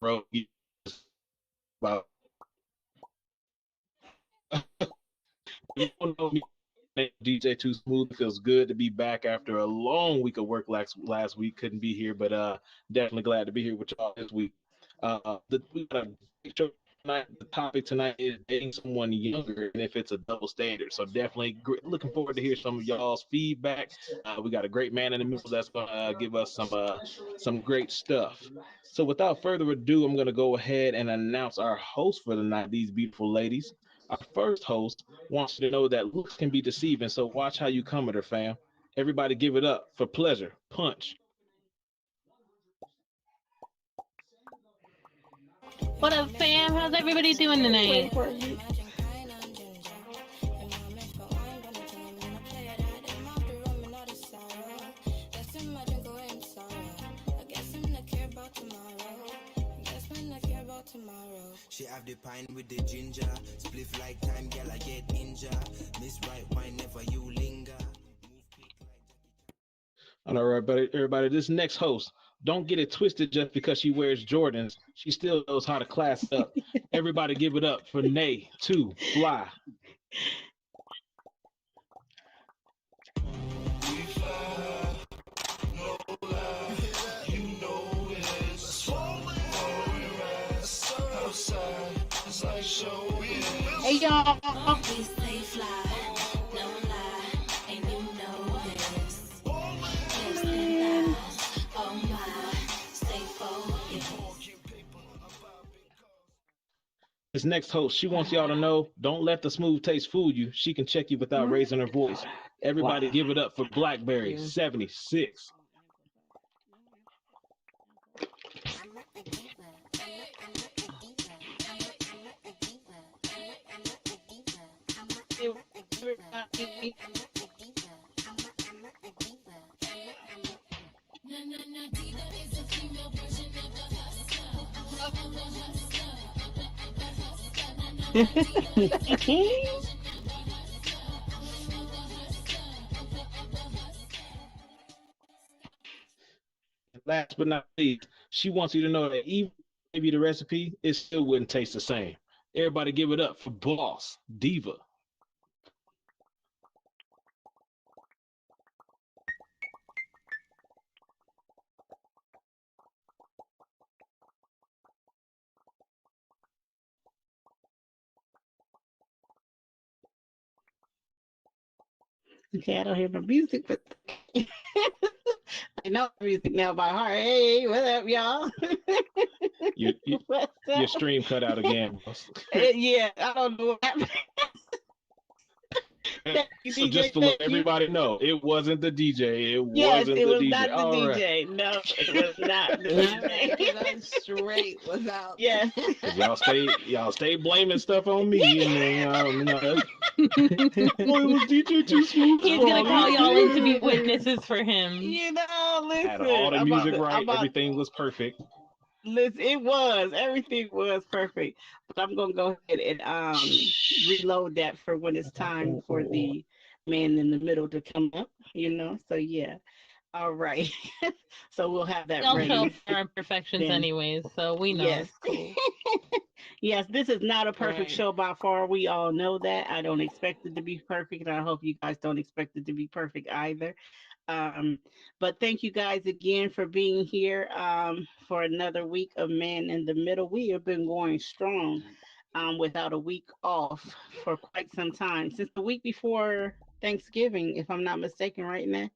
road. About you don't know me, DJ Too Smooth. It feels good to be back after a long week of work last week. Couldn't be here, but definitely glad to be here with y'all this week. We got a big show tonight. The topic tonight is dating someone younger and if it's a double standard. So definitely looking forward to hear some of y'all's feedback. We got a great man in the middle that's gonna give us some great stuff. So without further ado, I'm gonna go ahead and announce our host for the night. These beautiful ladies. Our first host wants you to know that looks can be deceiving, so watch how you come at her, fam. Everybody give it up for pleasure. Punch. What up, fam? How's everybody doing tonight? She have the pine with the ginger, spliff like time, girl, I get ninja. Miss right wine, never you linger. All right, everybody. This next host, don't get it twisted just because she wears Jordans. She still knows how to class up. Everybody give it up for Nay to Fly. Hey y'all. This next host, she wants y'all to know, don't let the smooth taste fool you. She can check you without raising her voice. Everybody give it up for Blackberry 76. Last but not least, she wants you to know that even maybe the recipe, it still wouldn't taste the same. Everybody give it up for Boss Diva. Okay, I don't hear my music, but I know music now by heart. Hey, what up, y'all? Your stream cut out again, boss. Yeah, I don't know what happened. So just to let everybody know, it wasn't the DJ. It yes, wasn't it the was DJ. not the All DJ. right. No, it was not the DJ. Straight without. Yes. Y'all stay blaming stuff on me, and then well, it was DJ Too Smooth. He's gonna call y'all in to be witnesses for him. You know, listen. Had all the music right. Everything was perfect. Listen, everything was perfect. But I'm gonna go ahead and reload that for when it's time for the man in the middle to come up. So yeah. All right. So we'll have that Don't ready. show our imperfections anyways, so we know. Yes. Cool. Yes, this is not a perfect show by far. We all know that. I don't expect it to be perfect, and I hope you guys don't expect it to be perfect either. But thank you guys again for being here for another week of Man in the Middle. We have been going strong without a week off for quite some time, since the week before Thanksgiving, if I'm not mistaken, right now.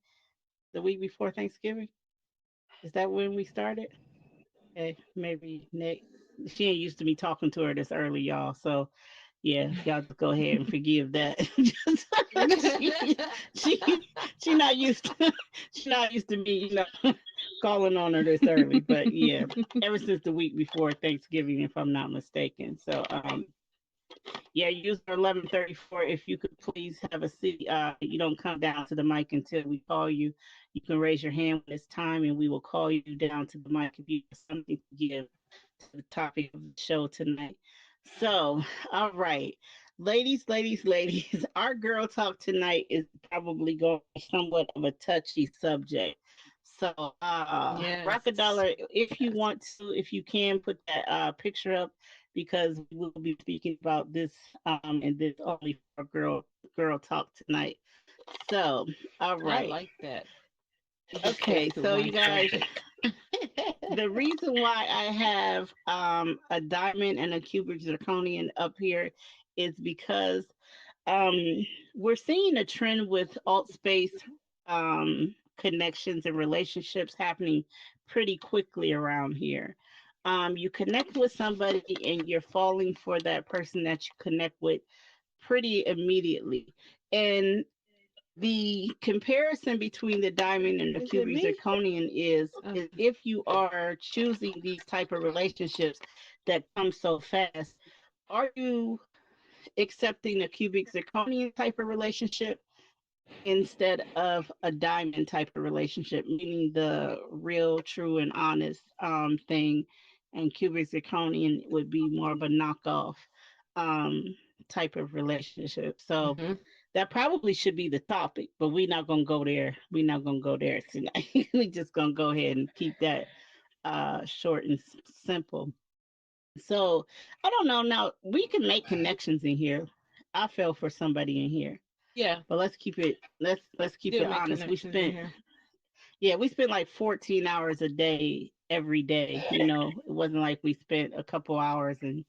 The week before Thanksgiving? Is that when we started? Okay, maybe next. She ain't used to me talking to her this early, y'all. So yeah, y'all just go ahead and forgive that. she not used to me, calling on her this early. But yeah, ever since the week before Thanksgiving, if I'm not mistaken. So yeah, user 1134. If you could please have a seat. You don't come down to the mic until we call you. You can raise your hand when it's time, and we will call you down to the mic if you have something to give to the topic of the show tonight. So, all right, ladies, our girl talk tonight is probably going to be somewhat of a touchy subject. So, Rocket Yes. Dollar, if you want to, if you can put that picture up, because we will be speaking about this and this only for girl talk tonight. So, all I right. like that. We just Okay, stick to so you one guys, subject. the reason why I have a diamond and a cubic zirconian up here is because um, we're seeing a trend with alt space connections and relationships happening pretty quickly around here. You connect with somebody and you're falling for that person that you connect with pretty immediately. And the comparison between the diamond and the Is it cubic me? zirconian is Okay. if you are choosing these type of relationships that come so fast, are you accepting a cubic zirconian type of relationship instead of a diamond type of relationship, meaning the real, true, and honest thing, and cubic zirconian would be more of a knockoff um, type of relationship. So Hmm. that probably should be the topic, but we're not gonna go there. We're not gonna go there tonight. We're just gonna go ahead and keep that short and simple. So I don't know. Now we can make connections in here. I fell for somebody in here, Yeah. but let's keep Still it make honest. We connections in spent here. we spent like 14 hours a day every day. You know, it wasn't like we spent a couple hours and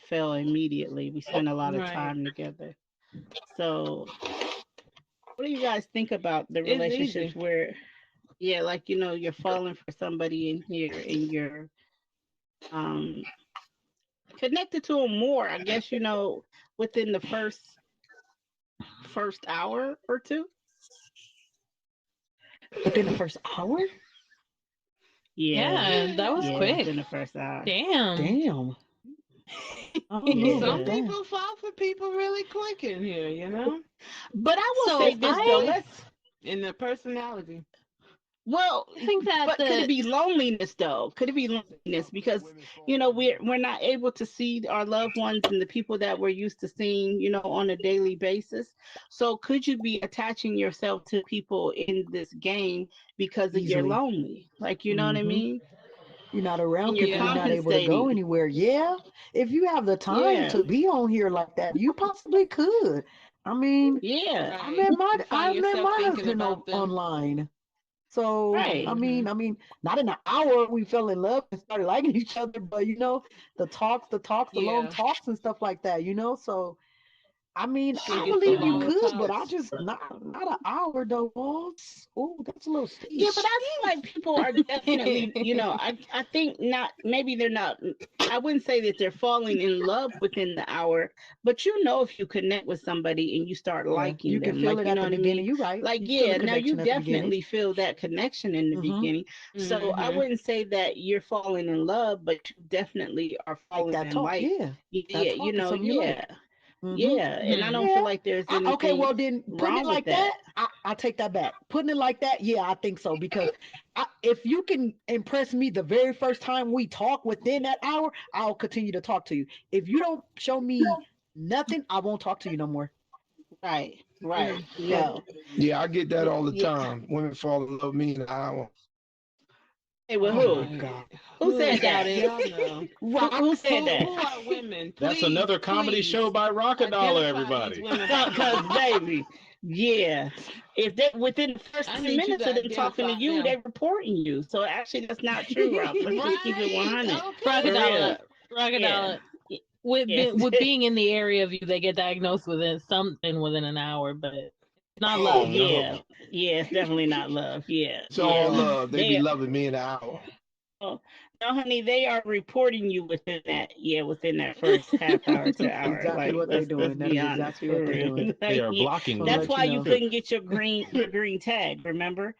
fell immediately. We spent a lot of Right. time together. So what do you guys think about the It's relationships easy. where like you're falling for somebody in here and you're um connected to them more, I guess, within the first hour or two. Within the first hour? Yeah. Yeah, that was Yeah, quick. within the first hour. Damn. Damn. I don't know Some about Yeah. that. people fall for people really quick in here, you know? But I will say So this though, I let's in their personality. well, think that but could it the be loneliness though? Could it be loneliness because we're not able to see our loved ones and the people that we're used to seeing, on a daily basis. So could you be attaching yourself to people in this game because you're Easily. lonely? Like, you know what I Hmm. mean? You're not And around you're people. You're not yeah. able to go compensating. anywhere. Yeah. If you have the time Yeah. to be on here like that, you possibly could. I mean, Yeah. Right. You find I met yourself my thinking husband about them. online. So Right. Hmm. I mean, not in an hour we fell in love and started liking each other, but the long Yeah. talks and stuff like that. So I mean, Still I get the believe you long could, but I talks. just not an hour though. Walls. Oh, that's a little steep. Yeah, but I feel like people are definitely, I think not, maybe they're not, I wouldn't say that they're falling in love within the hour, but if you connect with somebody and you start Yeah, liking you can them, feel like, it you at know the what I mean? beginning. You're right. Like, You feel yeah, a now you connection at the beginning. definitely feel that connection in the Mm-hmm. beginning. So I Hmm. wouldn't say that you're falling in love, but you definitely are Like falling that in talk. like, Yeah, that yeah, talk is something you yeah, like. Mm-hmm. yeah. And I Hmm. don't feel Yeah. like there's Okay, anything well then putting it wrong with like that. that, I take that back. Putting it like that, yeah, I think so. Because if you can impress me the very first time we talk within that hour, I'll continue to talk to you. If you don't show me nothing, I won't talk to you no more. Right, right. Mm. Like, No. Yeah, I get that all the Yeah. time. Women fall in love with me in an hour. Hey, with oh my who? Right. God. Who I said doubt that? it. Y'all know. Who Rock. said that? Who are women? That's Please, another comedy please show by Rocket Dollar, identify these everybody. women by Because, name. baby, yeah. If they within the first I 10 need you minutes to of them talking to identify you, they them. reporting you. So actually, that's not true, Rob. Let's just keep it Right. 100 Okay. for So, real. Rocket Yeah. Dollar. With Yes. with being in the area of you, they get diagnosed within something within an hour, but it's not Oh love. Yeah. no. Yeah. It's definitely not love. Yeah. It's all Yeah. Yeah. love. They be They loving me in an hour. oh, no, honey, they are reporting you within that first half hour to That's hour. exactly Like what they're let's doing. That be is honest exactly for what they're real. doing. They Like, are yeah, blocking Gonna that's you. let you why you know. couldn't get your green tag. Remember,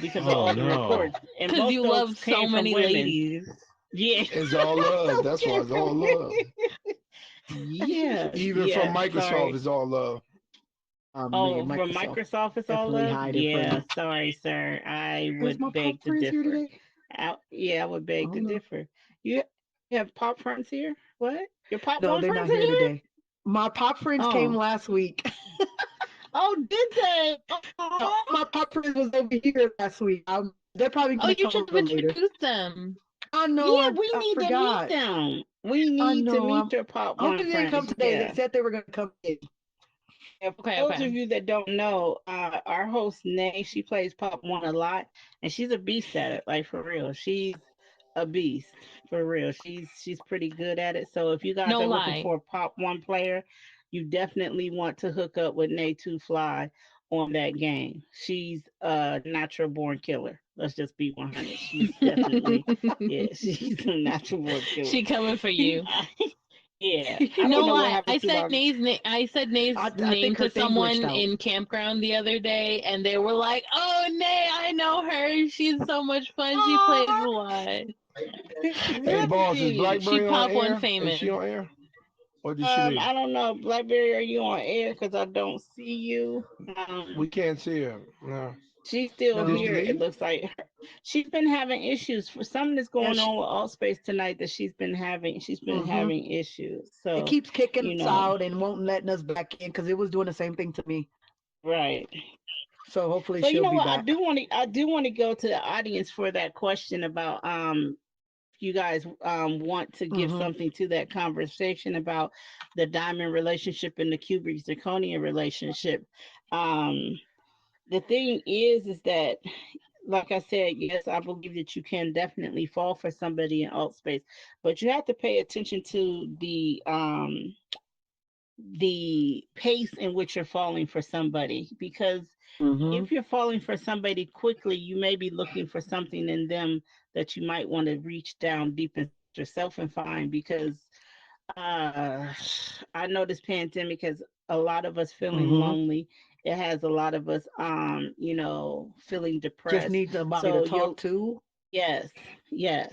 because of Oh all the no. reports, and Because most you of those love so came from many women. ladies. Yeah, It's all love. those That's why came it's from all love. women. Yeah, Even from yeah. Microsoft, Sorry. it's all love. Man, Oh, from Microsoft Microsoft, it's all definitely love. hide it from Yeah, you. sorry, sir. I Where's my would pop beg to friends here differ. today? Yeah, I would I beg to don't know. differ. You, you have pop friends here? What? Your pop No, one they're friends not in here here? today. My pop friends came Oh, last week. Oh, did they? My pop friends was over here last week. They're probably Oh, gonna you come should over have later. introduced them. I know. Yeah, we I need to meet forgot. them. We I need to know. meet your Pop Hopefully One they didn't come friends. today. They Yeah. said they were gonna come in. For Okay, those okay. of you that don't know, our host Nay, she plays Pop One a lot, and she's a beast at it. Like for real, she's a beast for real. She's pretty good at it. So if you guys No are looking lie. for a Pop One player, you definitely want to hook up with Nay Two Fly on that game. She's a natural born killer. Let's just be 100. She's definitely, yeah, she's a natural born killer. She coming for you. Yeah, I No don't know what lie. happened to my. I said Nate's I name think her to thing glitched someone out. in campground the other day, and they were like, "Oh, Nate, I know her. She's so much fun. She plays a lot. Hey, boss, is Really? Blackberry She on Pop One air? Is famous." she on air? Or did she leave? I don't know. Blackberry, are you on air? Because I don't see you. We can't see her. No. She's still Did she here. It leave? looks like she's been having issues for something that's Yeah, going on with AltspaceVr tonight that she's been having. She's been having issues. It So keeps kicking you us know, out and won't letting us back in because it was doing the same thing to me. right. So hopefully So you she'll know be what? back. I do want to go to the audience for that question about if you guys want to give something to that conversation about the diamond relationship and the cubic zirconia relationship. The thing is that like I said, yes, I believe that you can definitely fall for somebody in alt space, but you have to pay attention to the pace in which you're falling for somebody, because if you're falling for somebody quickly, you may be looking for something in them that you might want to reach down deep in yourself and find, because uh I know this pandemic has a lot of us feeling lonely. It has a lot of us feeling Just depressed. need somebody to So talk you'll to. yes, yes.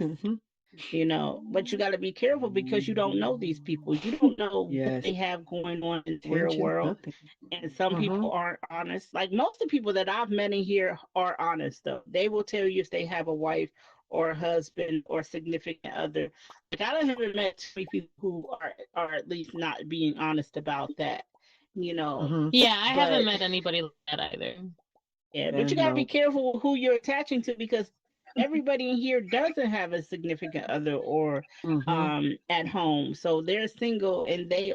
But you got to be careful because you don't know these people. You don't know what Yes. they have going on in the real Tension, world. nothing. And some people aren't honest. Like most of the people that I've met in here are honest, though. They will tell you if they have a wife or a husband or significant other. Like I haven't met too many people who are at least not being honest about that. You know, Yeah, I haven't but met anybody like that either. yeah, but you got to be careful who you're attaching to, because everybody in here doesn't have a significant other or at home. So they're single and they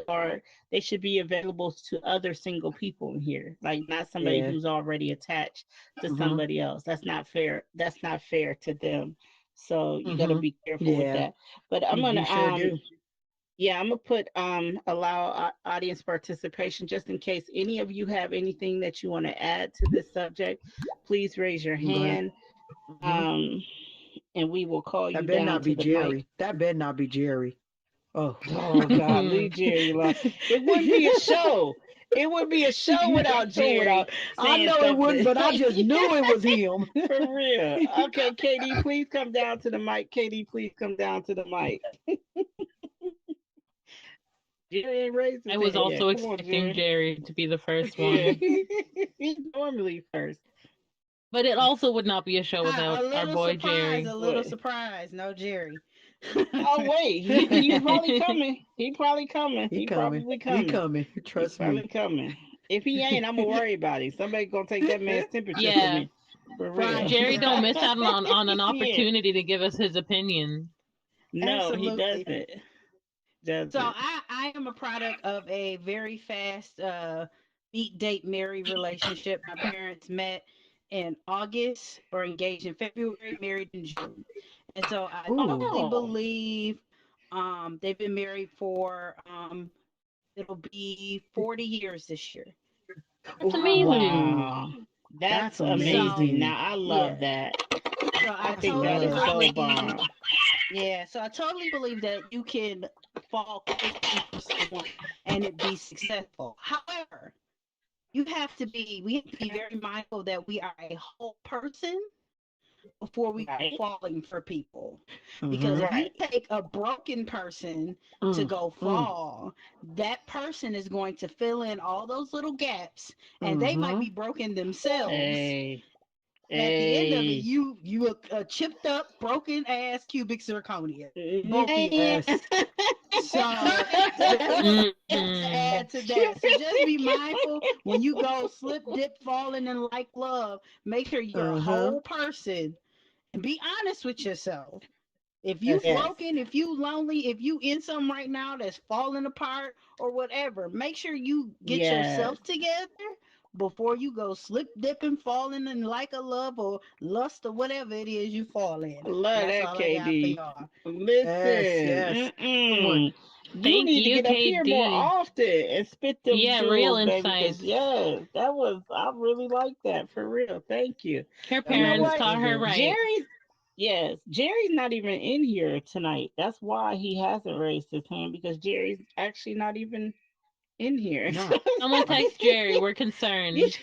should be available to other single people in here. Like not somebody Yeah. who's already attached to somebody else. That's not fair. That's not fair to them. So you got to be careful with Yeah. that. But I'm going You sure do. yeah, I'm gonna put allow audience participation just in case any of you have anything that you want to add to this subject. Please raise your Go ahead. hand, and we will call you That better down not to be the mic. Jerry. That better not be Jerry. Oh. Oh God, leave Jerry alone. It wouldn't be a show. It would be a show without Jerry I saying know it wouldn't, something. but I just knew it was him. For real. Okay, Katie, please come down to the mic. Katie, please come down to the mic. Jerry ain't raised his I was hand yet. also Come on, expecting Jerry. Jerry to be the first Yeah. one. He's normally first. But it also would not be a show without our boy Jerry. A little surprise. No Jerry. Oh wait, he's probably coming. He probably coming. He probably coming. He coming. coming. Trust Probably me. coming. If he ain't, I'm gonna worry about him. Somebody gonna take that man's temperature for Yeah. me. For real. Jerry don't miss out on an Yeah. opportunity to give us his opinion. No, he Absolutely. doesn't. So I am a product of a very fast meet, date, marry relationship. My parents met in August or engaged in February, married in June. And so I totally believe they've been married for it'll be 40 years this year. That's amazing. Wow. That's amazing. So, now I love that. So I think that is so bomb. Yeah, so I totally believe that you can fall quickly for someone and it be successful. However, we have to be very mindful that we are a whole person before we go falling for people. Because if you take a broken person to go fall, that person is going to fill in all those little gaps and they might be broken themselves. At the end of it, Hey. you a chipped up, broken ass cubic zirconia. Both of you. Yes. So just to add to that. So just be mindful when you go slip, dip, falling in like love. Make sure you're a whole person and be honest with yourself. If you Yes. broken, if you lonely, if you in something right now that's falling apart or whatever, make sure you get Yes. yourself together before you go slip dipping, falling in like a love or lust or whatever it is you fall in. Love That's that, all I got for KD. y'all. Yes. Listen, Yes. Good one. you Thank need to you, get up here more KD. often and spit them Yeah, real jewels, baby. Because insights. yes, I really like that for real. Thank you. Her That You was know parents good. what, That was taught her good. right. Jerry's not even in here tonight. That's why he hasn't raised his hand because Jerry's actually not even in here. Not. Someone text Jerry. We're You concerned.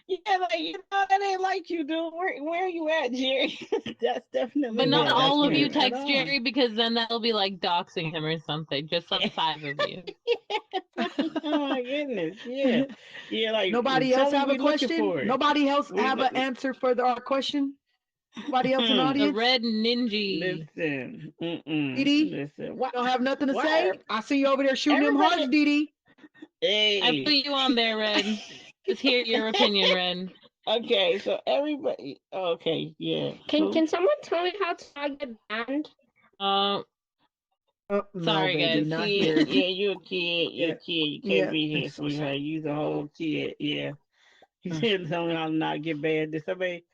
yeah, like that ain't like you, dude. Where are you at, Jerry? That's definitely But not not That's all like of you good. you at text all. Jerry because then that'll be like doxing him or something. Just like 5 of you. Oh my goodness, yeah, yeah. Like Nobody tell else me have a we looking question? for it. Nobody else We have an answer for our question? Nobody else in the The audience? red ninja. listen, Didi, listen. you don't have nothing to Why say? are I see you over there shooting them everybody? hearts, Didi. I put Hey, you on there, Red. Let's hear your opinion, Red. okay, so everybody. Okay, yeah. Can someone tell me how to not get banned? Uh, Oh, no, sorry, baby, guys. not Kid, here. yeah, you a kid. You a Yeah. kid. You can't Yeah. be I'm here, so sweetheart. sorry. You's a whole kid. Yeah. He Mm. said something how to not get banned. Did somebody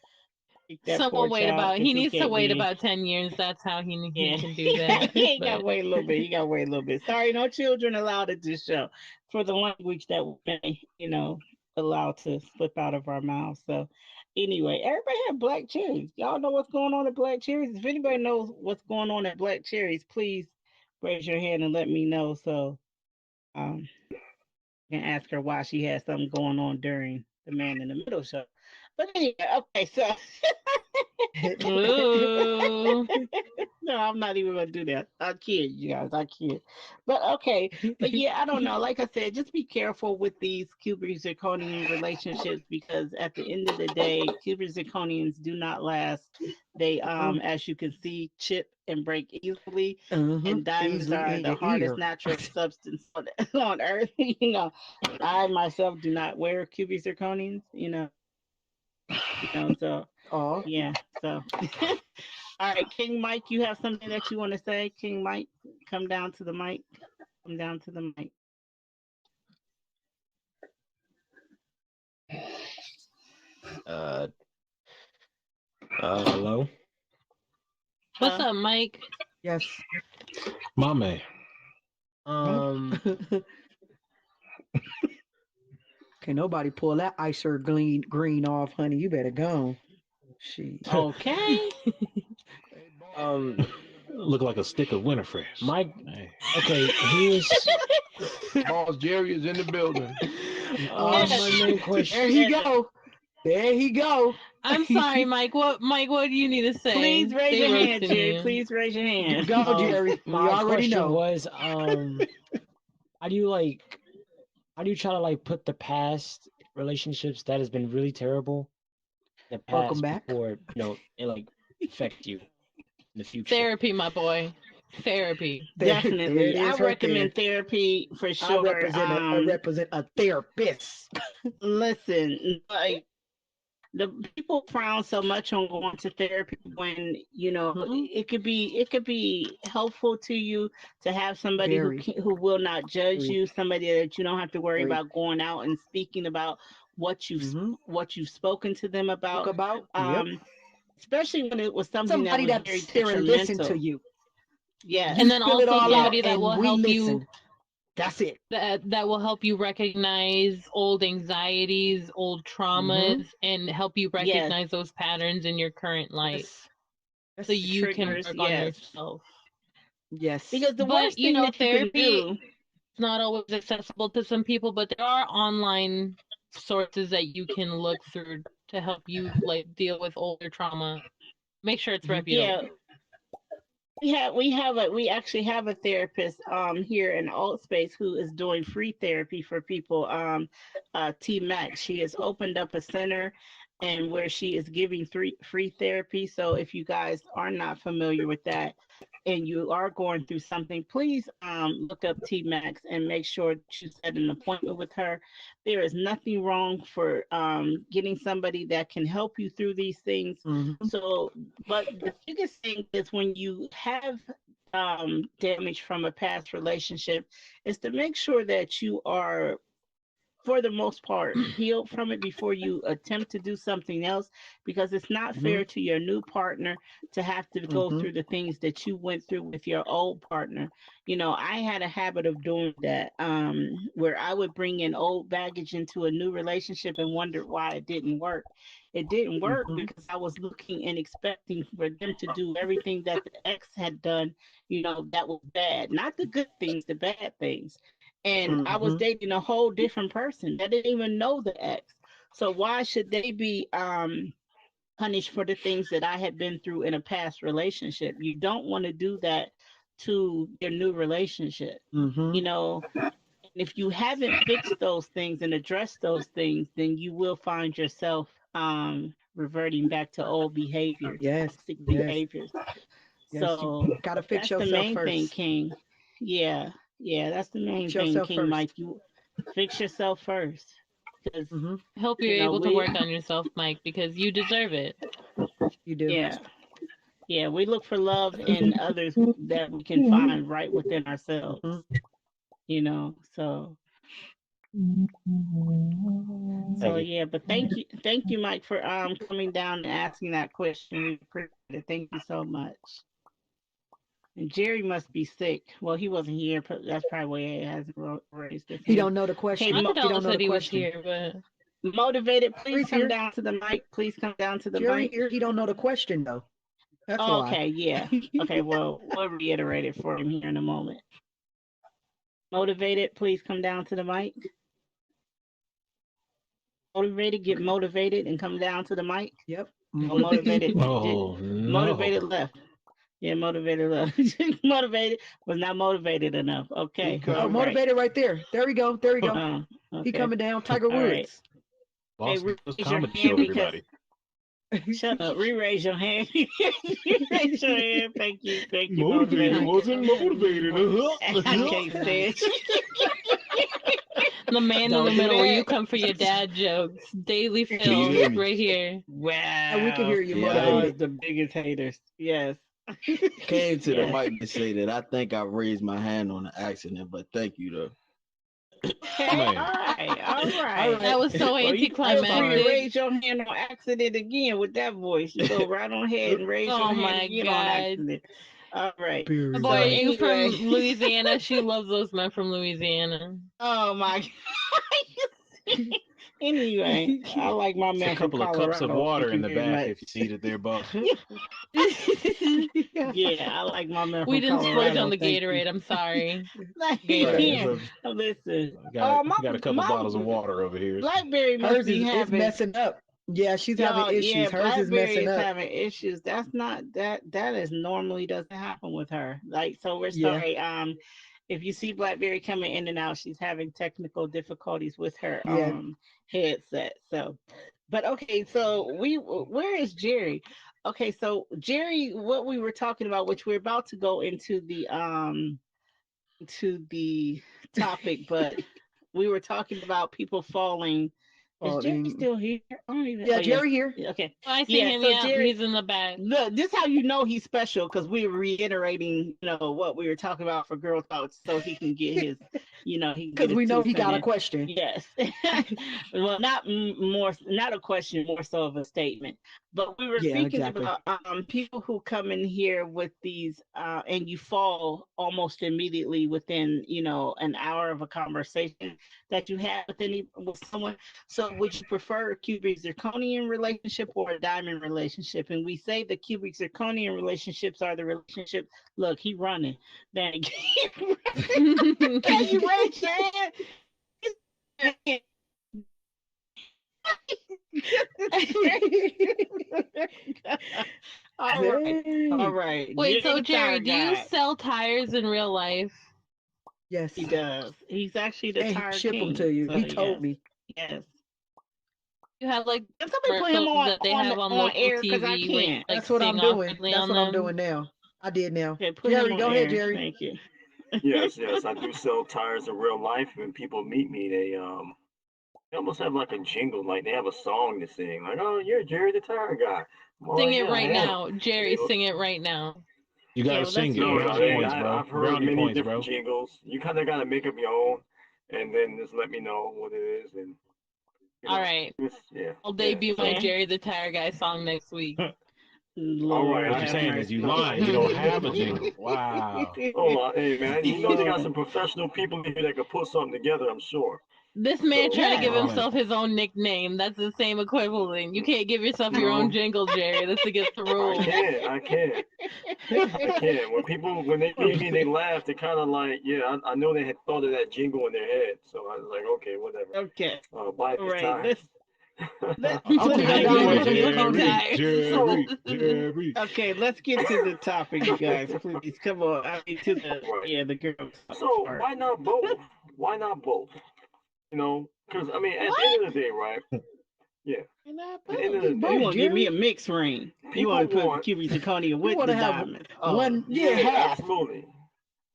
kick that poor Someone wait child about. because He he needs to can't wait be? about 10 years. That's how he Yeah, can do that. he got to But wait a little bit. He got to wait a little bit. Sorry, no children allowed at this show for the language that we may, allowed to slip out of our mouths. So, anyway, everybody had black cherries. Y'all know what's going on at Black Cherries? If anybody knows what's going on at Black Cherries, please raise your hand and let me know so um, I can ask her why she had something going on during the Man in the Middle show. But anyway, okay, so ooh, no, I'm not even gonna do that. I kid you guys, I kid. But okay, but yeah, I don't know. Like I said, just be careful with these cubic zirconian relationships because at the end of the day, cubic zirconians do not last. They as you can see, chip and break easily. And diamonds Easily are in the your hardest ear. natural substance on earth. I myself do not wear cubic zirconians. So Oh, yeah. So all right, King Mike, you have something that you want to say? King Mike, come down to the mic. Come down to the mic. Uh, hello. what's up, Mike? yes. My man. Um, Can nobody pull that icer green off, honey? You better go. She. Okay. um, Look like a stick of Winterfresh. Mike. Hey. Okay, here's Boss Jerry is in the building. Oh, my main there question. he Yes. go. There he go. I'm sorry, Mike. What do you need to say? Please raise They your hand, roasting Jerry. you. Please raise your hand. Go, Jerry. We My already question know. was, how do you how do you try to put the past relationships that has been really terrible in the Welcome past back. before it affect you in the future? Therapy, my boy. Therapy. There it Definitely. I is, right there. recommend therapy for I sure. represent a therapist. Listen, like the people frown so much on going to therapy when Mhm. it could be helpful to you to have somebody Very, who will not judge very, you, somebody that you don't have to worry very. about going out and speaking about what you've Mm-hmm. what you've spoken to them Talk about, about. Yep. um especially when it was something that Somebody was very that's there and listen to detrimental. you. Yes. You And then spill it also all out, somebody that will and we help you listen. That's it. that will help you recognize old anxieties, old Mm-hmm. traumas, and help you Yes. recognize those patterns in your current life Yes. so Yes. you can Triggers, work on yes. yourself. Yes. Because the But worst thing that you can therapy do. is not always accessible to some people, but there are online sources that you can look through to help you deal with older trauma. Make sure it's Mm-hmm. reputable. Yeah, we actually have a therapist here in Altspace who is doing free therapy for people. T Max, she has opened up a center and where she is giving free therapy. So if you guys are not familiar with that and you are going through something, please look up T Max and make sure that you set an appointment with her. There is nothing wrong for getting somebody that can help you through these things. Mhm. So, but the biggest thing is when you have damage from a past relationship, is to make sure that you are, for the most part, healed from it before you attempt to do something else, because it's not fair Mhm. to your new partner to have to go Mhm. through the things that you went through with your old partner. You know, I had a habit of doing that, where I would bring in old baggage into a new relationship and wondered why it didn't work. It didn't work Mhm. because I was looking and expecting for them to do everything that the ex had done, that was bad. Not the good things, the bad things. And I was Mhm. dating a whole different person that didn't even know the ex. So why should they be punished for the things that I had been through in a past relationship? You don't want to do that to your new relationship. You Mhm. know, and if you haven't fixed those things and addressed those things, then you will find yourself reverting back to old behaviors, Yes. toxic Yes. behaviors. Yes. You So gotta fix that's the yourself main thing, first. King. Yeah, yeah, that's the main Fix thing, yourself King first. Mike. You fix yourself first, because Mhm. I hope you're able to we, work on yourself, Mike, because you deserve it. You do. yeah, yeah, we look for love in others that we can find right within ourselves. Mhm. So Thank you. yeah, but thank you, Mike, for coming down and asking that question. We appreciate it. Thank you so much. And Jerry must be sick. Well, he wasn't here. But that's probably why he hasn't raised his He hand. don't know the Hey, question. He Andal don't know the said he was question. here, but Motivated, please Jerry's come here. down to the mic. Please come down to the Jerry mic. here. He don't know the question though. That's Oh, why. okay, yeah. Okay, well, we'll reiterate it for him here in a moment. Motivated, please come down to the mic. Motivated, get Okay. motivated and come down to the mic. Yep. Oh, motivated, Oh no. motivated left. Yeah, motivated left. Motivated was not motivated enough. He Okay, Oh, all coming. right. motivated right there. There we go. There we go. He Okay, coming down. Tiger all right. Woods. Hey, Boston raise your comedy hand show, because everybody. shut up. Re-raise your hand. Raise your hand. Thank you, Motivated motivated. wasn't motivated. I can't stand you. the man in Don't the do middle where you that. come for your dad jokes. Daily Can you Phil, hear me? right here. And we can Wow. hear you Yeah, Y'all I is motivated. the biggest haters. Yes. came to the Yes. mic to say that I think I raised my hand on an accident, but thank you though. Okay. Man. All right. All All right. That right. was so Well, you feel That's free to fine. anticlimactic. raise your hand on accident again with that voice. You go right on ahead and raise your Oh hand my again on god. accident. All right. Period. Boy, So are you anyway, from Louisiana? She loves those men from Louisiana. oh my. Anyway, I like my It's a man from couple of cups of Colorado. Thank water in you the very back much. if you need it there, boss. Yeah, I like my man We from didn't splurge on Colorado. the Thank you. Gatorade. I'm sorry. Right. Gatorade. Yeah, listen. We got a couple My bottles of water over here. BlackBerry must Hers be is having messing up. Yeah, she's having y'all. issues. Yeah, Hers is BlackBerry messing is up. having issues. That's not that is normally doesn't happen with her. Like, so we're Yeah. sorry. If you see BlackBerry coming in and out, she's having technical difficulties with her Yeah. headset. So, but okay, so where is Jerry? Okay, so Jerry, what we were talking about, which we're about to go into the topic, but we were talking about people falling. Is Oh, Jerry still here? I don't even. yeah, Oh yes. Jerry here. Okay. Oh, I see Yeah. him. So Yeah, Jerry, he's in the back. look, this how you know he's special, because we were reiterating, what we were talking about for girl talks, so he can get his, he can get Because his we know he 2 cents got a in. question. Yes. Well, not a question, more so of a statement. But we were Yeah, speaking exactly. about people who come in here with these and you fall almost immediately within, an hour of a conversation that you have with someone. So would you prefer a cubic zirconian relationship or a diamond relationship? And we say the cubic zirconian relationships are the relationships. Look, he running. Then can you raise your hand? All right. All Dang. right. Wait, Jerry so the Jerry, tire do you guy. sell tires in real life? Yes. He does. He's actually the And he tire ship them king. to you. So He told yes. me. Yes. You have like Can somebody put him commercials that they have on local air because I TV where you can't. like That's what I'm sing doing. awkwardly That's on what I'm them. doing now. I did now. Okay, put him Jerry, on go air. ahead, Jerry. Thank you. Yes, I do sell tires in real life. When people meet me, they almost have like a jingle, like they have a song to sing, like, "Oh, you're Jerry the tire guy." I'm Sing like, it "Yeah, I right am." now, And Jerry. Sing it right now. You gotta Yeah, well, let's sing it. hear no, it, no, Brownie Jerry. points, bro. I've heard Brownie many points, different bro. jingles. You kind of got to make up your own, and then just let me know what it is, and All right, yeah, I'll yeah. debut So, my Okay. Jerry the Tire Guy song next week. all right, Lord What I you're have saying is you mercy. lying. You don't have a jingle. Wow. oh, hey man, you know they got Lord. some professional people here that could put something together. I'm sure. This man So, trying to give Yeah. himself his own nickname. That's the same equivalent. You can't give yourself your own no, jingle, Jerry. That's against the I rules. can, I can. I can. When they meet me, they laugh. They kind of like, yeah, I know they had thought of that jingle in their head. So I was like, okay, whatever. Okay. Buy All these right. tires. Let's I'm put it taking on it down with you. Jerry, Jerry, Jerry. Jerry. Okay, let's get to the topic, you guys. Please come on. I mean, to the Right. the girls So part. why not both? Why not both? You know, because I mean, at the end of the day, right? Yeah. At the end of the Need You day, both, want to give me Jerry. a mixed ring? You people want to put want, cubic zirconia You with want the to have diamond? Oh, one, yeah, yeah, half. absolutely,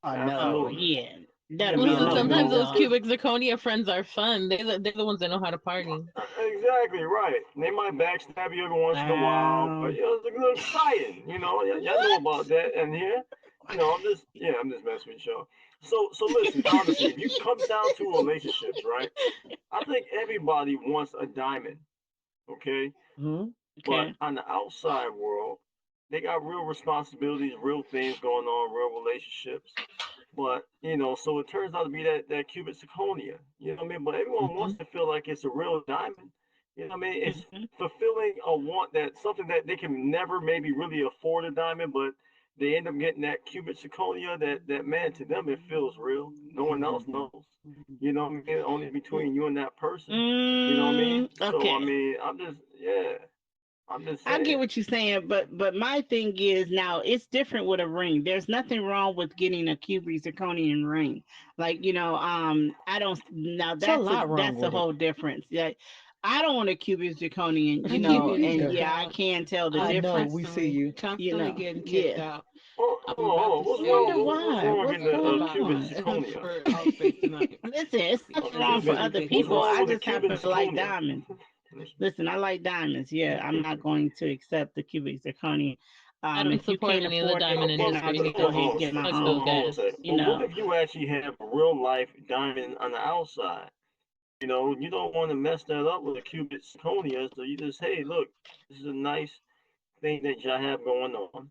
Oh oh no. absolutely. yeah, that'll be a Listen, Because no you sometimes no, know, those dog. cubic zirconia friends are fun. They're the ones that know how to party. exactly right. They might backstab you every once in a while, but Wow. it's a little exciting. You know, y'all know about that. And here, I'm just messing with y'all. So listen, honestly, if you comes down to relationships, right? I think everybody wants a diamond, okay? Mhm. But Okay. on the outside world, they got real responsibilities, real things going on, real relationships. But so it turns out to be that cubic zirconia. You know what I mean? But everyone wants Mhm. to feel like it's a real diamond. You know what I mean? It's Hmm. fulfilling a want that something that they can never maybe really afford a diamond, but they end up getting that cubic zirconia. That man, to them it feels real. No one else knows. You know what I mean? Only between you and that person. You know what I mean? So I Okay. mean, I'm just I get saying. what you're saying, but my thing is now it's different with a ring. There's nothing wrong with getting a cubic zirconian ring. Like, I don't now It's a lot wrong that's a with it. whole difference. Yeah. I don't want a cubic zirconian, Me don't and either. yeah, I can tell the I know. difference. We see you. Constantly getting kicked Yeah. out. Oh, I'm about oh, to what's sue Wonder wrong? you What's why? wrong with What's getting going a about cubic on? zirconia? for Altspace tonight. Listen, it's nothing wrong for Cuban. other What's people. wrong I with the just Cuban happen to like zirconia? diamonds. Listen, I like diamonds. Yeah, I'm not going to accept the cubic zirconia. I don't If you support can't any of the afford it, diamond then But I'll industry just hold go because ahead and on, get my fuck hold those on, own. hold on a guys. second. You But what know. if you actually have a real life diamond on the outside? You don't want to mess that up with a cubic zirconia. So you just, hey, look, this is a nice thing that y'all have going on.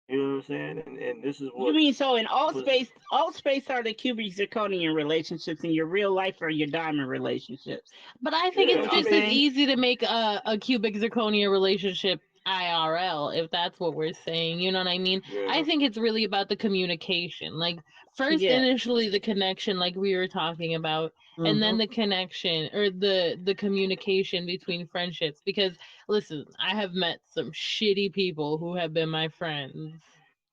You know what I'm saying? And this is You what mean so in was. all space are the cubic zirconian relationships, in your real life are your diamond relationships. But I think Is that Yeah, it's what I you're just as mean, saying? easy to make a cubic zirconia relationship IRL, if that's what we're saying. You know what I mean? I yeah. think it's really about the communication. Like, first, Yes. initially, the connection, like we were talking about, and then Mhm. the connection or the communication between friendships. Because, listen, I have met some shitty people who have been my friends.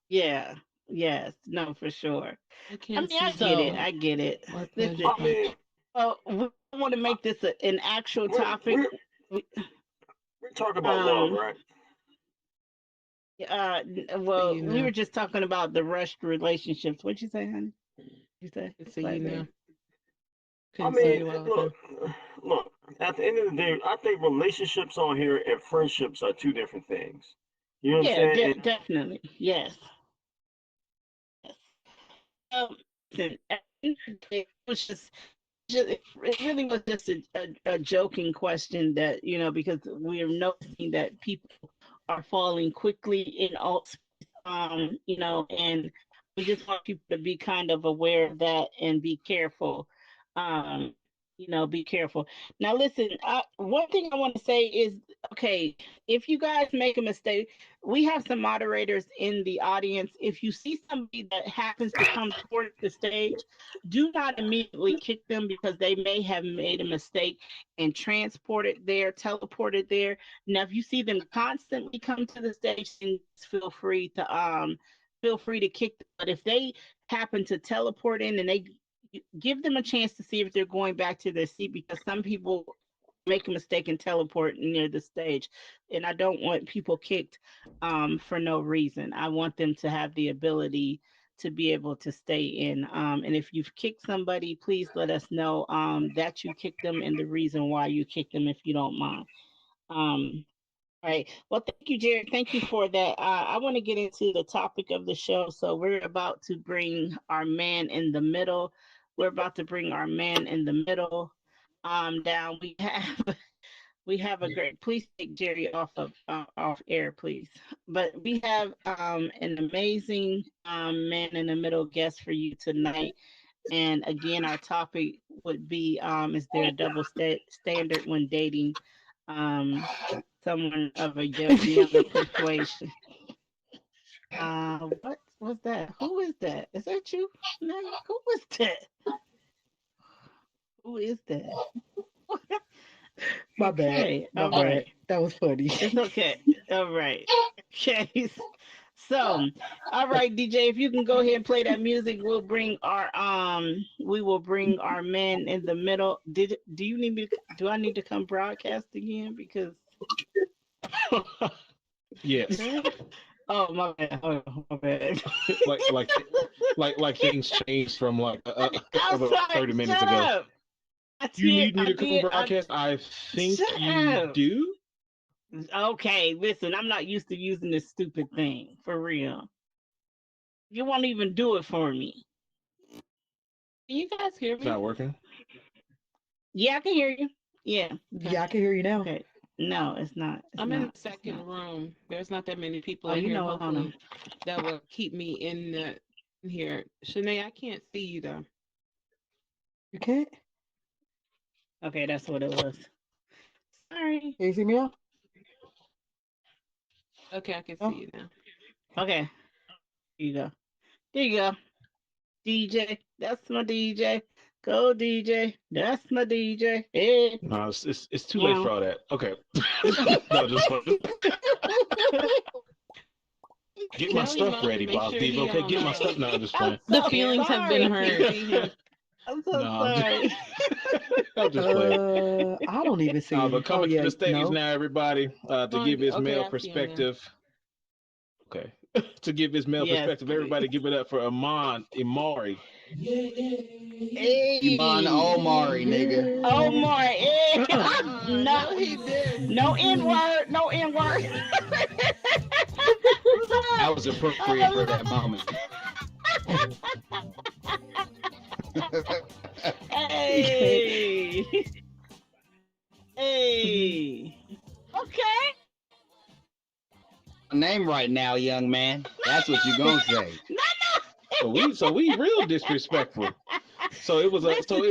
Yeah. Yes. No, for sure. I I can't mean, I see get it. so. I get it. My pleasure, Listen, I mean, punch. we want to make this an actual we're topic. we're We- we're talking about love, Um. right? Well, See you we were now. just talking about the rushed relationships. What'd you say, honey? You say, Can see Black you baby? now. I Couldn't see mean, you out there. look. At the end of the day, I think relationships on here and friendships are two different things. You know what I'm Yeah, saying? definitely. Yes. Yes. Um, listen, it was it really was just a joking question that, because we're noticing that people are falling quickly in alt, and we just want people to be kind of aware of that and be careful. Um, be careful. Now, listen, one thing I want to say is, okay, if you guys make a mistake, we have some moderators in the audience. If you see somebody that happens to come towards the stage, do not immediately kick them because they may have made a mistake and transported there, teleported there. Now, if you see them constantly come to the stage, then feel free to kick them. But if they happen to teleport in, and they give them a chance to see if they're going back to their seat, because some people make a mistake and teleport near the stage. And I don't want people kicked for no reason. I want them to have the ability to be able to stay in. And if you've kicked somebody, please let us know that you kicked them and the reason why you kicked them, if you don't mind. All right. Well, thank you, Jared. Thank you for that. I want to get into the topic of the show. So we're about to bring our man in the middle. We're about to bring our man in the middle down. We have a great. Please take Jerry off air, please. But we have an amazing man in the middle guest for you tonight. And again, our topic would be: is there a double standard when dating someone of a younger persuasion? What was that? Who is that? Is that you? No, who is that? Who is that? My Okay, bad. My all bad. right. That was funny. It's okay. All right. Okay. So, all right, DJ, if you can go ahead and play that music, we will bring our men in the middle. Do I need to come broadcast again? Because Yes. oh my bad. Oh, my bad. like things changed from like I'm about sorry. 30 minutes Shut ago. up. You need me to come broadcast? I think Shut you up. do. Okay, listen, I'm not used to using this stupid thing for real. You won't even do it for me. Can you guys hear It's me? not working. Yeah, I can hear you. Yeah. Yeah, I can hear you now. Okay. No, it's not. I'm in the second room. There's not that many people Oh, in you here. know what? Hold on. Hopefully, that will keep me in here. Shanae, I can't see you though. You can't? Okay, that's what it was. Sorry. Can you see me now? Okay, I can Oh. see you now. Okay. There you go. There you go. DJ. That's my DJ. Go DJ. That's my DJ. Hey. No, it's too late for all that. Okay. No, just get my stuff ready, Boss Diva. Okay, get my stuff. No, I'm just playing. The feelings have been hurt. I'm so sorry. I'm just playing. I don't even see him. But coming to the stage no. now, everybody, to give his male I see him now. perspective. Okay. To give his male perspective, everybody give it up for Imari. Hey. Iman Omari, nigga. Omari. Hey. No, he did. No N-word. No N-word. That was appropriate for that moment. Hey. Hey. Okay. Name right now, young man. That's what you gonna say. No. So we real disrespectful. So it was a tongue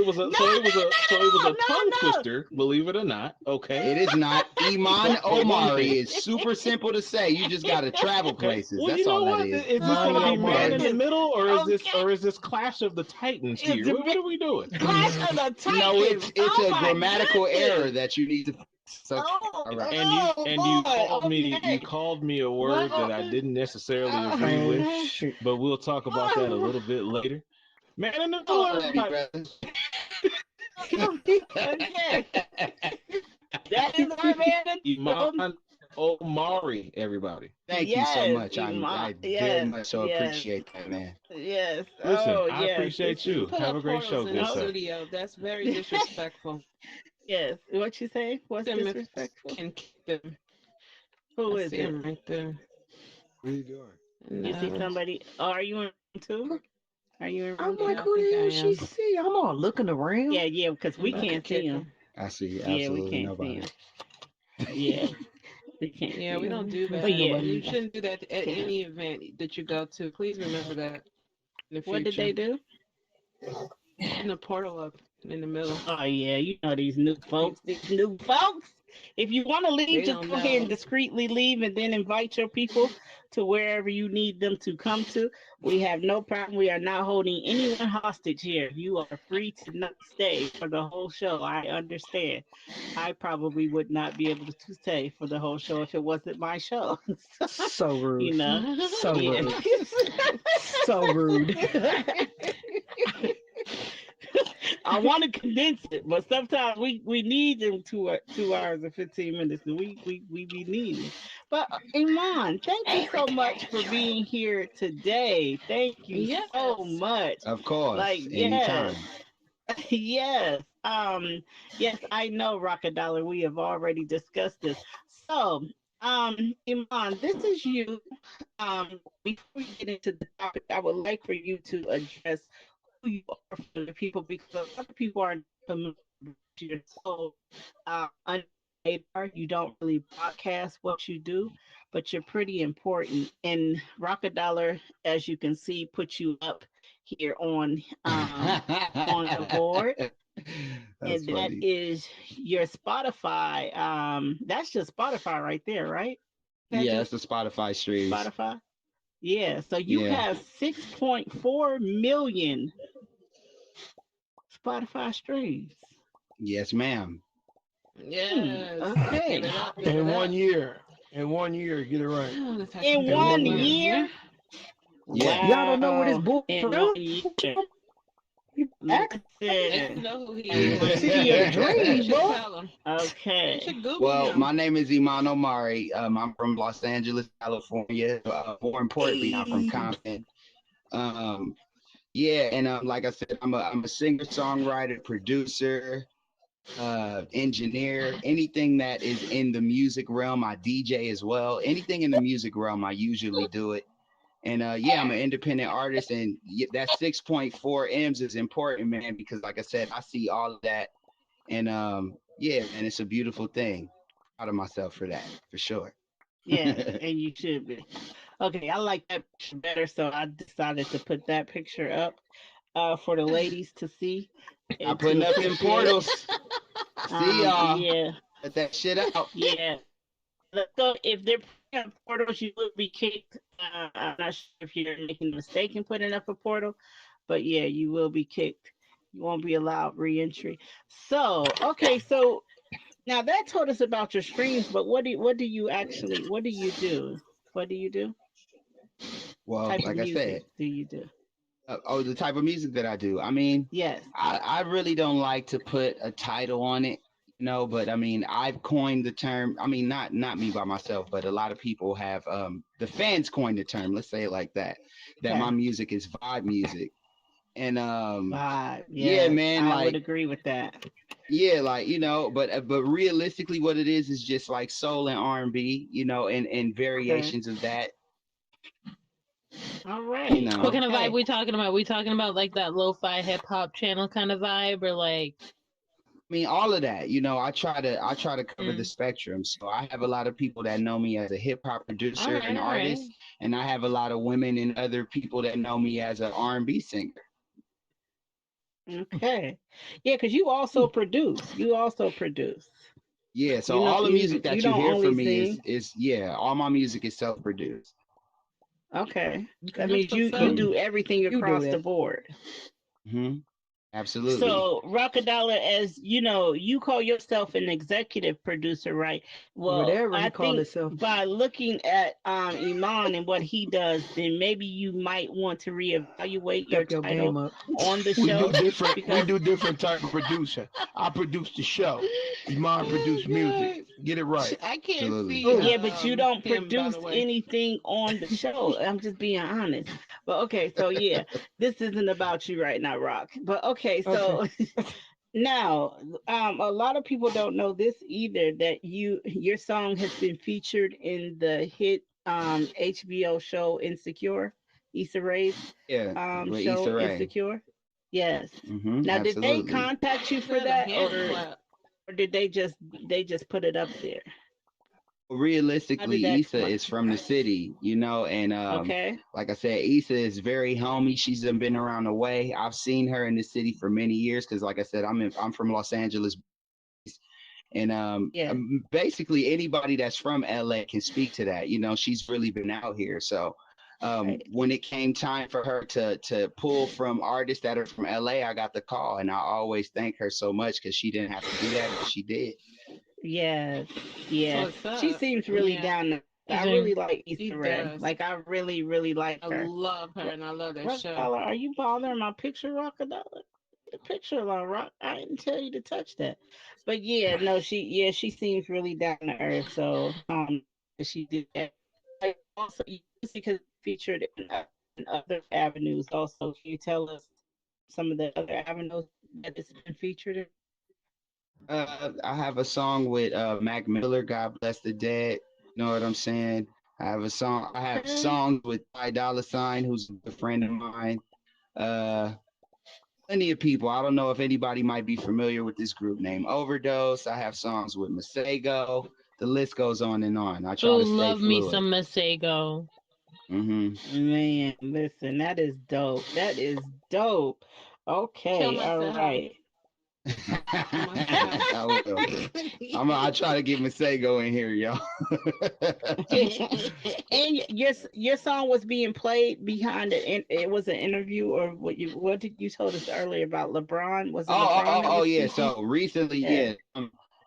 twister, believe it or not. Okay. It is not. Iman Omari is super simple to say. You just gotta travel places. Well, That's you know all what? that is. Is this going to be man in the middle, or is Okay. this Clash of the Titans here? What are we doing? Clash of the Titans. No, it's Oh a my grammatical goodness. error that you need to. So, all right. You called me a word that I didn't necessarily agree with, but we'll talk about that a little bit later. Man in the middle. Okay. That is our man. Iman Omari, everybody. Thank you so much. I Iman. very much so appreciate that, man. Yes. Listen, Oh, I yes. appreciate you. Put Have up a great show, portals in good the sir. studio. That's very disrespectful. Yes. What you say? What's Them if- disrespectful? Can keep them. Who I is see it? him right there. What are you doing? You see somebody? Oh, are you in too? Are you in? I'm like, I who think the hell I she am. see? I'm all looking around. Yeah, because we I'm about to can't see kick him. I see Yeah, we absolutely can't nobody. see him. Yeah, we can't. Yeah, see we him. don't do that. But yeah, You shouldn't do that at any event that you go to. Please remember that in the future. what did they do? In the portal up in the middle. Oh yeah, you know these new folks. These new folks. If you want to leave, They just don't go ahead and know. discreetly leave, and then invite your people to wherever you need them to come to. We have no problem. We are not holding anyone hostage here. You are free to not stay for the whole show. I understand. I probably would not be able to stay for the whole show if it wasn't my show. So rude. You know. So Yeah. rude. So rude. I want to condense it, but sometimes we need them 2 hours and 15 minutes. We be needing. But Iman, thank you so much for being here today. Thank you so Yes. much. Of course, Yes. anytime. Yes. Yes, I know, Rockadollar. We have already discussed this. So, Iman, this is you. Before we get into the topic, I would like for you to address who you are for the people because a lot of people aren't familiar with you. So, under the radar, you don't really broadcast what you do, but you're pretty important. And Rockadollar, as you can see, put you up here on the board. That's And that funny. is your Spotify. That's just Spotify right there, right? That Yeah, just it's the Spotify streams. Spotify. Yeah. So you Yeah. have 6.4 million Spotify streams. Yes, ma'am. Yes. Okay. Give it up. Give In it one up. year. In 1 year, get it right. Oh, this has In been In one 1 year. year? Yeah. Y'all don't know where this Wow. boy In from? 1 year. Ask They Listen. know who he the is. city of You dreams, should bro. tell him. You Okay. should Google Well, him. my name is Iman Omari. I'm from Los Angeles, California. More importantly, I'm from Hey. Compton. Um, yeah, and like I said, I'm a singer, songwriter, producer, engineer. Anything that is in the music realm, I DJ as well. Anything in the music realm, I usually do it. And yeah, I'm an independent artist, and that 6.4 M's is important, man, because like I said, I see all of that, and yeah, man, it's a beautiful thing. Proud of myself for that, for sure. Yes, and you should be. Okay, I like that picture better, so I decided to put that picture up for the ladies to see I and to putting up them appreciate. portals. See y'all. Yeah, Put that shit out. yeah. So if they're putting up portals, you will be kicked. I'm not sure if you're making a mistake in putting up a portal, but yeah, you will be kicked. You won't be allowed re-entry. So okay, so now that told us about your streams, but what do you actually what do you do? What do you do? What Well, type of like I music said, do you do? the type of music that I do. I mean, Yes. I really don't like to put a title on it, but I mean, I've coined the term. I mean, not me by myself, but a lot of people have. The fans coined the term. Let's say it like that. That my Okay. music is vibe music, and Vibe. yeah, Yes, man, I would like agree with that. yeah, like but realistically, what it is just like soul and R&B, and Okay. variations of that, All you right. know. What kind of vibe Okay. we talking about? We talking about like that lo-fi hip hop channel kind of vibe, or like I mean, all of that, I try to cover the Mm. spectrum. So I have a lot of people that know me as a hip hop all producer right, and all right. artist, and I have a lot of women and other people that know me as an R&B singer. Okay. Yeah, because you also produce. You also produce. Yeah, so You know, all the music you that you don't hear only from me sing. is yeah, all my music is self-produced. Okay. That That's means what's you up. do everything You do across the that. board. Hmm. Absolutely. So, Rockadollar, as you know, you call yourself an executive producer, right? Well, Whatever he I called think himself. by looking at Iman and what he does, then maybe you might want to reevaluate your Step your game title up. on the We do show different. We because do different type of producing. I produce the show. Iman Oh produce music. god. Get it right. I can't Absolutely. see Oh, yeah, but you don't him by produce the way. anything on the show. I'm just being honest. But okay, so yeah, this isn't about you right now, Rock. But okay, okay. so now, a lot of people don't know this either that your song has been featured in the hit HBO show Insecure, Issa Rae's Yeah, with show Issa Rae. Insecure. Yes. Hmm. Now, did they Absolutely. contact you for Is that a that, hand clap? or did they just put it up there? How did Realistically, that Issa come is from the city, and Okay. like I said, Issa is very homey. She's been around the way. I've seen her in the city for many years because, like I said, I'm from Los Angeles, and Yeah. basically anybody that's from LA can speak to that. She's really been out here. So Right. when it came time for her to pull from artists that are from LA, I got the call, and I always thank her so much because she didn't have to do that, but she did. Yes. So Yeah. what's She up? seems really Yeah. down to I She really like she Issa Rae. does. Like I really, really like I her. love her and I love that show. Rockadollar, are you bothering my picture, Rockadollar? the picture, Laura. I didn't tell you to touch that. But yeah, no, she seems really down to earth. So she did that. Like, also, because featured in other avenues. Also, can you tell us some of the other avenues that it's been featured in? I have a song with Mac Miller, God Bless the Dead. You know what I'm saying? I have Okay. songs with Ty Dolla Sign, who's a good friend of mine. Uh, Plenty of people. I don't know if anybody might be familiar with this group named Overdose. I have songs with Masego. The list goes on and on. I try Oh, to stay love me fluid. some Masego. Man, listen, that is dope. That is dope. Kill Okay, all myself. right. I will. I try to get Masego in here, y'all. And your song was being played behind it, and it was an interview, or what did you told us earlier about LeBron? Was it LeBron that was Yeah. speaking? So recently, Yeah.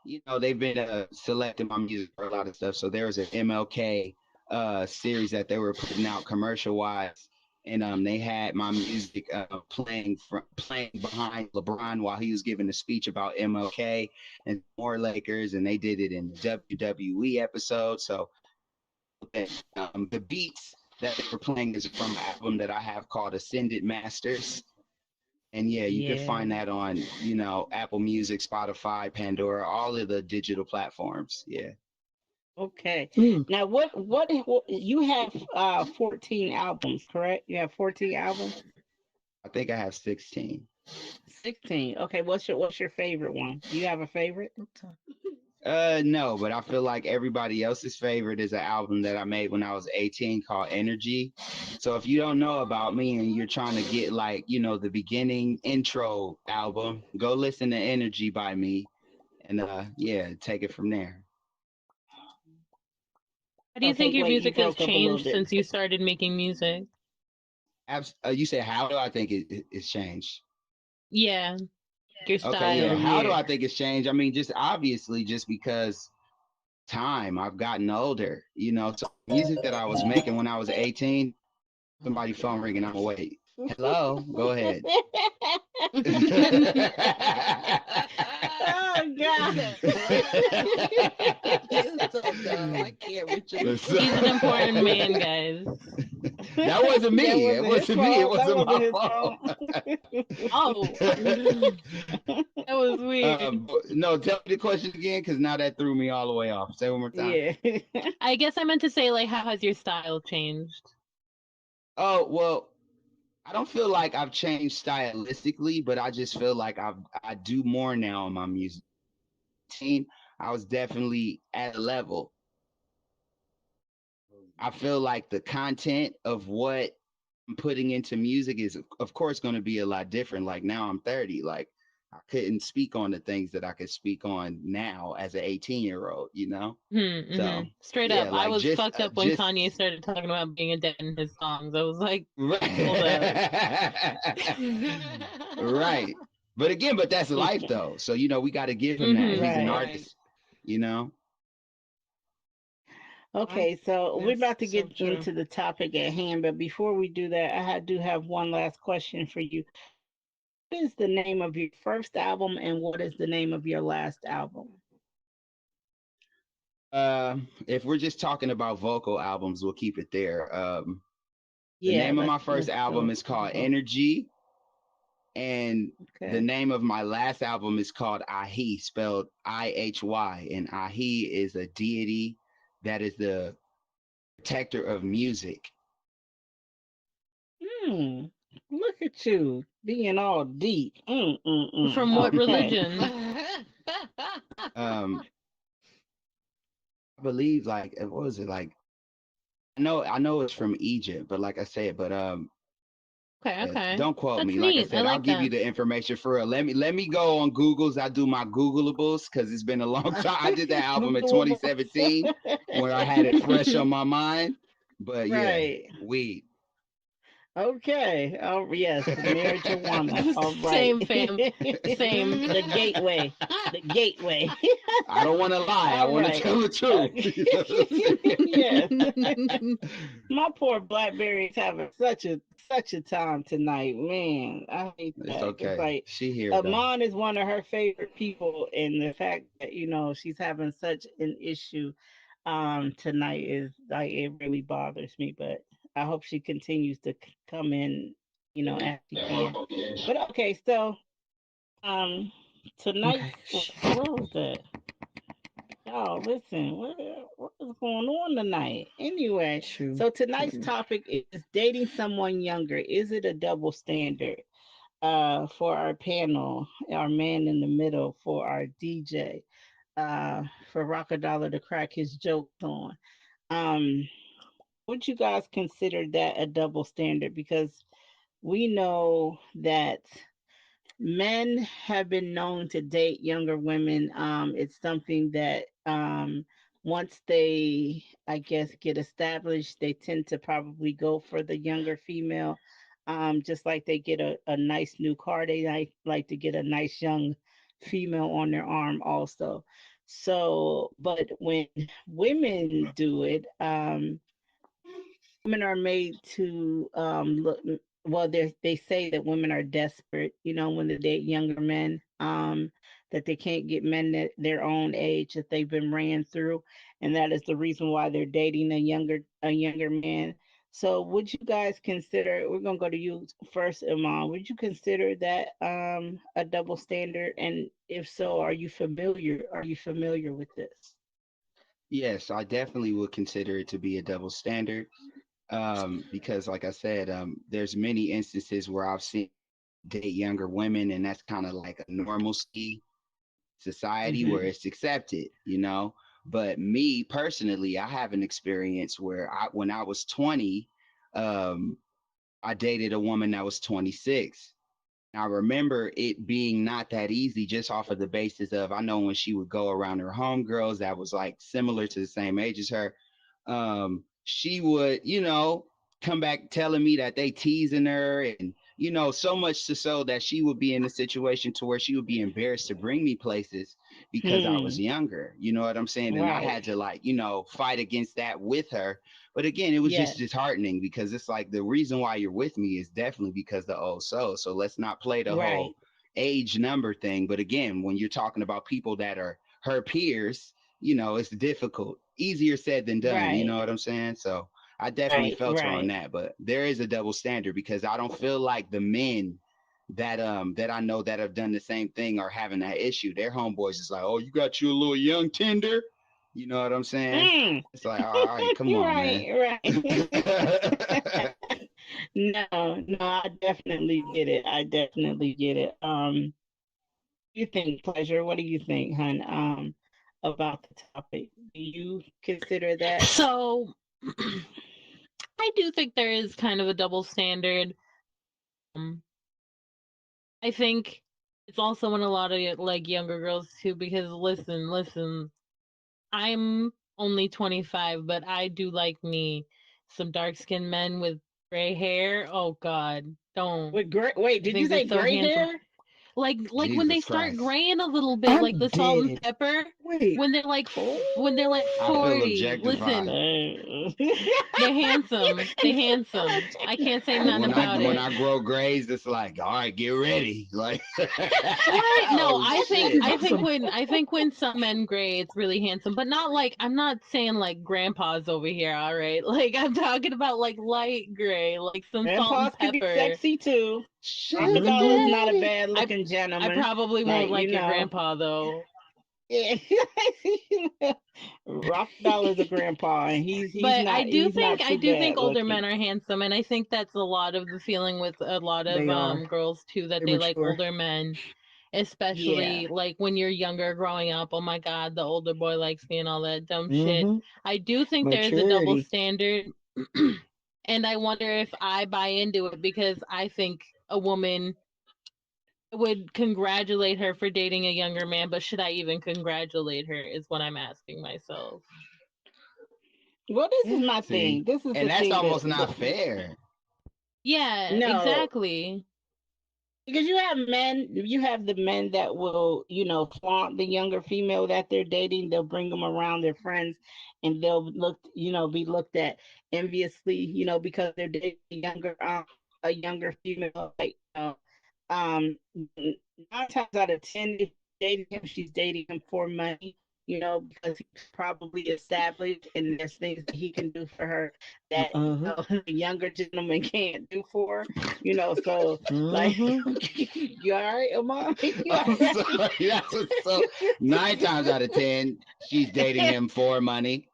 yeah, they've been selecting my music for a lot of stuff. So there was an MLK series that they were putting out commercial wise, and they had my music playing behind LeBron while he was giving a speech about MLK and more Lakers, and they did it in the WWE episode. So the beats that they were playing is from an album that I have called Ascended Masters. And yeah, you can Yeah. find that on, Apple Music, Spotify, Pandora, all of the digital platforms. Yeah. Okay. Mm. Now, what you have 14 albums, correct? You have 14 albums? I think I have 16. 16. Okay, what's your favorite one? Do you have a favorite? No, but I feel like everybody else's favorite is an album that I made when I was 18 called Energy. So if you don't know about me and you're trying to get like, the beginning intro album, go listen to Energy by me and yeah, take it from there. How do you Okay, think your wait, you music has broke up a little changed bit. since you started making music? You say, how do I think it's changed? Yeah, your Okay, style. yeah. How do Yeah. I think it's changed? I mean, just obviously, just because time, I've gotten older. So music that I was making when I was 18, somebody phone ringing, I'm awake. Hello, go ahead. Oh God. You're so dumb. I can't with you. He's an important man, guys. That wasn't me. That It wasn't his wasn't me. It fault. That wasn't wasn't my his fault. Oh, that was weird. No, tell me the question again, because now that threw me all the way off. Say it one more time. Yeah. I guess I meant to say, like, how has your style changed? Oh, well, I don't feel like I've changed stylistically, but I just feel like I do more now in my music. I was definitely at a level. I feel like the content of what I'm putting into music is, of course, going to be a lot different. Like now I'm 30. Like I couldn't speak on the things that I could speak on now as an 18-year-old, So Straight yeah, up, I like was just fucked up when Kanye started talking about being a dad in his songs. I was like, hold up. Right. But that's life though. So we got to give him that. He's an Right. artist, you know. Okay, so we're That's about to so get true. into the topic at hand, but before we do that, do have one last question for you. What is the name of your first album and what is the name of your last album? If we're just talking about vocal albums, we'll keep it there. The Yeah, name of my first let's album go is to the called vocal. Energy, and the Okay. name of my last album is called Ahi, spelled IHY, and Ahi is a deity that is the protector of music. Look at you being all deep. From what Okay. religion? I believe like what was it like? I know it's from Egypt, but like I said, but Okay. don't quote That's me. Like I neat. I said, I'll like give you that. the information for real. Let me go on Google's. I do my Googleables because it's been a long time. I did that album in 2017 when I had it fresh on my mind. But yeah, Right. weed. Okay. Oh yes, marijuana. All right. Same, fam. Same. The gateway. The gateway. I don't want to lie. I All want to right. tell the truth. Yes. My poor blackberries having such such a time tonight, man. I hate It's that. It's okay. like She here though. Amon is one of her favorite people, and the fact that she's having such an issue tonight is like it really bothers me. But I hope she continues to come in, as she can. But okay, so um tonight's Okay. where was that? Oh, listen, what is going on tonight? Anyway, Shoot. so tonight's topic is dating someone younger. Is it a double standard? For our panel, our man in the middle, for our DJ, for Rockadollar to crack his jokes on. Um, would you guys consider that a double standard? Because we know that men have been known to date younger women. It's something that once they, I guess, get established, they tend to probably go for the younger female. Just like they get a nice new car, they like to get a nice young female on their arm also. So, but when women do it, women are made to look well they say that women are desperate, when they date younger men, that they can't get men that their own age that they've been ran through, and that is the reason why they're dating a younger man. So would you guys consider, we're going to go to you first, Iman, would you consider that a double standard, and if so, are you familiar with this? Yes, I definitely would consider it to be a double standard. Because like I said, there's many instances where I've seen date younger women, and that's kind of like a normalcy society where Hmm. it's accepted. But me personally, I have an experience where when I was 20, um, I dated a woman that was 26. I remember it being not that easy just off of the basis of I know when she would go around her homegirls that was like similar to the same age as her, she would, come back telling me that they teasing her and, so much to so that she would be in a situation to where she would be embarrassed to bring me places because I was Hmm. younger. You know what I'm saying? And I Right. had to like, fight against that with her. But again, it was just Yes. disheartening because it's like the reason why you're with me is definitely because the old soul. So let's not play the whole Right. age number thing. But again, when you're talking about people that are her peers, it's difficult. Easier said than done. You Right. know what I'm saying? So I definitely Right. felt her on Right. that. But there is a double standard because I don't feel like the men that I know that have done the same thing are having that issue. Their homeboys is like, oh, you got you a little young tender. You know what I'm saying? Mm. It's like, all right, come on, man. Right. Right. No, no, I definitely get it. I definitely get it. You think, pleasure? What do you think, hun? About the topic? Do you consider that? So I do think there is kind of a double standard. Um, I think it's also in a lot of like younger girls too, because listen, I'm only 25, but I do like me some dark skinned men with gray hair. Oh God, don't. With gray? Wait, I did you think they're say so gray handsome. hair? Like when they Jesus start Christ. graying a little bit, like I'm the salt and dead. pepper. Wait. When they're like Oh. when they're like I feel 40. objectified. Listen, they're handsome. They handsome. I can't say nothing When I about when it. I grow grays, it's like, all right, get ready. Like, What? No, oh shit. I think when some men gray, it's really handsome, but not like I'm not saying like grandpas over here. All right, like I'm talking about like light gray, like some salt and Grandpas can be pepper. sexy too. Sugar Rockadollar's Hmm. not a daddy. bad I looking I gentleman. probably won't Like, like your grandpa though. yeah. Rockadollar's a grandpa, and he's But not he's not I too do think bad older looking. men are handsome, and I think that's a lot of the feeling with a lot of They are. girls too, that They're they like mature. older men, Yeah. especially like when you're younger growing up. Oh my God, the older boy likes me and all that dumb shit. Hmm. I do think there is a double Maturity. standard, and I wonder if I buy into it because I think a woman would congratulate her for dating a younger man, but should I even congratulate her is what I'm asking myself. Well, this is Yeah. my See, thing. This is and the that's thing almost that not fair. Yeah, no, exactly. because you have the men that will, flaunt the younger female that they're dating. They'll bring them around their friends, and they'll be looked at enviously, because they're dating a younger. a younger female, like um, 9 times out of 10, if she's dating him, she's dating him for money, because he's probably established and there's things that he can do for her that, Uh-huh. the younger gentleman can't do for her, so like, Mm-hmm. you all right, Amon? You all I'm right? sorry. That was so 9 times out of 10, she's dating him for money.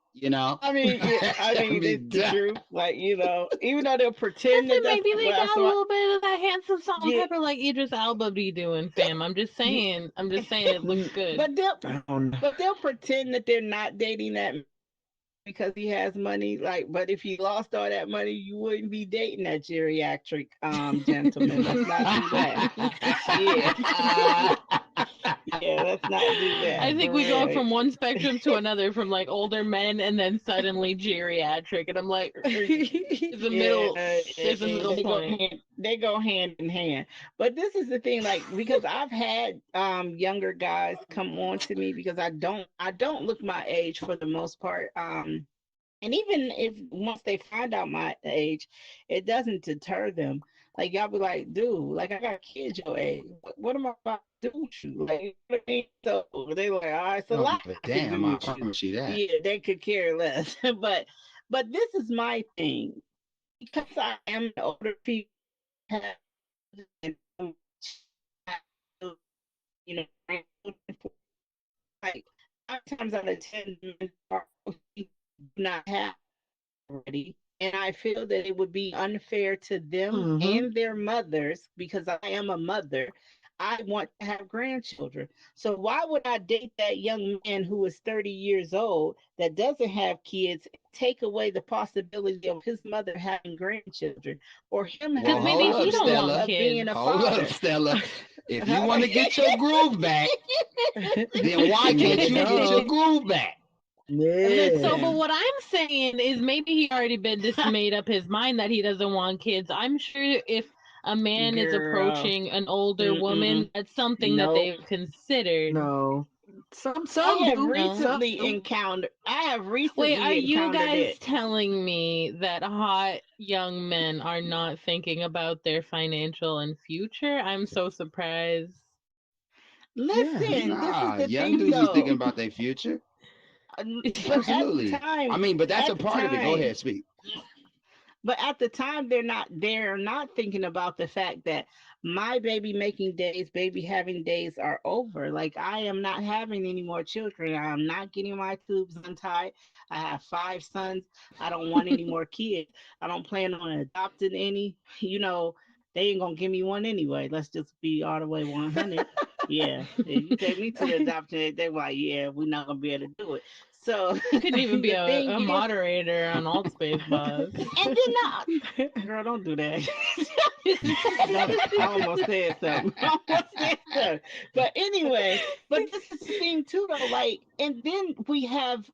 I mean, yeah, I I mean, it's mean, the truth. Like, even though they'll pretend that Listen, that's maybe they well, got a so I, little bit of that handsome salt and yeah, pepper like Idris Elba be doing, fam. I'm just yeah. saying. I'm just saying it looks good. but they'll I don't know. but they'll pretend that they're not dating that because he has money. Like, but if he lost all that money, you wouldn't be dating that geriatric gentleman. Let's not do that. Yeah, yeah. Let's not do that. I think For we go real. from one spectrum to another, from like older men and then suddenly geriatric, and I'm like, there's a Yeah, middle, there's a middle point. they go hand in hand. But this is the thing, like, because I've had younger guys come on to me because I don't look my age for the most part. And even if once they find out my age, it doesn't deter them. Like, y'all be like, dude, like, I got kids your age. What am I about to do with you? Like, you know what I mean? So they like, all right, it's I a don't lot give a I could damn. do I with you. promise you that. Yeah, they could care less. But this is my thing. Because I am an older people have and you know, like 9 times out of 10 men are do not have already. And I feel that it would be unfair to them Mm-hmm. and their mothers because I am a mother. I want to have grandchildren. So why would I date that young man who is 30 years old that doesn't have kids, take away the possibility of his mother having grandchildren or him Well, Because having the maybe hold he up, don't possibility want Stella. of being kids. a Hold up, father? Stella. If you Huh? want to get your groove back, then why can't Yeah, you get your no. groove back? So, but Listen, what I'm saying is maybe he already been just made up his mind that he doesn't want kids. I'm sure if a man is girl. approaching an older woman, Mm-mm. that's something that Nope. they've considered. No. Some I some have do. No. Some recently do. encountered. I have Wait, are recently you encountered guys it. telling me that hot young men are not thinking about their financial and future? I'm so surprised. Yeah. Listen, this is Nah, the young thing dudes is thinking though. about their future. But Absolutely. I mean, but that's a at the part of it. Go time, ahead, speak. But at the time, they're not thinking about the fact that my baby making days, baby having days are over. Like, I am not having any more children. I'm not getting my tubes untied. I have 5 sons. I don't want any more kids. I don't plan on adopting any. They ain't gonna give me one anyway. Let's just be all the way 100. Yeah, if you take me to the adoption, they're like, yeah, we're not gonna be able to do it. So You couldn't even be the thing a is, moderator on AltspaceVr and then not, girl, don't do that. Don't, I almost said something. I almost said something. But anyway, but this is the thing too, though. Like, and then we have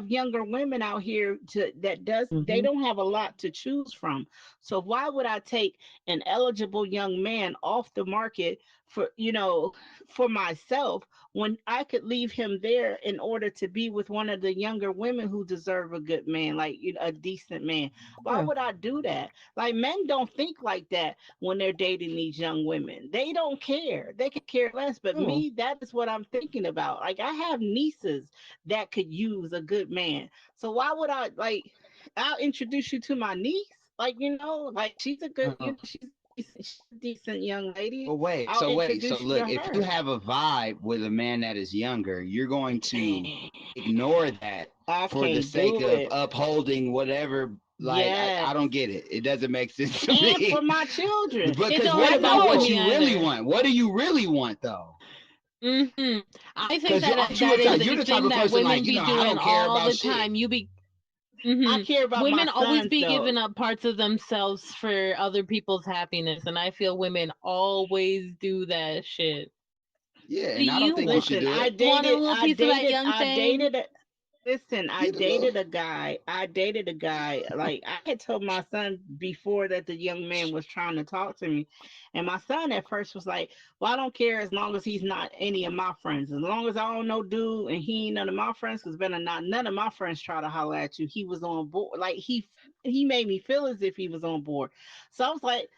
younger women out here that does they Mm-hmm. don't have a lot to choose from. So why would I take an eligible young man off the market for myself when I could leave him there in order to be with one of the younger women who deserve a good man, like, a decent man? Why Yeah. would I do that? Like, men don't think like that when they're dating these young women. They don't care. They could care less. But Oh. me, that is what I'm thinking about. Like, I have nieces that could use a good man. So why would I, like, I'll introduce you to my niece. Like, like, she's a good, Uh, she's a decent young lady. But wait, I'll so wait, so introduce you to look, if you her. have a vibe with a man that is younger, you're going to ignore that I for the can't sake do of it. upholding whatever. Like, I don't Yes. get it. It doesn't make sense to And for me. my children. It Because don't what make sense about to what No. me you really either. want? What do you really want though? I think Because you that aren't you that a is type, you're a the type thing of that person women like, be I doing don't care all about the shit. time. I care about my Women always sons, be though. giving up parts of themselves for other people's happiness, and I feel women always do that shit. Yeah, Do and I don't you think you want should Listen, do I it. want a dated, little I piece of that dated, young I thing? dated a, listen, I Get a little. dated a guy. I dated a guy. Like, I had told my son before that the young man was trying to talk to me. And my son at first was like, well, I don't care as long as he's not any of my friends. As long as I don't know dude and he ain't none of my friends, because better not none of my friends try to holler at you. He was on board. Like, he made me feel as if he was on board. So I was like,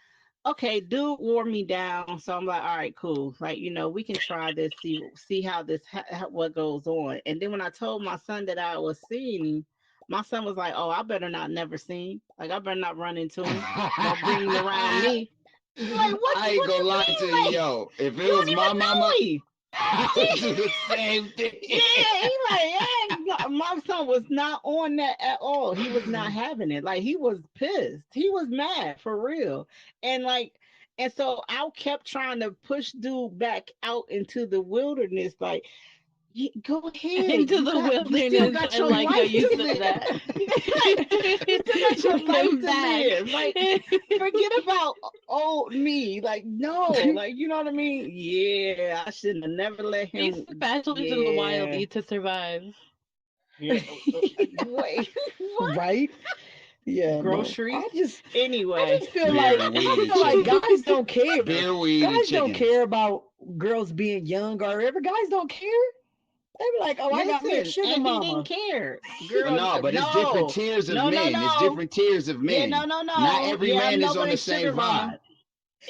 okay, dude wore me down. So I'm like, all right, cool. Like, we can try this, see how this, what goes on. And then when I told my son that I was seeing him, my son was like, oh, I better not never see him. Like, I better not run into him. Don't bring him around me. I'm like, what, I ain't what do gonna you lie to you, mean? Like, yo. If it you was don't my even mama, know him. I would do the same thing. Yeah, he like, yeah, my son was not on that at all. He was not having it. Like, he was pissed. He was mad for real. And like, and so I kept trying to push dude back out into the wilderness. Like, go ahead. Into the You still wilderness. got I your like how life you to said live. that. You still got your life Come to back. live. Like, forget about old me. Like, no, like, you know what I mean? Yeah, I shouldn't have never let him. Basic bachelors in the wild Yeah. need to survive. Yeah. Wait, what? Right? Yeah, no. Groceries? I just Anyway, feel Beer, like weed, and chicken. guys don't care. Beer, weed, and Guys don't chicken. care about girls being young or ever. Guys don't care. They be like, oh, I got me a listen, sugar and he didn't mama. care. But Girl, no, but it's different no, tiers of no, no, men. It's no. different tiers of Yeah, men. no, no, Not no. every Yeah, I'm man is on the nobody's same sugar mama. vibe.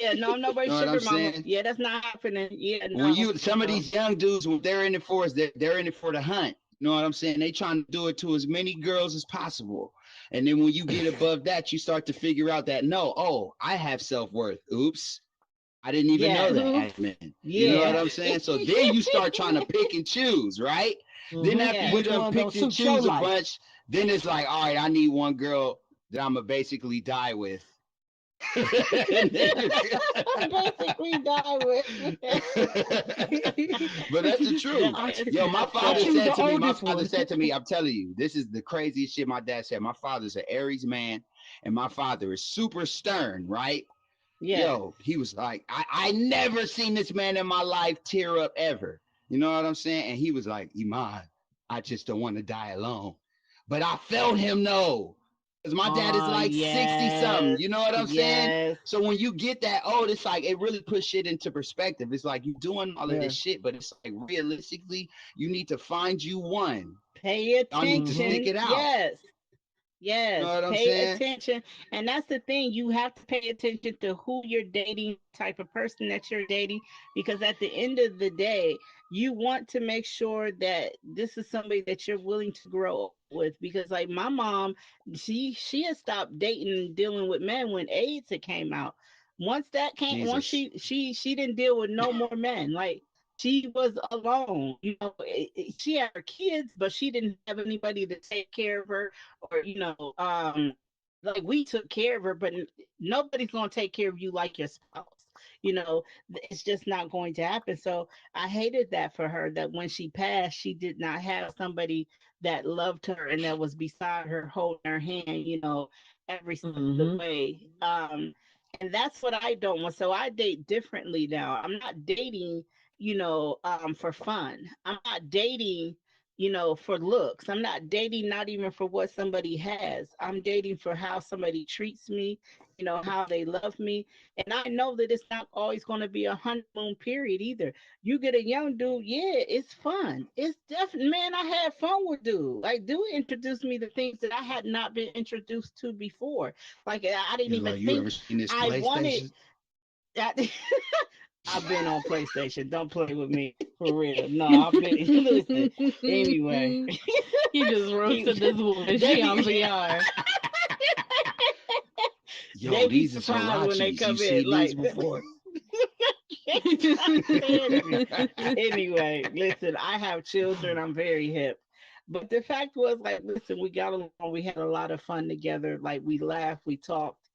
Yeah, no, I'm You nobody's know what I'm sugar mama. saying? Yeah, that's not happening. Yeah, When no, you some of no. these young dudes, what they're in it for is that they're in it for the hunt. You know what I'm saying? They trying to do it to as many girls as possible. And then when you get above that, you start to figure out that no, oh, I have self-worth. Oops. I didn't even know Yes, that Oops. as men. You know what yeah, I'm saying? So then you start trying to pick and choose, right? Then after you yes. Which done one gonna picked and suit your choose a life? bunch, then it's like, all right, I need one girl that I'm gonna basically die with. Basically die with. But that's the truth. I, That is Yo, my messed I father up. choose said the to me, oldest one. I'm telling you, this is the craziest shit my dad said. My father's an Aries man, and my father is super stern, right? Yes. Yo, he was like, I never seen this man in my life tear up ever. You know what I'm saying? And he was like, Iman, I just don't want to die alone. But I felt him know. Because my dad is Oh, like 60 something. yes. You know what I'm saying? Yes. So when you get that old, it's like it really puts shit into perspective. It's like you doing all of Yeah. this shit, but it's like realistically, you need to find you one. Pay Y'all need to stick attention. it out. Yes. You know Yes, what I'm pay saying? attention. And that's the thing. You have to pay attention to who you're dating, type of person that you're dating, because at the end of the day, you want to make sure that this is somebody that you're willing to grow up with. Because like my mom, she had stopped dating and dealing with men when AIDS had came out. Once Jesus. she didn't deal with no more men. Like she was alone. She had her kids, but she didn't have anybody to take care of her, or like we took care of her, but nobody's going to take care of you like your spouse. It's just not going to happen. So I hated that for her, that when she passed, she did not have somebody that loved her and that was beside her holding her hand, every step of the Mm-hmm. way. And that's what I don't want. So I date differently now. I'm not dating, for fun. I'm not dating, for looks. I'm not dating, not even for what somebody has. I'm dating for how somebody treats me, how they love me. And I know that it's not always going to be a honeymoon period either. You get a young dude, yeah, it's fun. It's definitely, man, I had fun with dude. Like, dude introduced me to things that I had not been introduced to before. Like, I didn't He's even like, you ever think seen this I wanted. PlayStation? I've been on PlayStation. Don't play with me for real. No, I've been. Listen. Anyway, You just roasted this woman. they She on be VR. Yo, they be these are surprised when they Solachis. You come see in. these Like, before? anyway, listen. I have children. I'm very hip. But the fact was, like, listen, we got along. We had a lot of fun together. Like, we laughed, we talked,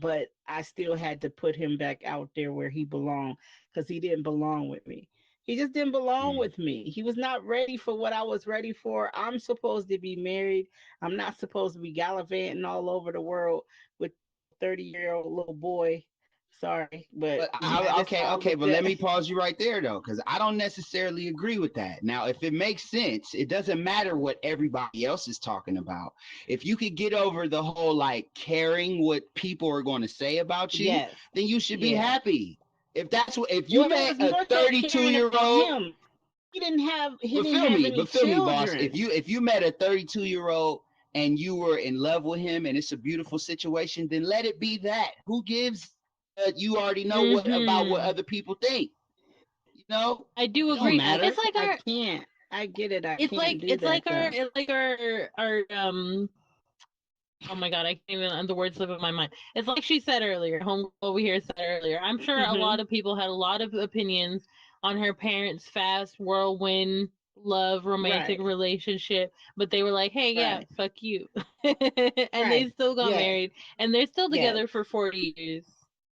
but I still had to put him back out there where he belonged, because he didn't belong with me. He just didn't belong Mm. with me. He was not ready for what I was ready for. I'm supposed to be married. I'm not supposed to be gallivanting all over the world with 30-year-old little boy. Sorry, but But that is how I okay, looked but at. let me pause you right there though, because I don't necessarily agree with that. Now, if it makes sense, it doesn't matter what everybody else is talking about. If you could get over the whole like caring what people are going to say about you, Yes, then you should be yeah. happy. If you Well, it met was a more so caring about 32-year-old, him. He didn't have any but feel me, boss. children. If you met a 32-year-old and you were in love with him and it's a beautiful situation, then let it be that. Who gives you already know what about what other people think. You know, I do it don't agree. matter. It's like I our. can't. I get it. I It's can't like do it's that like though. our Oh my god, I can't even. The words slip of my mind. It's like she said earlier. Home over here said earlier. I'm sure a lot of people had a lot of opinions on her parents' fast whirlwind love romantic Right. relationship, but they were like, "Hey, yeah, Right. fuck you," and they Right. still got Yes. married, and they're still Yes. together for 40 years.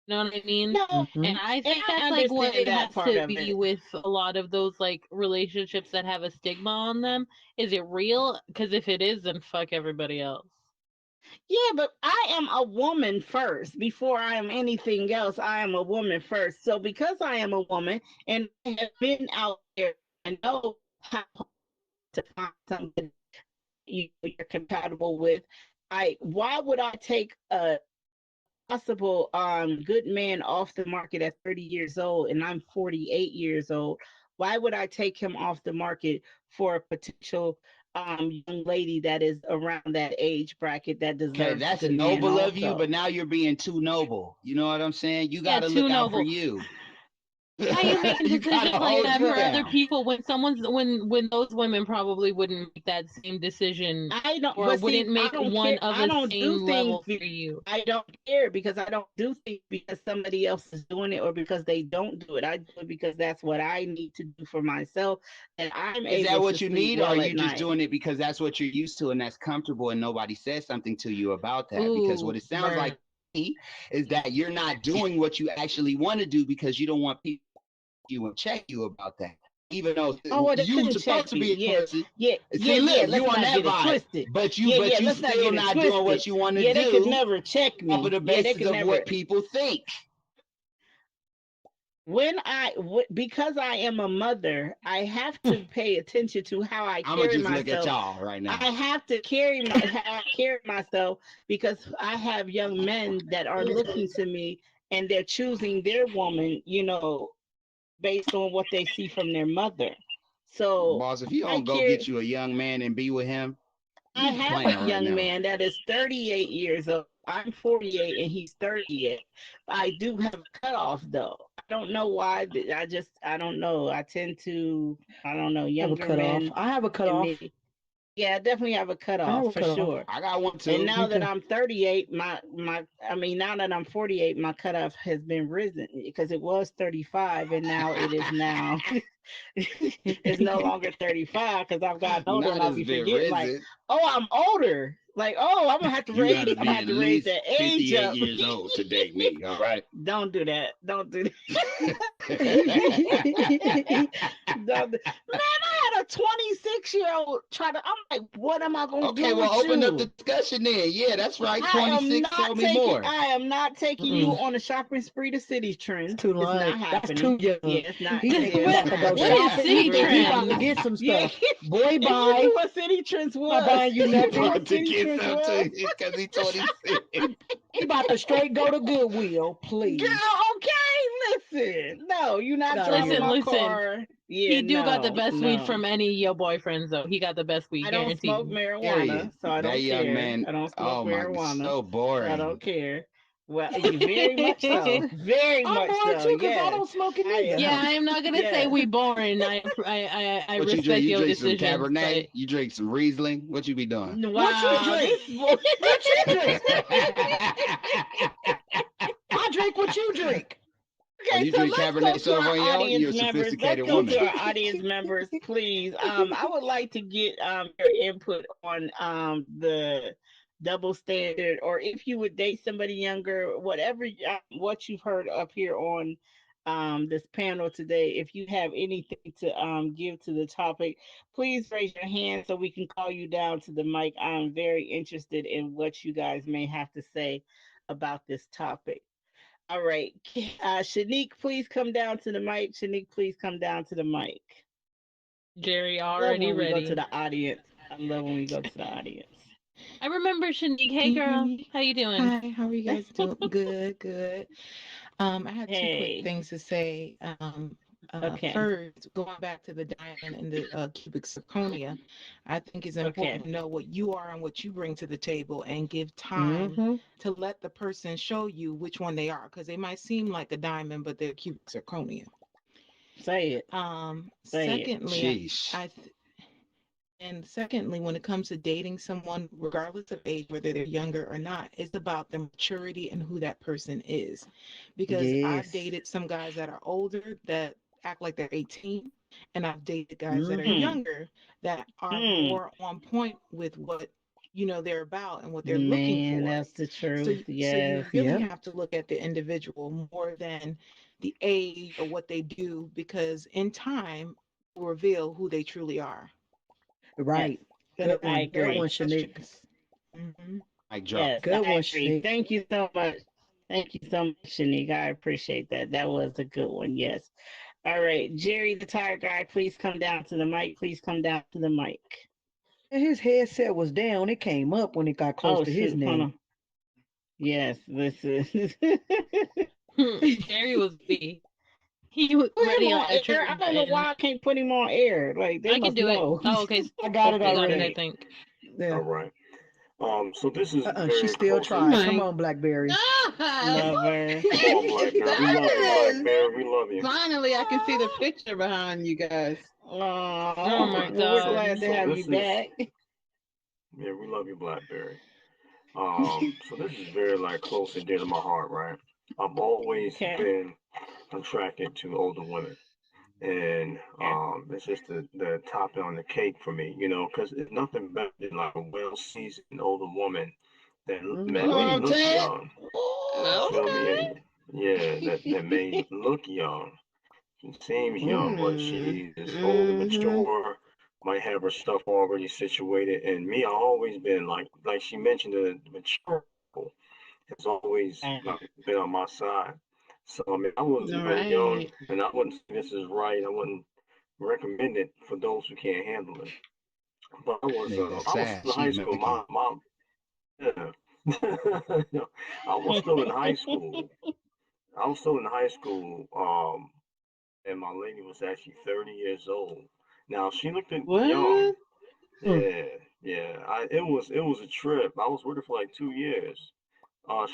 You know what I mean? No, And I and think I that's like what understand it that has part to of be it. with a lot of those like relationships that have a stigma on them. Is it real? Because if it is, then fuck everybody else. Yeah, but I am a woman first. Before I am anything else, I am a woman first. So because I am a woman and I have been out there, I know how to find something you're compatible with. Why would I take a possible good man off the market at 30 years old and I'm 48 years old? Why would I take him off the market for a potential young lady that is around that age bracket that Okay, deserves a that's good man noble of you, also? but now you're being too noble. You know what I'm saying? You Yeah, got to too look out for noble. you. Why are you making You got decisions to like hold that you for other down. people when those women probably wouldn't make that same decision I don't, or but wouldn't see, I make don't one care. of I the don't do same things. level for you? I don't care because I don't do things because somebody else is doing it or because they don't do it. I do it because that's what I need to do for myself, and I'm Is that able to what you sleep need, or are well at you just night. doing it because that's what you're used to and that's comfortable and nobody says something to you about that? Because what Ooh, it sounds like burn. to me is that you're not doing what you actually want to do because you don't want people to you and check you about that. Even though Oh, well, they you're shouldn't supposed check to me. be a Yeah, person. yeah, yeah, See, yeah. look, Let's you on not that get it vibe, twisted. but Yeah, yeah. you Let's not still get it not doing twisted. what you want to Yeah, they could do never check off of me. the Yeah, they basis could of never. what people think. Because I am a mother, I have to pay attention to how I I'm gonna carry just look at myself. y'all right now. I have to how I carry myself because I have young men that are looking to me and they're choosing their woman, based on what they see from their mother. So Boss, if you I don't go carry get you a young man and be with him, I you have playing a right young now. man that is 38 years old. I'm 48 and he's 38. I do have a cutoff though. I don't know why. I don't know. I don't know, I have a younger cutoff. men I have a and cutoff. me. Yeah, I definitely have a I have cutoff a for cutoff. sure. I got one And too. now Me that too. I'm 38, now that I'm 48, my cutoff has been risen because it was 35 and now it is now it's no longer 35 because I've gotten older and Not I'll as be been forgetting like, risen. oh, I'm older. Like, oh, You got to I'm gonna be have at to raise least that age 58 up. years old to date me. All right. Don't do that. Don't do that. Don't do- Man, I had a 26-year-old try to. I'm like, what am I gonna Okay, do well, with open up the you? discussion then. Yeah, that's right. I am 26. Tell not me taking. more. I am not taking you Mm-mm. on a shopping spree to city It's trends. too It's not late. That's happening. too young. Yeah, it's not. He think Yeah, he it's What about not to go what happening. is shopping. He city think he Really. about to trends? get some Yeah. stuff. Boy, If you bye. knew what city trends Not was, buying you if you He knew nothing. what about to city get trends was. something because he's 26. He about to straight go to Goodwill, please. Girl, okay, listen. No, you're Get not out of driving Listen, here. my listen. car. Yeah, He do got the no, best weed no. from any of your boyfriends, though. He got the best weed, I don't smoke guaranteed. marijuana, Period. so I That don't young care. man, I don't smoke oh my, marijuana, so so I don't boring. care. Well, you very much so. Very I'm much bored so. too because I Yes. don't smoke it I neither. Yeah, am. I am not gonna say Yes. we boring. I What you drink? respect You your drink some decisions, but Cabernet? You drink some Riesling? What you be doing? What you Wow, drink? this boy. What you drink? I drink what you drink. Oh, Okay, you so drink let's go Cabernet to our Sauvignon? audience You're a members. Let's sophisticated go to woman. our audience members, please. I would like to get your input on the double standard, or if you would date somebody younger, whatever what you've heard up here on this panel today. If you have anything to give to the topic, please raise your hand so we can call you down to the mic. I'm very interested in what you guys may have to say about this topic. All right. Shanique, please come down to the mic. Shanique, please come down to the mic. Jerry I love already when we go to ready. the audience. I love when we go to the audience. I remember Shanique. Hey, Can you hear girl, me? how you doing? Hi, how are you guys doing? Good, good. I have two quick Hey. things to say. Okay. First, going back to the diamond and the cubic zirconia, I think it's Okay. important to know what you are and what you bring to the table and give time Mm-hmm. to let the person show you which one they are because they might seem like a diamond, but they're cubic zirconia. Say it. Say it. Secondly, Sheesh. and secondly, when it comes to dating someone, regardless of age, whether they're younger or not, it's about the maturity and who that person is. Because I've Yes. dated some guys that are older that act like they're 18, and I've dated guys that are Mm-hmm. younger that are Hmm. more on point with what they're about and what they're looking Man, for. that's the So, truth. so Yes. you really Yep. have to look at the individual more than the age or what they do, because in time will reveal who they truly are. Yes. Right. Gonna Good ask I one. the Good right agree. one, Shanique. questions. Hmm. Mic drop. Yes, Good I one, agree. Shanique. Thank you so much. Thank you so much, Shanique. I appreciate that. That was a good one. Yes. All right. Jerry, the tire guy, please come down to the mic. Please come down to the mic. And his headset was down. It came up when it got close Oh, to his shoot. Hold name. on. Yes, this is. Jerry was B. He was Put him ready on like a air. I trigger don't know button. why I can't put him on air. Like, they I can must do it. know. Oh, okay. I got it You got it, already. I Okay. think. Yeah. All right. So this is She very still close. Oh tried. Come my on, Blackberry. God. Love her. Come on, Blackberry. We love you, Yes. Blackberry. We love you. Finally, I can see the picture behind you guys. Oh Oh, my Right. well, we're So God. glad to so have this you is back. yeah, we love you, Blackberry. So this is very like close and dear to my heart, right? I've always Okay. been attracted to older women. And Okay. it's just the topping on the cake for me, because it's nothing better than like a well-seasoned older woman that Mm-hmm. may Oh, look Ted. young. You feel me? Okay. Yeah, that may look young. She seems young, but Mm. she is old and Mm-hmm. mature. Might have her stuff already situated. And me, I always been like she mentioned, the mature people has always Okay. like been on my side. So I mean, I was All young, right. and I wouldn't say this is right. I wouldn't recommend it for those who can't handle it. But Man, that's I was sad. still in She's high school. making. My yeah. I was still in high school. I was still in high school. And my lady was actually 30 years old. Now she looked young. What? Mm. Yeah, yeah. It was a trip. I was with her for like 2 years.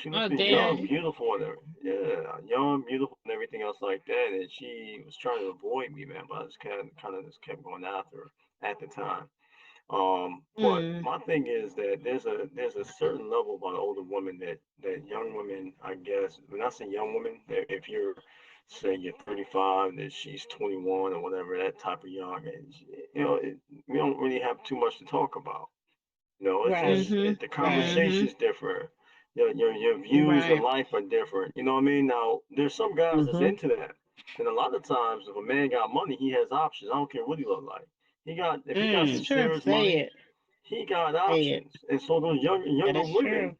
She Oh looked young, damn. Okay. beautiful, and yeah, young, beautiful, and everything else like that. And she was trying to avoid me, man. But I just kind of just kept going after her at the time. But Mm. my thing is that there's a certain level about an older woman that young women, I guess, when I say young women, if you're say you're 35 and she's 21 or whatever, that type of young age, we don't really have too much to talk about. It's Right. just Mm-hmm. the Right. Mm-hmm. conversation's different. Your views in Right. life are different. You know what I mean? Now, there's some guys that's Mm-hmm. into that. And a lot of times, if a man got money, he has options. I don't care what he look like. If he got That's some true. serious Say money, it. he got Say it. options. And so those That younger is women, true.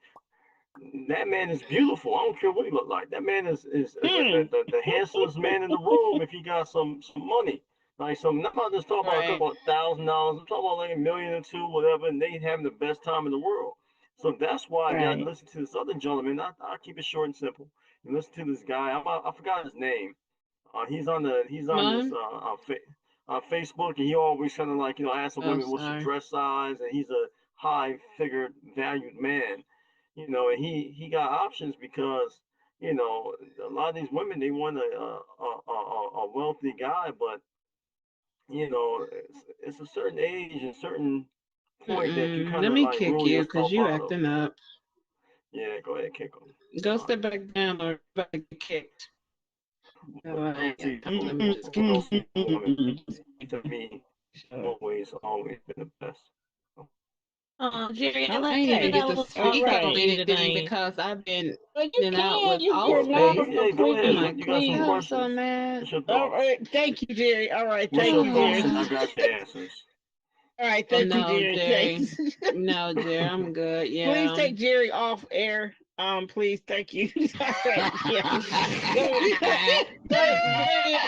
that man is beautiful. I don't care what he look like. That man is Hmm. the handsomest man in the room if he got some money. Like some, I'm not just talking about a Right. couple of $1,000. I'm talking about like a million or two, whatever, and they having the best time in the world. So that's why you got to Right. listen to this other gentleman. I keep it short and simple. You listen to this guy. I forgot his name. He's on this Mine? Facebook, and he always kind of like asking Oh, women what's the sorry. dress size, and he's a high figured valued man, and he got options because a lot of these women they want a wealthy guy, but it's a certain age and certain point that you Mm-mm. kind Let of me like kick rule you because yourself you out of. acting up. Yeah, go ahead, kick him. Go All step right. back down or back get kicked. All But right. Let me just kick well you. seasoned woman to me Sure. always been the best. Oh, Jerry, I I like ain't you even got get a to little All speak speaker on on right. you anything tonight. because I've been Well, you in and out can. with You're not a Allspace. Yeah, go complete I'm ahead. like, You got some please. weakling. I'm so questions. mad. What's your All thoughts? right. Thank you, Jerry. All right. What's Thank your you, thoughts? Jerry. And I got your answers. All right. Oh Thank you, no, Jerry. Jerry. Thanks. No, Jerry, I'm good. Please Yeah. take Jerry off air. Please. Thank you. All right. Yeah. Go.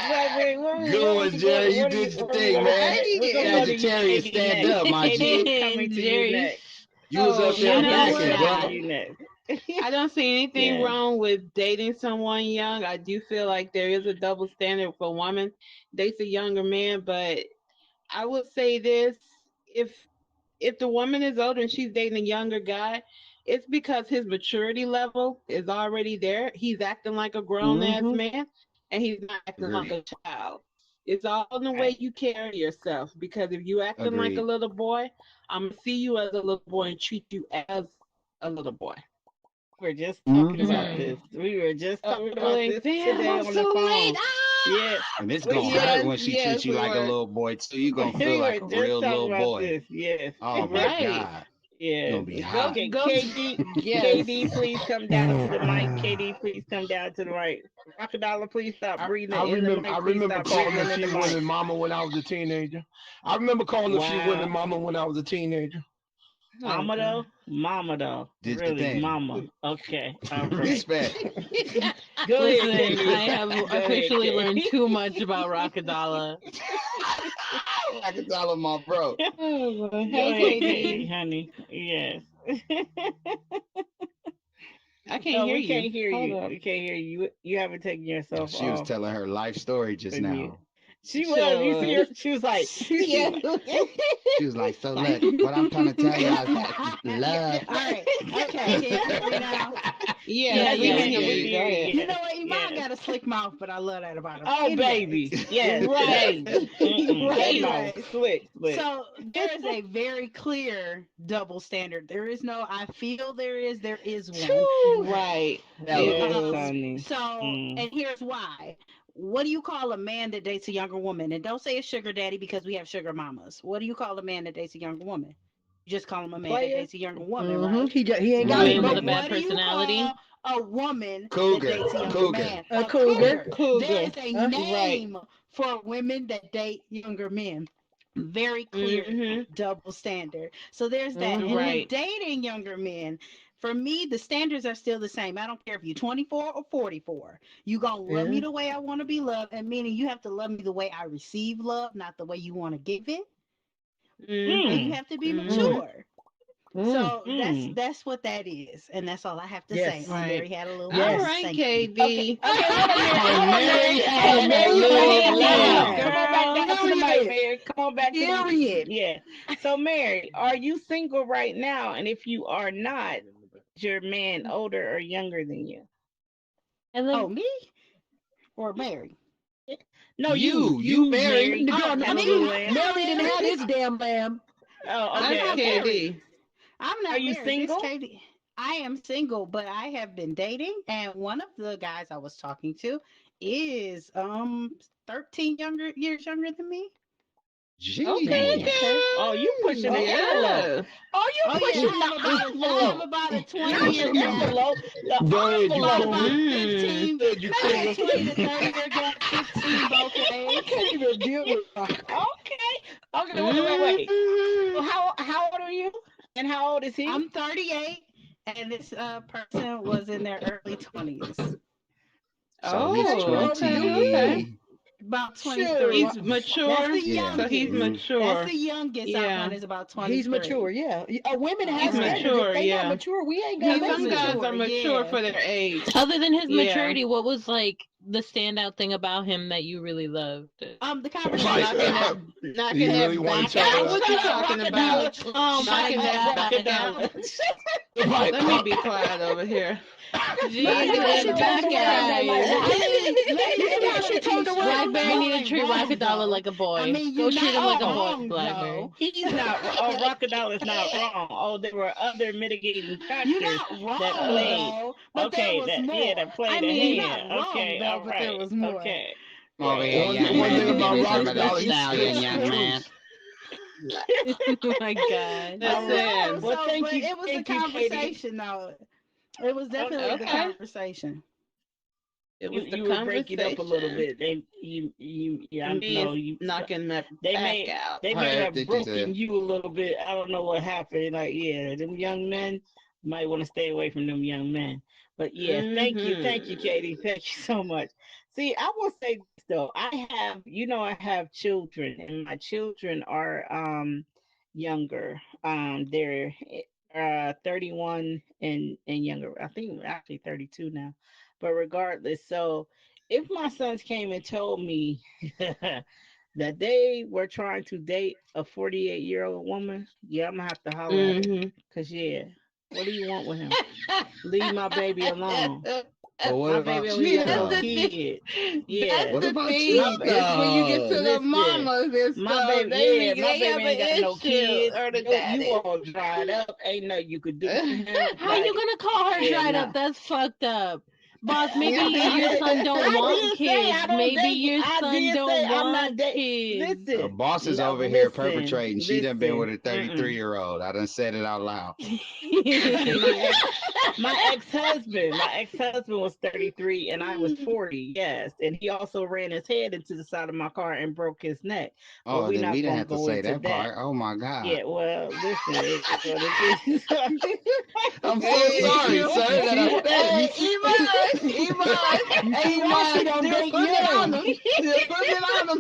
Blackberry. Good one, Jerry. You did your thing, man. Which one do you Sagittarius, taking stand next? up, my KD G. is coming to you Jerry, next. You was up Oh, there you my know KD is packing, what? coming to bro. God. you next. I don't see anything Yes. wrong with dating someone young. I do feel like there is a double standard for a woman dates a younger man, but I would say this: if the woman is older and she's dating a younger guy, it's because his maturity level is already there. He's acting like a grown ass Mm-hmm. man, and he's not acting like Agreed. a child. It's all in the way Right. you carry yourself. Because if you acting like a Agreed. little boy, I'm gonna see you as a little boy and treat you as a little boy. We were just talking about Mm-hmm. this. We were just Oh, talking about really? this Damn, today I'm on the so late. phone. Yes. And it's We gonna hurt Yes, when she treats yes, you we like a were. little boy too. You're gonna feel we were like a just real talking little about boy. this. Yes. Oh my Right. God. You're Yes. gonna be Go, hot. Okay, go. Yes. KD, please come down to the mic. KD, please come down to the right. Rockadollar, please stop breathing in the I mic. Please remember stop calling a breathing in the few mic. women mama when I was a teenager. I remember calling a few women Wow. mama when I was a teenager. Oh God. Mama though, Did your really, thing. mama. Okay, all right. Respect. Go ahead, Listen, KD. I have Go ahead, officially learned KD. too much about Rockadala. I can tell him my bro. Oh, boy. Go Hey, ahead, KD, KD. honey. Yes. I can't No, hear we you. can't hear Hold you. up. We can't hear you. You haven't taken yourself She was off telling her life story just for mute. now. She was. You see Sure her? was. She was like, Yeah. She was like, so look, what I'm trying to tell y'all is that love. All right. Okay. Can you hear me now? Yes, Yeah, yes, we yeah, can we hear can we hear can you. you. Go hear ahead. you. You Yes, know what? Iman yes. got a slick mouth, but I love that about him. Oh, Anyways. baby. Yes, Right. baby. That Right. mouth Anyways. slick, slick. So there is a very clear double standard. There is no I feel there is one. Right. Tell It him. Yes, is. honey. So, Mm. and here's why. What do you call a man that dates a younger woman? And don't say a sugar daddy because we have sugar mamas. What do you call a man that dates a younger woman? You just call him a man that Player? dates a younger woman, Mm-hmm. right? He ain't got Okay, it, Man with but a Mm-hmm. bad what do you personality. call a woman that Cougar. dates a younger Cougar. man? a A cougar. cougar. There Cougar. is a Right. name for women that date younger men. Very clear Mm-hmm. double standard. So there's that. And Mm-hmm. then Right. dating younger men. For me, the standards are still the same. I don't care if you're 24 or 44. You gonna love me Yeah. the way I want to be loved, and meaning you have to love me the way I receive love, not the way you want to give it. And Mm-hmm. you Mm. have to be Mm. Mm-hmm. mature. Mm. So Mm. that's what that is, and that's all I have to say. Yes. Mary Right. had a little All fun. Yes. right, Thank you. Okay. KD. Okay. Wait a minute. And Hold on, Mary Mary. had Hold a on, Mary. You little hold on. Period, fun. Come on back girl. down to the mic, Period. Mary. Come on back to the. Period. Yeah. So, Mary, are you single right now? And if you are not, is your man older or younger than you? And Oh, then me or Mary? No, You you, married. Mary. The girl, Oh, Have a me. little me, I'm lamb. not Mary didn't have married. this damn lamb. Oh, I'm That's okay, not okay. married. KD. I'm Are not you married. This single? Katie. I am single, but I have been dating, and one of the guys I was talking to is 13 years younger than me. Okay, Jeez. Okay. Oh, you pushing girl. the Ooh. envelope. Yeah. Oh, Oh you yeah, pushing I have the about a envelope. 20 Not year the gap. envelope. The Go ahead, you About cougar. envelope. 嗯 15, Go ahead, you about a cougar. 20 to 30 year gap, 15 both I ways. can't even deal with rock. Okay. Okay. Wait. So 嗯 how old are you? And how old is he? I'm 38, and this person was in their early 20s, So he's Oh, okay. twenty. about Sure. 23. He's That's mature. the Yeah. So he's youngest. Hmm. That's mature. the youngest out Yeah. one is about He's mature, 23. yeah. Women He's have Right. standards. If mature, they not yeah. mature, we ain't gonna He Because was mess some with guys them. are mature, mature yeah. for their age. other than his Yeah. maturity, what was like the standout thing about him that you really loved? The Right. Knocking conversation. that He knocking really that wanted back to out. tell What you Shut up, talking about? Rockadollar. Knocking that back out. Rockadollar. right. Let me be quiet over here. Knocking I Jesus know that that's back right. out. Though, like, I mean, let me Maybe I tell should you, talk to Blackberry need y'all to ain't treat wrong Rockadollar though. like a I boy. mean, Go you're treat not him like a oh, boy, wrong Blackberry. though. he's not. Oh, Rockadollar's not wrong. Oh, there were other mitigating You're factors not that wrong played. though, but there Okay, was that more. played a You're mean, not hand. wrong Okay, though, all but there right. was more. Okay, Over right. here, young One thing man. about Talking about that Rockadollar, he stallion, speaks the young man. truth. Oh my god. All right. No, listen. Well, so thank but you, it was the Katie. conversation though. It was definitely the Okay. conversation. It You was the you were breaking up a little conversation. bit. You yeah, I Me know is you. knocking that They back may out. they I may heard have that you broken said. you a little bit. I don't know what happened. Like, yeah, them young men might want to stay away from them young men. But yeah, thank you, Mm-hmm. Katie. Thank you so much. See, I will say this though. I have children, and my children are younger. They're 31 and younger. I think actually 32 now. But regardless, so if my sons came and told me that they were trying to date a 48-year-old woman, yeah, I'm gonna have to holler at her. Cause yeah, what do you want with him? Leave my baby alone. But what My about baby don't you even got no though? kids. Yeah. What about Thing. you It's when you get to though? the Listen, mamas and my stuff. baby, yeah, my They have baby an ain't got no issue, kids. or the You daddies. all dried up. Ain't nothing you could do for him. How you Like, gonna call her yeah, dried no. up? That's fucked up. Boss, maybe I your did. son don't I want did say kids. I don't Maybe date. your I son did say don't I'm not want dating. kids. Listen, Boss is no, over here listen, perpetrating. She done been listen. with a 33-year-old. I done said it out loud. My ex-husband was 33 and I was 40. Yes, and he also ran his head into the side of my car and broke his neck. But Oh, we're then we not didn't gonna have to go say into that that. part. Oh my God. Yeah, well, listen, it is what it is. I'm so Hey, sorry, you sir, that I See, said it. Hey, you see, Iman, you see Iman, why she don't still date putting it on young. them. Still putting it on them.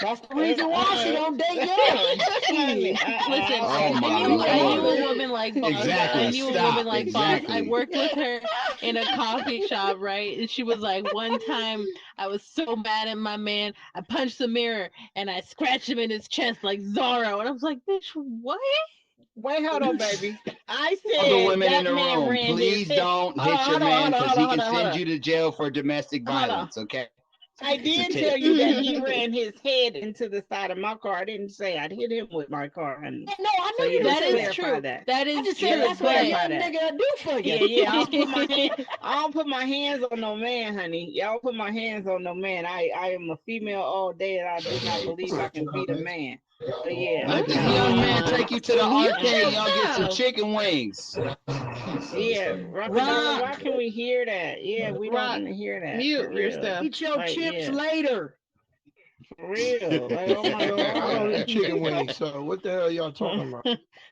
That's the reason why she don't date young. Honey, Shit. Listen, Oh I my don't I believe knew a Lord. it. woman like Boss. I Exactly. knew a woman Stop. like Boss. I Exactly. worked with her in a coffee shop, right? And she was like, one time I was so mad at my man, I punched the mirror and I scratched him in his chest like Zorro. And I was like, bitch, what? Wait, hold on, baby. I Other said women in that the man room, ran his please head. don't Hold on, hit your hold on, man hold on, because hold he on, can hold on, hold send on. you to jail for domestic Hold on. violence, okay? I It's a did tip. tell you that he ran his head into the side of my car. I didn't say I'd hit him with my car, honey. No, I So know you yeah, didn't That let's say is that. clarify true. that. That I is just Yeah, said true. let's that's what a But clarify young that. nigga do for you. Yeah, I don't put my hand. I don't put my hands on no man, honey. Y'all don't put my hands on no man. I am a female all day, and I do not believe I can beat a man. So yeah, Let this no. young man take you to the arcade. Y'all get some Enough. chicken wings. Yeah, Rockadella, why Rock, can we hear that? Yeah, we don't rock, want to hear that for mute real. yourself. Eat your Like, chips yeah, later. for real. Like, oh my Yo, I don't god. eat chicken wings, so what the hell y'all talking about?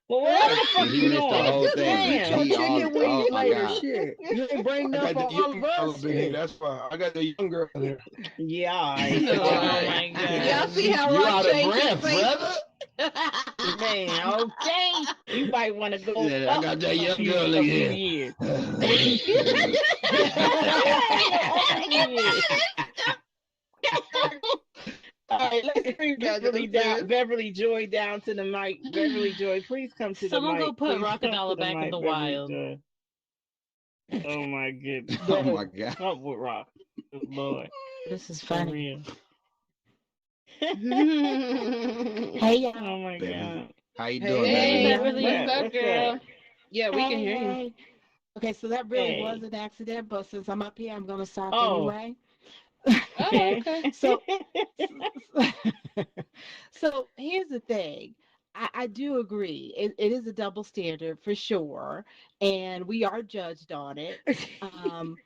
Well, what the See, fuck he you missed the doing? whole thing. Eat your Damn. He all, chicken oh wings my later. God. Shit. You ain't bring I enough got the for all young of girl us. up in here. Shit. That's why I got the young girl in here. Yeah, all right. oh All right. my Y'all god. see how You Rock out of changed his breath, face? brother. Man, okay. You might want to go Yeah, I up got that a young few girl a in few here. years. Up a few years. All right, let's bring Got them serious. Beverly Joy down to the mic. Beverly Joy, please come to the Someone go mic. put Please come to Rockadollar the back in mic, the Beverly wild. Joy. Oh my goodness. Oh my God. Come with Rock. Good Lord. This is For funny. real. Hey y'all. Oh my Beverly. God. How you Hey, doing, Hey, Beverly? Beverly. what's up, What's girl? up? Yeah, we can hear you. Hey. Okay, so that really was Hey. an accident, but since I'm up here, I'm gonna talk Oh, anyway. Oh, okay. okay. So, so here's the thing. I do agree. It is a double standard for sure, and we are judged on it. Um,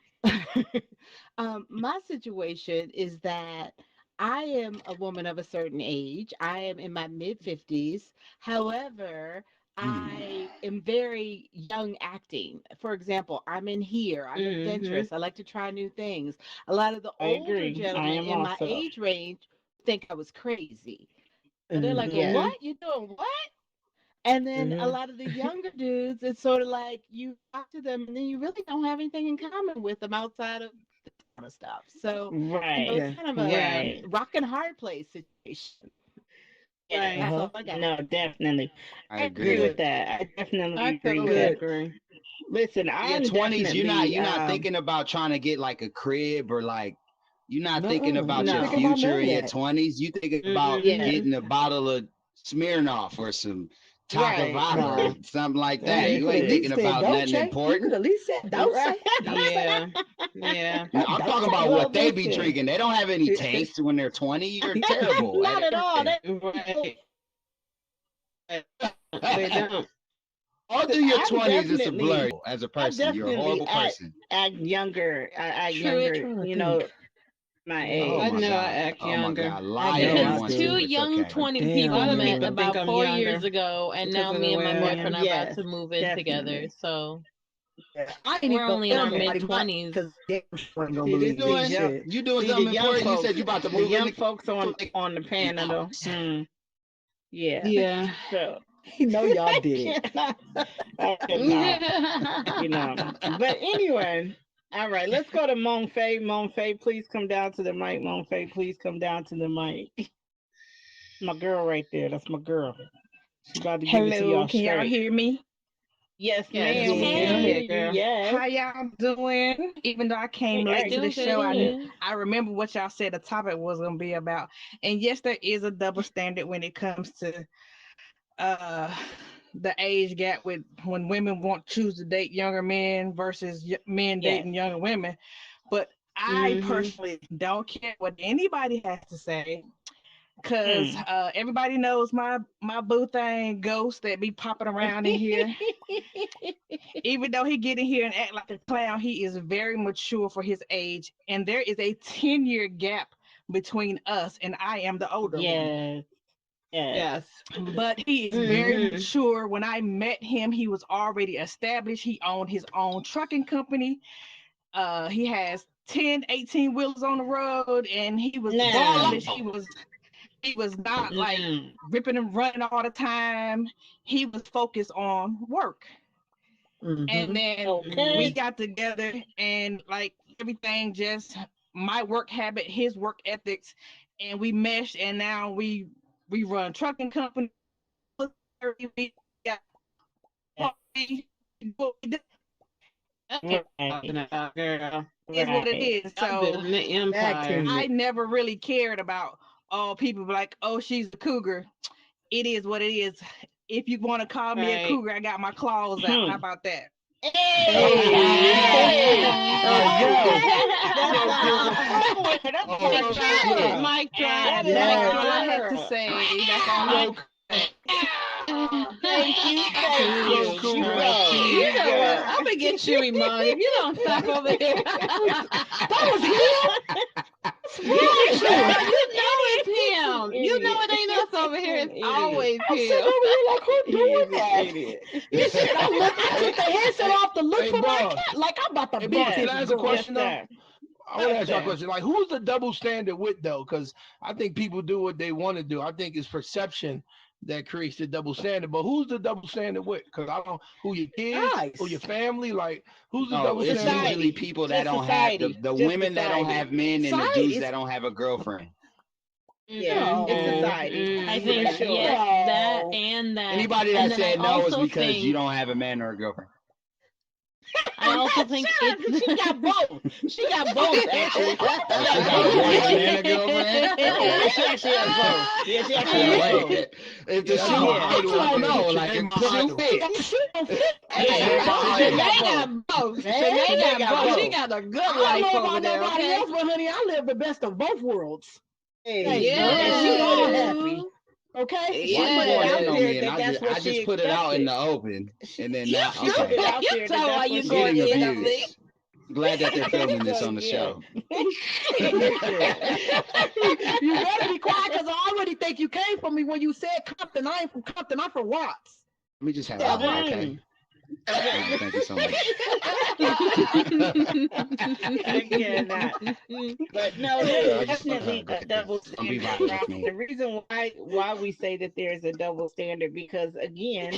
my situation is that I am a woman of a certain age. I am in my mid 50s. However, I am very young acting. For example, I'm in here. I'm adventurous. I like to try new things. A lot of the I older agree. I gentlemen am in my also. age range think I was crazy. So they're like, well, Mm-hmm. Yeah. what? You doing what? And then a Mm-hmm. lot of the younger dudes, it's sort of like you talk to them and then you really don't have anything in common with them outside of this kind of stuff. So, Right. it's Yeah. kind of Yeah. a Right. rock and hard place situation. Yeah. Right. That's all I got. No, definitely. I I agree with agree. Good. that. I I definitely agree with totally that. agree. Listen, Your I'm 20s, definitely you're not thinking about trying to get like a crib or like you're not thinking Nuh-uh. You about ain't your thinking no. about future none of in your that. 20s. You thinking about Yeah. Mm-hmm. getting a bottle of Smirnoff or some Taka Right. vodka or Nah. something like Nah, that. you You could have ain't at thinking least said about nothing Dolce. You could important. have at least said Dolce. Right. Dolce. Yeah. Yeah. No, That I'm talking Dolce. about Well, what they be listen. drinking. They don't have any taste when they're 20. You're terrible at Not at all. everything. Right. They don't. All through your I'm 20s, it's a definitely blur as a I person. You're a definitely horrible person. act younger. I act True. younger, Trying to you think. know, my Oh I age. my know I God. act Oh my younger. God. I Lie if know you Because I want two to. do. It's young okay. 20 A lot people of Damn, met people man. think about I'm 4 years younger ago, and because now of the me and way my I boyfriend am. are about Yes, to move in together. definitely. So I ain't we're even gonna only in tell our mid nobody my 20s. because damn sure ain't gonna See, believe me. Shit. You doing the something young important? You said folks, you about to the move in young the folks on like the panel though. Yeah. Yeah. So No, y'all didn't. I cannot. But anyway, all right, let's go to Monfay. Monfay, please come down to the mic. Monfay, please come down to the mic. My girl right there. That's my girl. She about to give it to Hello, y'all can y'all straight. hear me? Yes, Yes, ma'am. we We can. can Go hear ahead, you. girl. Yes. How y'all doing? Even though I came We late are to the Doing show, good. I remember what y'all said the topic was gonna be about. And yes, there is a double standard when it comes to uh the age gap with when women want to choose to date younger men versus men Yes. dating younger women. But I personally don't care what anybody has to say. Cause everybody knows my boo thing ghost that be popping around in here. Even though he get in here and act like a clown, he is very mature for his age, and there is a 10-year gap between us, and I am the older one. Yes. Yes. Yes. But he is very mature. When I met him, he was already established. He owned his own trucking company. He has 10, 18 wheels on the road, and he was Nah. established. He was not like Mm. ripping and running all the time. He was focused on work. And then we Okay. got together and like everything just my work habit, his work ethics, and we meshed and now we run trucking company. We got party, Right. Girl. is what it Right. is. Y'all So building an empire. I never really cared about people be like, oh, she's a cougar. It is what it is. If you want to call me a Right. cougar, I got my claws out. How about that? Mic drop. That is all I had to say. That's all I. Thank you. Thank you. Go, You Cougar. go. You know what? I'm gonna get you, Iman. If you don't stop over here. That was him. Girl, you know it's him. You know it ain't us over here. It's always I'm sitting him. over here like, who doing that? Idiot. You see, I took the headset off to look Hey, for my boss. cat. Like I'm about to Hey, beat boss, this can I ask a girl. question though? Yes, sir. I want to ask y'all a Yes, question. Like, who's the double standard with though? Because I think people do what they want to do. I think it's perception that creates the double standard. But who's the double standard with? Because I don't who your kids, who your Nice. family. Like, who's the No, double it's standard with? usually people that Just don't have society. the Just women that don't society. have men and the Society dudes is that don't have a girlfriend. Yeah, it's society. I For think sure. yes, that No. and that. Anybody And that then I said no is also because you think don't have a man or a girlfriend. I also think Shut up, 'cause she it's got both. She got both, actually. Oh, she got a boyfriend and a girlfriend. Yeah, she actually has both. Yeah, she actually has both. Like, if the Yeah, shoe, I'm a I idol. don't Hey, know. Like Shanae if my the shoe idol. fits. Hey, Shanae got both. Shanae got both. She got a I good don't life know over about there, nobody okay? else, but honey, I live the best of both worlds. Hey, And she we all do. happy. Okay? She Why you put it going out in on there me? And that that's I what she just put it out in expected. the open, and then She now put okay. it out You there that know why that's you what she going Getting in on me. expected. Glad that they're filming this So on the yeah. show. You better be quiet because I already think you came from me when you said Compton. I ain't from Compton, I'm from Watts. Let me just have Yeah, a right. okay. Thank you so much. I cannot. But no, there's I just wanted definitely to a double don't be standard. violent with me. The reason why we say that there's a double standard because again,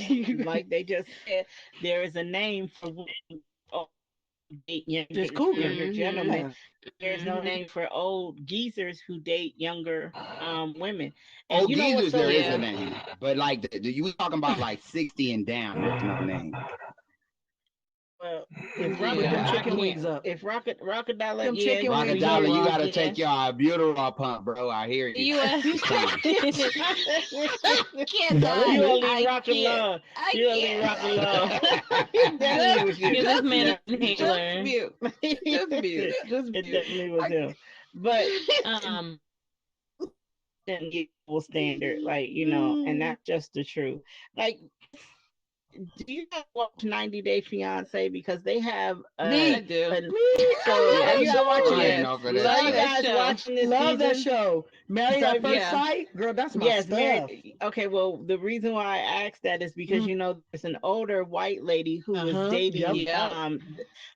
like they just said, there is a name for women who date Just cougar. younger gentlemen. Yeah. There's no name for old geezers who date younger women. And Oh, you know what's geezers, so there is a Yeah. name, but like you were talking about like 60 and down. There's no name. well, Put if them Yeah, I chicken can't. wings up. if Rocket-Dollar, Them yeah, chicken Rock a wings dollar, up, you Rock. gotta Yeah. take your albuterol pump, bro. I hear you. US. It's time. Can't die. you gonna I leave Rock can't. alone. I You gonna leave Rock can't. alone. It definitely was Give you. this man an Just inhaler. mute. Just mute. Just It mute. definitely was him. But Um, then equal standard, like and that's just the truth. Like, do you guys watch 90 Day Fiance because they have I do. so I are love you guys watching I it? ain't Yes. know for So that are you Love that guys show. watching this Love that season? show. Married So at if first Yeah. sight? Girl, that's my yes, stuff. Mary. Okay, well, the reason why I asked that is because there's an older white lady who was dating. Yep. Yeah.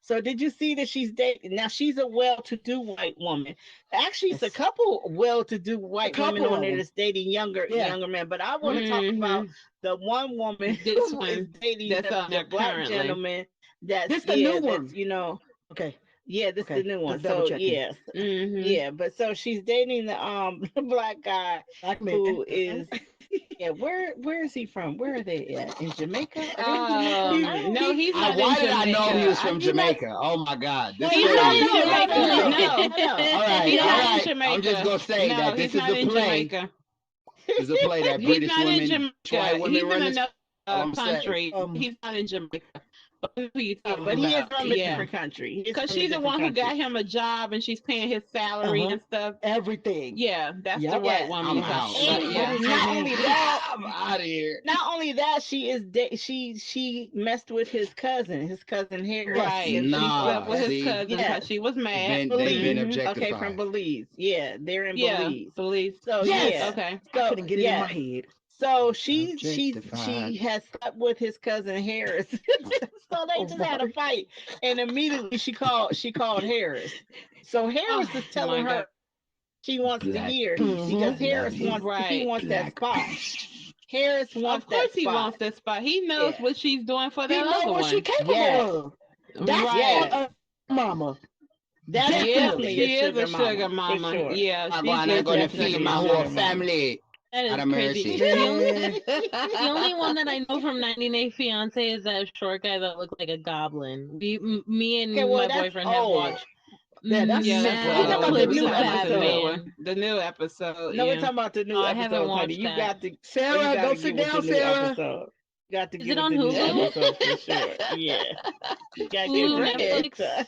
So did you see that she's dating? Now she's a well-to-do white woman. Actually, it's a Yes. couple well-to-do white women couple on of there them. that's dating younger Yeah. men. But I want to talk about the one woman This who is one dating that's on the there black currently. gentleman. That's This the new one. That's Okay. yeah, this Okay. the new one. Just double So checking. yes, Mm-hmm. but so she's dating the black guy Black man. who is where is he from? Where are they at? In Jamaica? Are they in Jamaica? No, he's not Why in did I know he Jamaica. was from Jamaica? Oh my God, this He's crazy. not in Jamaica. No. All right, He's all not in right. Jamaica. I'm just gonna say No, that he's this is not a in play. Jamaica. This is a play that He's British not in women, white Jamaica. women He's run in this. another All I'm saying. country. He's not in Jamaica. But who you talking But he is about? from a different country. Because she's the one who got him a job and she's paying his salary and stuff. Everything. Yeah, that's the white woman. I'm you're out. talking about. And Yeah. not only that, I'm out of here. not only that, she messed with his cousin Harris. Right. And She Nah, slept with his see? cousin because she was mad. They've been Okay, objectified. from Belize. Yeah, they're in Yeah, Belize. Belize. So Yes. Okay. I So couldn't get it in my head. So she Objectified. has slept with his cousin Harris. So they just had a fight, and immediately she called Harris. So Harris is telling her she wants to hear because Harris wants he wants that spot. Harris wants Of course that he spot. wants that spot. He knows what she's doing for He that know other what one. she capable of. That's Right. mama. That's definitely she a is a sugar mama. mama. For sure. Yeah, I'm she's going to definitely feed a my sugar whole mama. family. That is Out of crazy. mercy. The only one that I know from 90 Day Fiance is that short guy that looked like a goblin. Me and my boyfriend have watched. Yeah, that's mad simple. clips new of that episode. man. The new episode. No, we're yeah. talking about the new Oh, I episode, haven't honey. watched You that. got to Sarah, go get sit with down, the new Sarah. episode. You got to Is get it with on the new Hulu? episode for sure. Yeah. You got to Hulu, get with Netflix?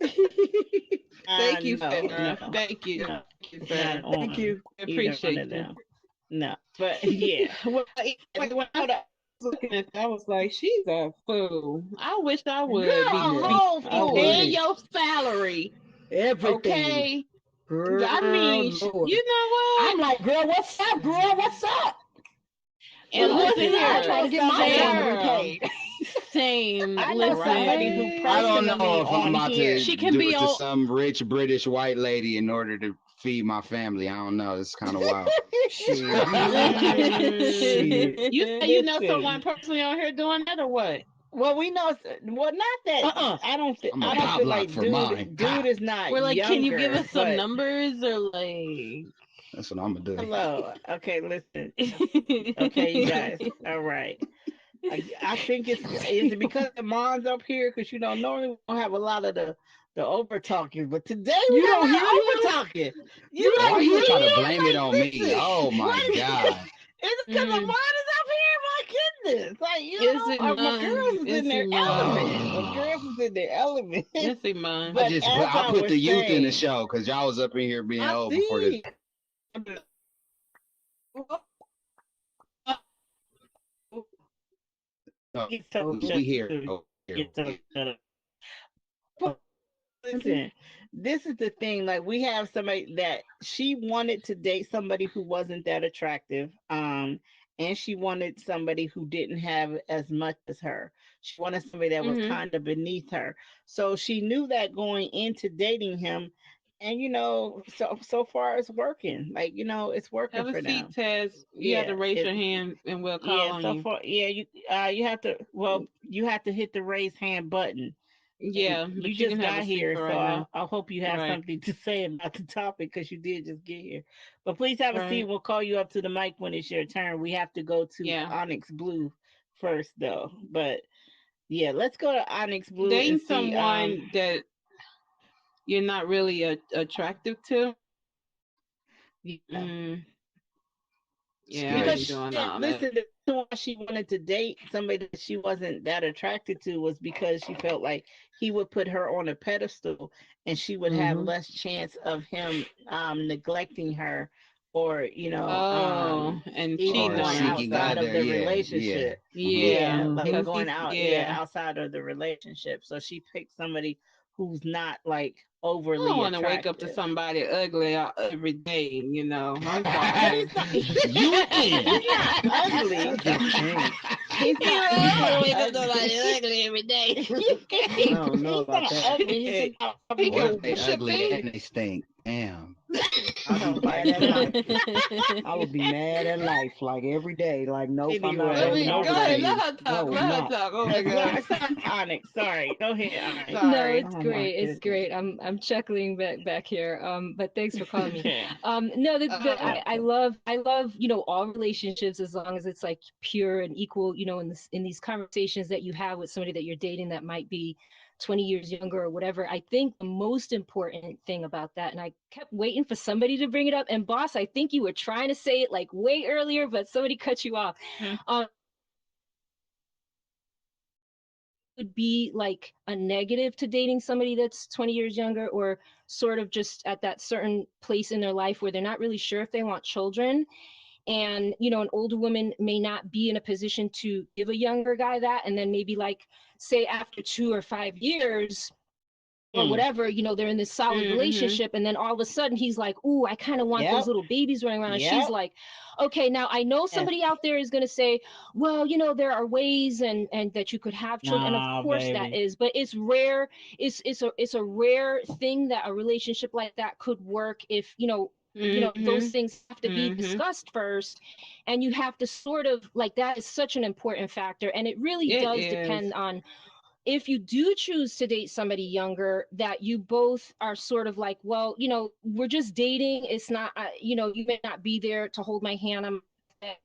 it. Thank you, no, Sarah. no, Thank you. no. Thank you, Not Sarah. on Thank you. I either appreciate one of you. them. No, but yeah. Well, when I was looking at that, I was like, she's a fool. I wish I would Girl, be a whole fool. paying your salary. Everything. Okay. Girl, I mean, Lord. you know what? I'm like, girl, what's up, girl? What's up? And Well, listen I'm here, trying to get my Sarah. salary paid. Same. I know somebody who Listen. I don't personally know if I'm on about here. to She can do be it to all- some rich British white lady in order to feed my family. I don't know. It's kind of wild. You know someone personally on here doing that or what? Well, we know. Well, not that. I don't feel. I'm a I don't pop feel lock like for mine. dude is not. We're like, can you give younger, us some but- numbers or like? That's what I'm gonna do. Hello. Okay, listen. Okay, you guys. All right. I think is it because the mom's up here? Because normally we don't have a lot of the over talking, but today we You don't got hear over talking. You Why don't you hear trying to it? blame it on me? Listen, Oh my what? God. It's because the mom is up here. My goodness, like Is it my mine? girls is Is in their it mine? element. My girls is in their element. Yes, Iman. But I put was the youth in the saying- show because y'all was up in here being I old before this. see. No, He's so we here. Oh, here. Get so shut up. Listen, this is the thing. Like, we have somebody that she wanted to date somebody who wasn't that attractive. And she wanted somebody who didn't have as much as her. She wanted somebody that was kind of beneath her. So she knew that going into dating him. And so far it's working. Like, it's working Have for a them. seat, Taz. You have to raise your hand and we'll call on you. You have to. Well, you have to hit the raise hand button. Yeah, And but you you just can have got a seat here, for so right now. I hope you have Right. something to say about the topic because you did just get here. But please have a Right. seat. We'll call you up to the mic when it's your turn. We have to go to Yeah. Onyx Blue first, though. But yeah, let's go to Onyx Blue Dating and see. someone that you're not really attractive to. Yeah. Yeah, I Because ain't doing all that. listen, the reason why she wanted to date somebody that she wasn't that attracted to was because she felt like he would put her on a pedestal and she would have less chance of him neglecting her or and even cheating going on her. outside of the relationship. Yeah, Like because going he's- out yeah. outside of the relationship. So she picked somebody who's not like I overly don't want to wake up to attractive. somebody ugly every day, you know. I'm sorry. You ain't. Ugly. He's not ugly. wake up to somebody ugly every day. I don't know about that. Ugly. He's What if they ugly and they stink? damn. I'll be Oh my mad at God. life. I would be mad at life like every day. Like, nope, I'm not Let Anyway, rolling me all go over for ahead. right. Let you. her talk. No, I'm Let her not. talk. Oh my god. Sorry, Onyx. Sorry. Go ahead, Onyx. No, Sorry. it's Oh my great. It's goodness. great. I'm chuckling back here. But thanks for calling me. Okay. No, Uh, I love all relationships as long as it's like pure and equal. In these conversations that you have with somebody that you're dating that might be 20 years younger or whatever. I think the most important thing about that, and I kept waiting for somebody to bring it up. And boss, I think you were trying to say it like way earlier, but somebody cut you off. Mhm. Would be like a negative to dating somebody that's 20 years younger, or sort of just at that certain place in their life where they're not really sure if they want children. And an older woman may not be in a position to give a younger guy that, and then maybe, like, say after 2 or 5 years or Mm. whatever, they're in this solid mm-hmm. relationship, and then all of a sudden he's like, "Ooh, I kind of want those Yep. little babies running around." And she's Yep. like, "Okay, now I know Yes. somebody out there is going to say, well, there are ways and that you could have children." And of Nah, course that baby. is, but it's rare. It's a rare thing that a relationship like that could work if, those Mm-hmm. things have to be Mm-hmm. discussed first, and you have to sort of, like, that is such an important factor, and it really It does is. depend on, if you do choose to date somebody younger, that you both are sort of like, well, we're just dating. It's not, you may not be there to hold my hand. You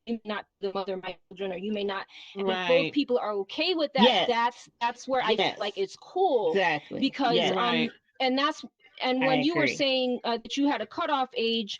may not be the mother of my children, or you may not. And if both Right. people are okay with that, Yes. that's where I feel Yes. like it's cool, Exactly. because Yes. Right. and that's, and I when you were agree. saying that you had a cutoff age,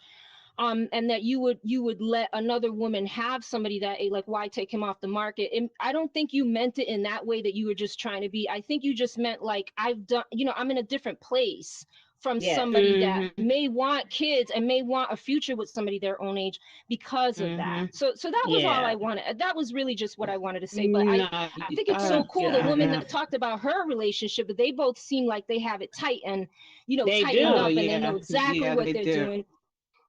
and that you would let another woman have somebody that, like, why take him off the market? And I don't think you meant it in that way, that you were just trying to be. I think you just meant, like, I've done, I'm in a different place from Yes. somebody that Mm-hmm. may want kids and may want a future with somebody their own age because of that. Mm-hmm. So that was all I Yeah. wanted. That was really just what I wanted to say. But I No, I think it's so Thank you, cool, the woman Onyx. that talked about her relationship, that they both seem like they have it tight, and They tightened oh do. up, and they know yeah. exactly Yeah, what they they're do. doing.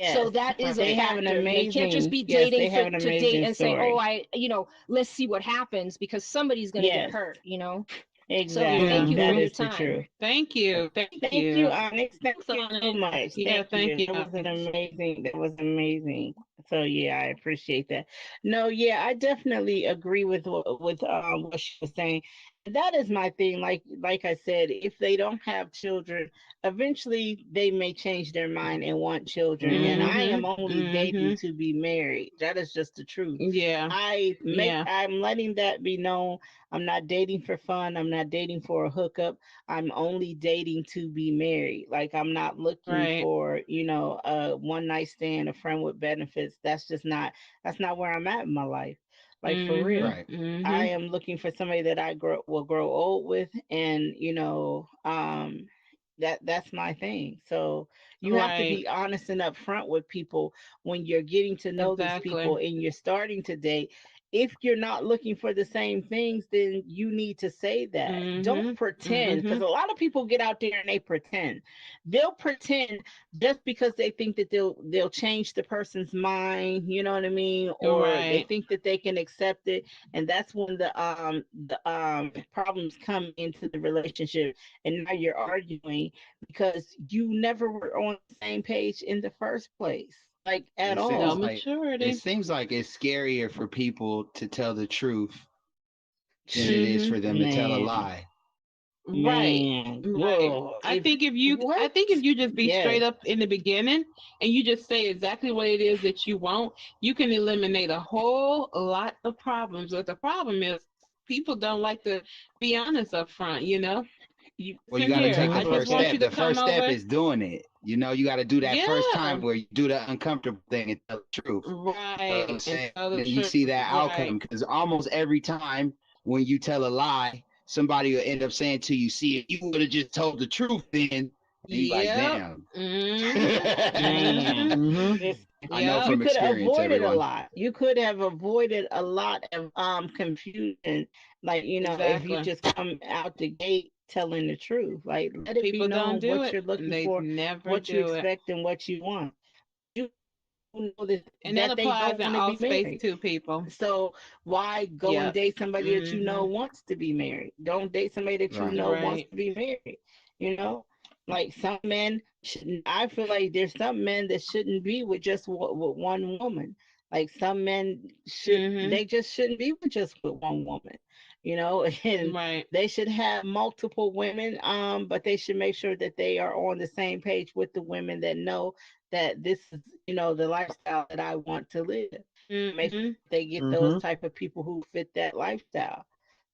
So Yes. that is a They Right. have an factor. They can't just amazing, be yes, dating they have for an to date amazing and say, "Oh, story. let's see what happens," because somebody's going to get Yes. hurt. So Exactly. thank you for That Mm-hmm. your is the time. truth. Thank you. Thank Thank you, you. Onyx. Thank Thanks, you so Onyx. much. Yeah, Thank thank you. you. That was an amazing. That was amazing. So yeah, I appreciate that. No, yeah, I definitely agree with what she was saying. That is my thing. Like I said, if they don't have children, eventually they may change their mind and want children. And I am Mm-hmm. only dating Mm-hmm. to be married. That is just the truth. Yeah. Yeah. I'm letting that be known. I'm not dating for fun. I'm not dating for a hookup. I'm only dating to be married. Like, I'm not looking Right. for, a one night stand, a friend with benefits. That's not where I'm at in my life. Like, for real. Right. Mm-hmm. I Mm-hmm. am looking for somebody that will grow old with, and that's my thing. So you have to Right. be honest and upfront with people when you're getting to know these people Exactly. and you're starting to date. If you're not looking for the same things, then you need to say that. Don't Mm-hmm. pretend, because Mm-hmm. a lot of people get out there and they pretend. They'll pretend just because they think that they'll change the person's mind, you know what I mean, or they Right. think that they can accept it, and that's when the problems come into the relationship, and now you're arguing because you never were on the same page in the first place, like, at No all. It maturity. seems like it's scarier for people to tell the truth than it is Mm-hmm. for them to tell a Man, lie. Right. man, Right. whoa, I think if you what? I think if you just be straight Yes, up in the beginning and you just say exactly what it is that you want, you can eliminate a whole lot of problems. But the problem is people don't like to be honest up front, you know? you, Well, you Listen got to here, take the I just first want okay. you step. to The come first step over. is doing it. You got to do that first time Yeah. where you do the uncomfortable thing and tell the truth. You know what I'm Right. And saying? tell the Then you truth. see that outcome Right. because almost every time when you tell a lie, somebody will end up saying to you, "See, if you would have just told the truth, then," and you like, Yep. "Damn." Mm-hmm. Man, Mm-hmm. listen, I know Yep. you from could have experience, avoided a everyone. lot. You could have avoided a lot of confusion. Like, if you Exactly. just come out the gate telling the truth, like, let it be People don't known do what it you're and looking they for, never what you do it. expect, and what you want. You know And that that they applies don't in want to all be space married. too, people. So why go and Yep. date somebody that you know Mm-hmm. wants to be married? Don't date somebody that you Right. know wants Right. to be married. You know. Like some men shouldn't. I feel like there's some men that shouldn't be with just with one woman. Like some men should, they just shouldn't be with just with one woman, you know. And Right. they should have multiple women. But they should make sure that they are on the same page with the women that know that this is, you know, the lifestyle that I want to live. Make sure they get those type of people who fit that lifestyle.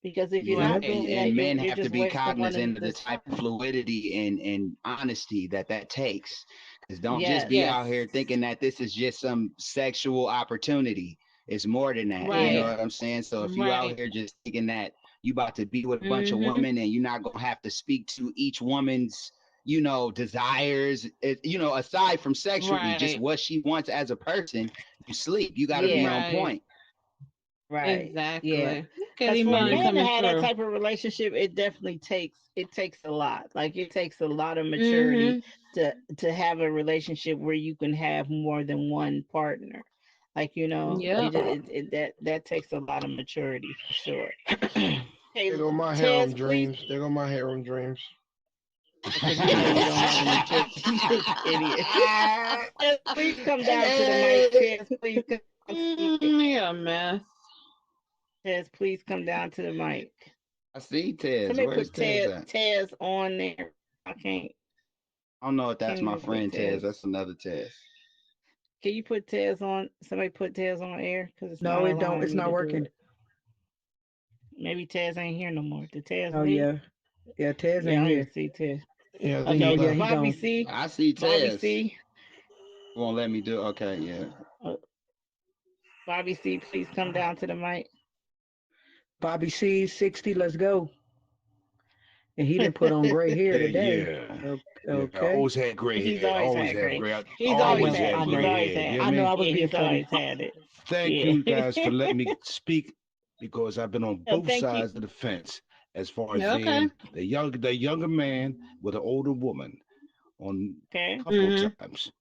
Because if you're Yeah, not Right. doing that, and men you're have to just be wasting one cognizant of the another's type of time. fluidity and honesty that takes. Because don't just Yes. be Yes. out here thinking that this is just some sexual opportunity. It's more than that. You know Right. Yeah. what I'm saying? So if you out Right. here just thinking that you about to be with a bunch of Mhm. women and you're not gonna have to speak to each woman's, desires, aside from sexually, just Right. what she wants as a person, you sleep. You got to be Yeah. on Right. point. Right. Yeah. Exactly. Look at Because for a Iman man to coming have that through. type of relationship, it definitely takes a lot. Like it takes a lot of maturity Mhm. to have a relationship where you can have more than one partner. Like you know, Yep. that takes a lot of maturity for sure. Hey, There go my harem Tez, please, dreams. There go my harem dreams. because he know you don't have any children. You idiot. Tez, please come down to the mic. Tez, please come down to the mic. Yeah, mess. Tez, please come down to the mic. I see Tez. Somebody Where's put Tez at? Tez on there. I don't know if I that's can't my even put friend Tez. Tez. That's another Tez. Can you put Tez on? Somebody put Tez on air because it's No, not it don't. allowing It's me not to do working. it. Maybe Tez ain't here no more. Did Tez Oh leave? yeah, yeah. Tez Yeah, I ain't don't even here. see Tez. Yeah, I think he No, Okay, yeah, left. he Bobby gone. C. I see Bobby Tez. C. Won't let me do. Okay, yeah. Uh, Bobby C. Please come down to the mic. Bobby C 60. Let's go. And he didn't put on gray hair Yeah, today. yeah. Yeah, I Okay. always had gray He's hair. always Always had had gray. gray. I He's I always always know. had had I it. He's know. gray always hair. had You know I what I it. know. mean? I was Yeah, being he's funny. always had it. Thank Yeah. you guys for letting me speak because I've been on So both thank you. sides of the fence as far as Yeah, okay. being the younger man with an older woman on Okay. a couple of Mhm. times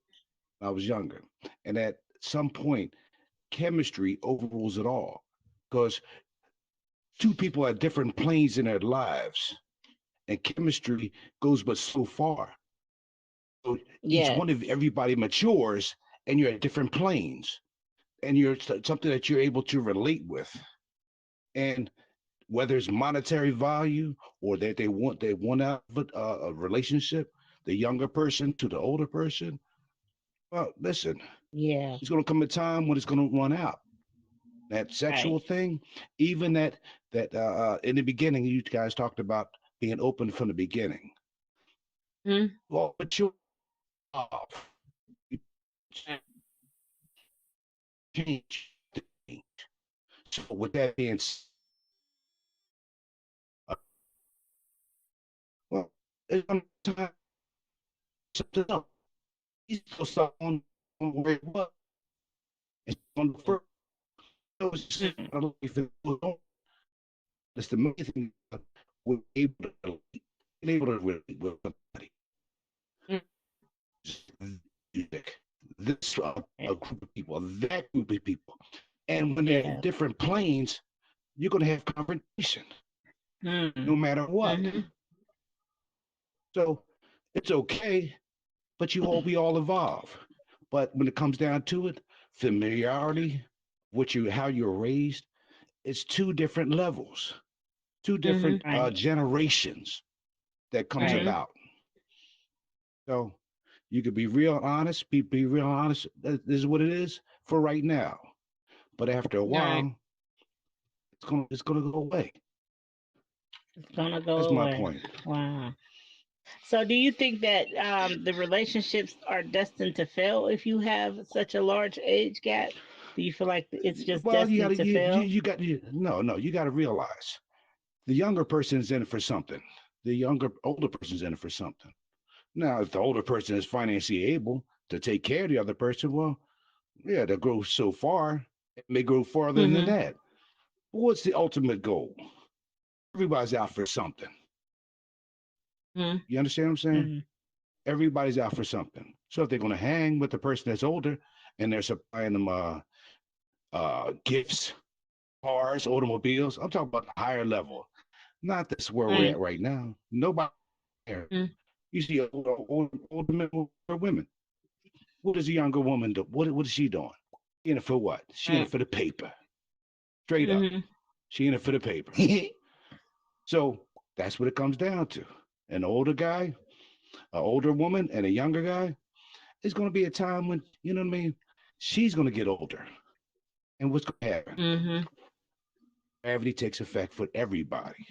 when I was younger. And at some point, chemistry overrules it all because two people are different planes in their lives, and chemistry goes but so far. So each Yes. one of everybody matures, and you're at different planes, and you're something that you're able to relate with. And whether it's monetary value or that they want out of it, a relationship, the younger person to the older person. Well, listen, Yeah. it's going to come a time when it's going to run out. That sexual Right. thing, even that in the beginning, you guys talked about being open from the beginning. Mhm. Well, but you off. You change. So with that being said, well, it's on time something else. He's still stuck on where it was. It's on the first. So it's just, Mm. I don't know if it was on. That's the main thing. We're able to relate, able to relate with somebody. Mm. Music. This Yeah. a group of people, that group of people, and when they're in Yes. different planes, you're gonna have confrontation, Mm. no matter what. Mhm. So it's okay, but we all evolve. But when it comes down to it, familiarity, how you're raised, it's two different levels, two different Mhm. Right. generations that comes Right. Mhm. about. So you could be real honest, be real honest. This is what it is for right now. But after a All right. while, it's gonna go away. It's gonna go That's my away. point. Wow. So, do you think that the relationships are destined to fail if you have such a large age gap? Do you feel like it's just Well, you destined gotta to you fail? you got you no, you gotta realize the younger person is in it for something. The older person's in it for something. Now, if the older person is financially able to take care of the other person, well, yeah, they'll grow so far. It may grow farther than Mhm. that. But what's the ultimate goal? Everybody's out for something. Mhm. You understand what I'm saying? Mm. Everybody's out for something. So if they're going to hang with the person that's older and they're supplying them gifts, cars, automobiles, I'm talking about the higher level, not this where we're Right. at right now. Nobody there. Mhm. You see older men or women. What is a younger woman do? What is she doing? She in it for what? She in it for the paper. Straight up. She in it for the paper. So that's what it comes down to. An older guy, an older woman, and a younger guy. There's going to be a time when, you know what I mean? She's going to get older. And what's going to happen? Gravity takes effect for everybody.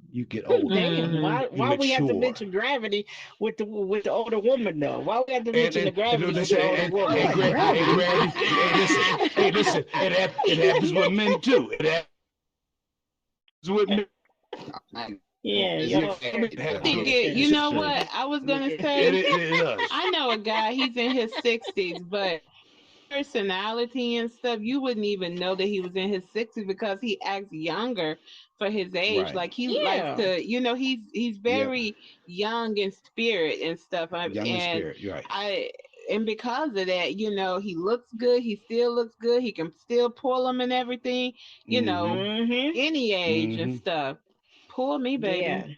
You get older. Damn, why You we have to mature. mention gravity with the older woman though? Why we have to mention the gravity with listen, the older woman? gravity. Hey, listen. It happens with men too. It happens with men. Yeah, you know what I was gonna say? It does. I know a guy, he's in his 60s, but personality and stuff, you wouldn't even know that he was in his 60s because he acts younger for his age. Right. Like he likes to, he's very young in spirit and stuff. Young in spirit, you're right. And because of that, he looks good. He still looks good. He can still pull them and everything. Any age and stuff. Pull me, baby.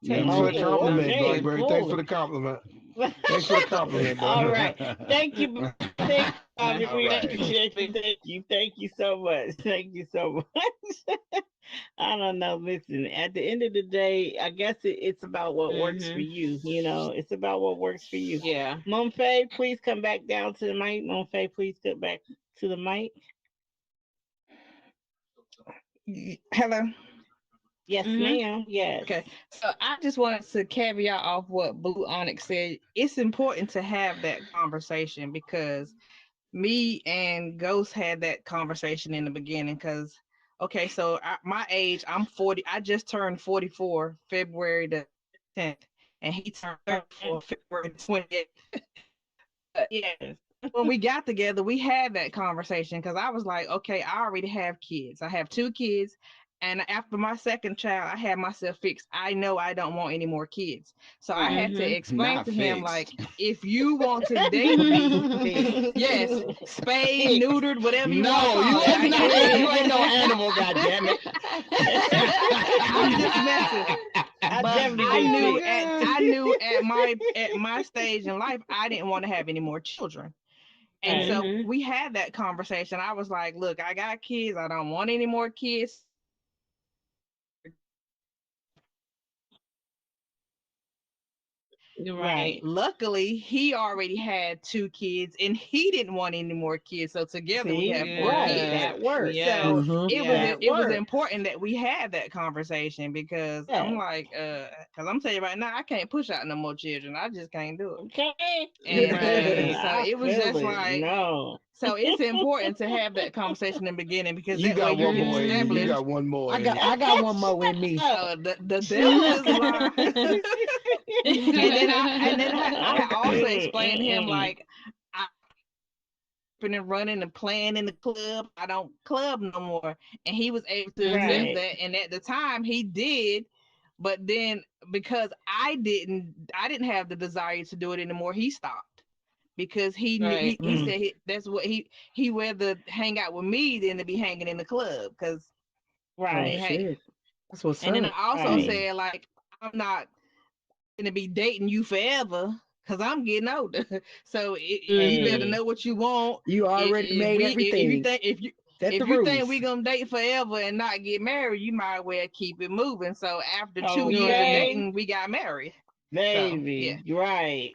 Yeah. Thanks for the compliment, Blackberry. Thanks for the compliment. Thanks for the compliment, All brother. right. Thank you. We appreciate you. Thank you so much. Thank you so much. I don't know. Listen, at the end of the day, I guess it's about what works for you. It's about what works for you. Yeah. Monfay, please come back down to the mic. Monfay, please get back to the mic. Hello. Yes, ma'am. Yes. Okay. So I just wanted to caveat off what Blue Onyx said. It's important to have that conversation because me and Ghost had that conversation in the beginning because, okay, so my age, I'm 40. I just turned 44 February the 10th, and he turned 34 February the 28th. Yes. When we got together, we had that conversation because I was like, okay, I already have kids. I have 2 kids. And after my second child, I had myself fixed. I know I don't want any more kids. So I had to explain to him, like, if you want to date me, yes, spayed, neutered, whatever you want to call it. You ain't no animal, goddammit. I'm just messing. I knew at my stage in life, I didn't want to have any more children. And so we had that conversation. I was like, look, I got kids. I don't want any more kids. Right. Luckily, he already had 2 kids and he didn't want any more kids. So together we have 4 kids. That works. So it was important that we had that conversation because I'm like, because I'm telling you right now, I can't push out no more children. I just can't do it. Okay. And so it was just like, no. So it's important to have that conversation in the beginning because You that got way one you more. can establish. You got one more. I got one more in me. The devil is a lie. and then I also explained to him like and running and playing in the club. I don't club no more. And he was able to accept that. And at the time he did, but then because I didn't have the desire to do it anymore, he stopped. Because he knew he said that's what he rather hang out with me than to be hanging in the club. Because that's what's and then I also said like I'm not gonna be dating you forever because I'm getting older. So you better know what you want. You already made everything. If you think we gonna date forever and not get married, you might well keep it moving. So after 2 years of dating, we got married. Baby, right.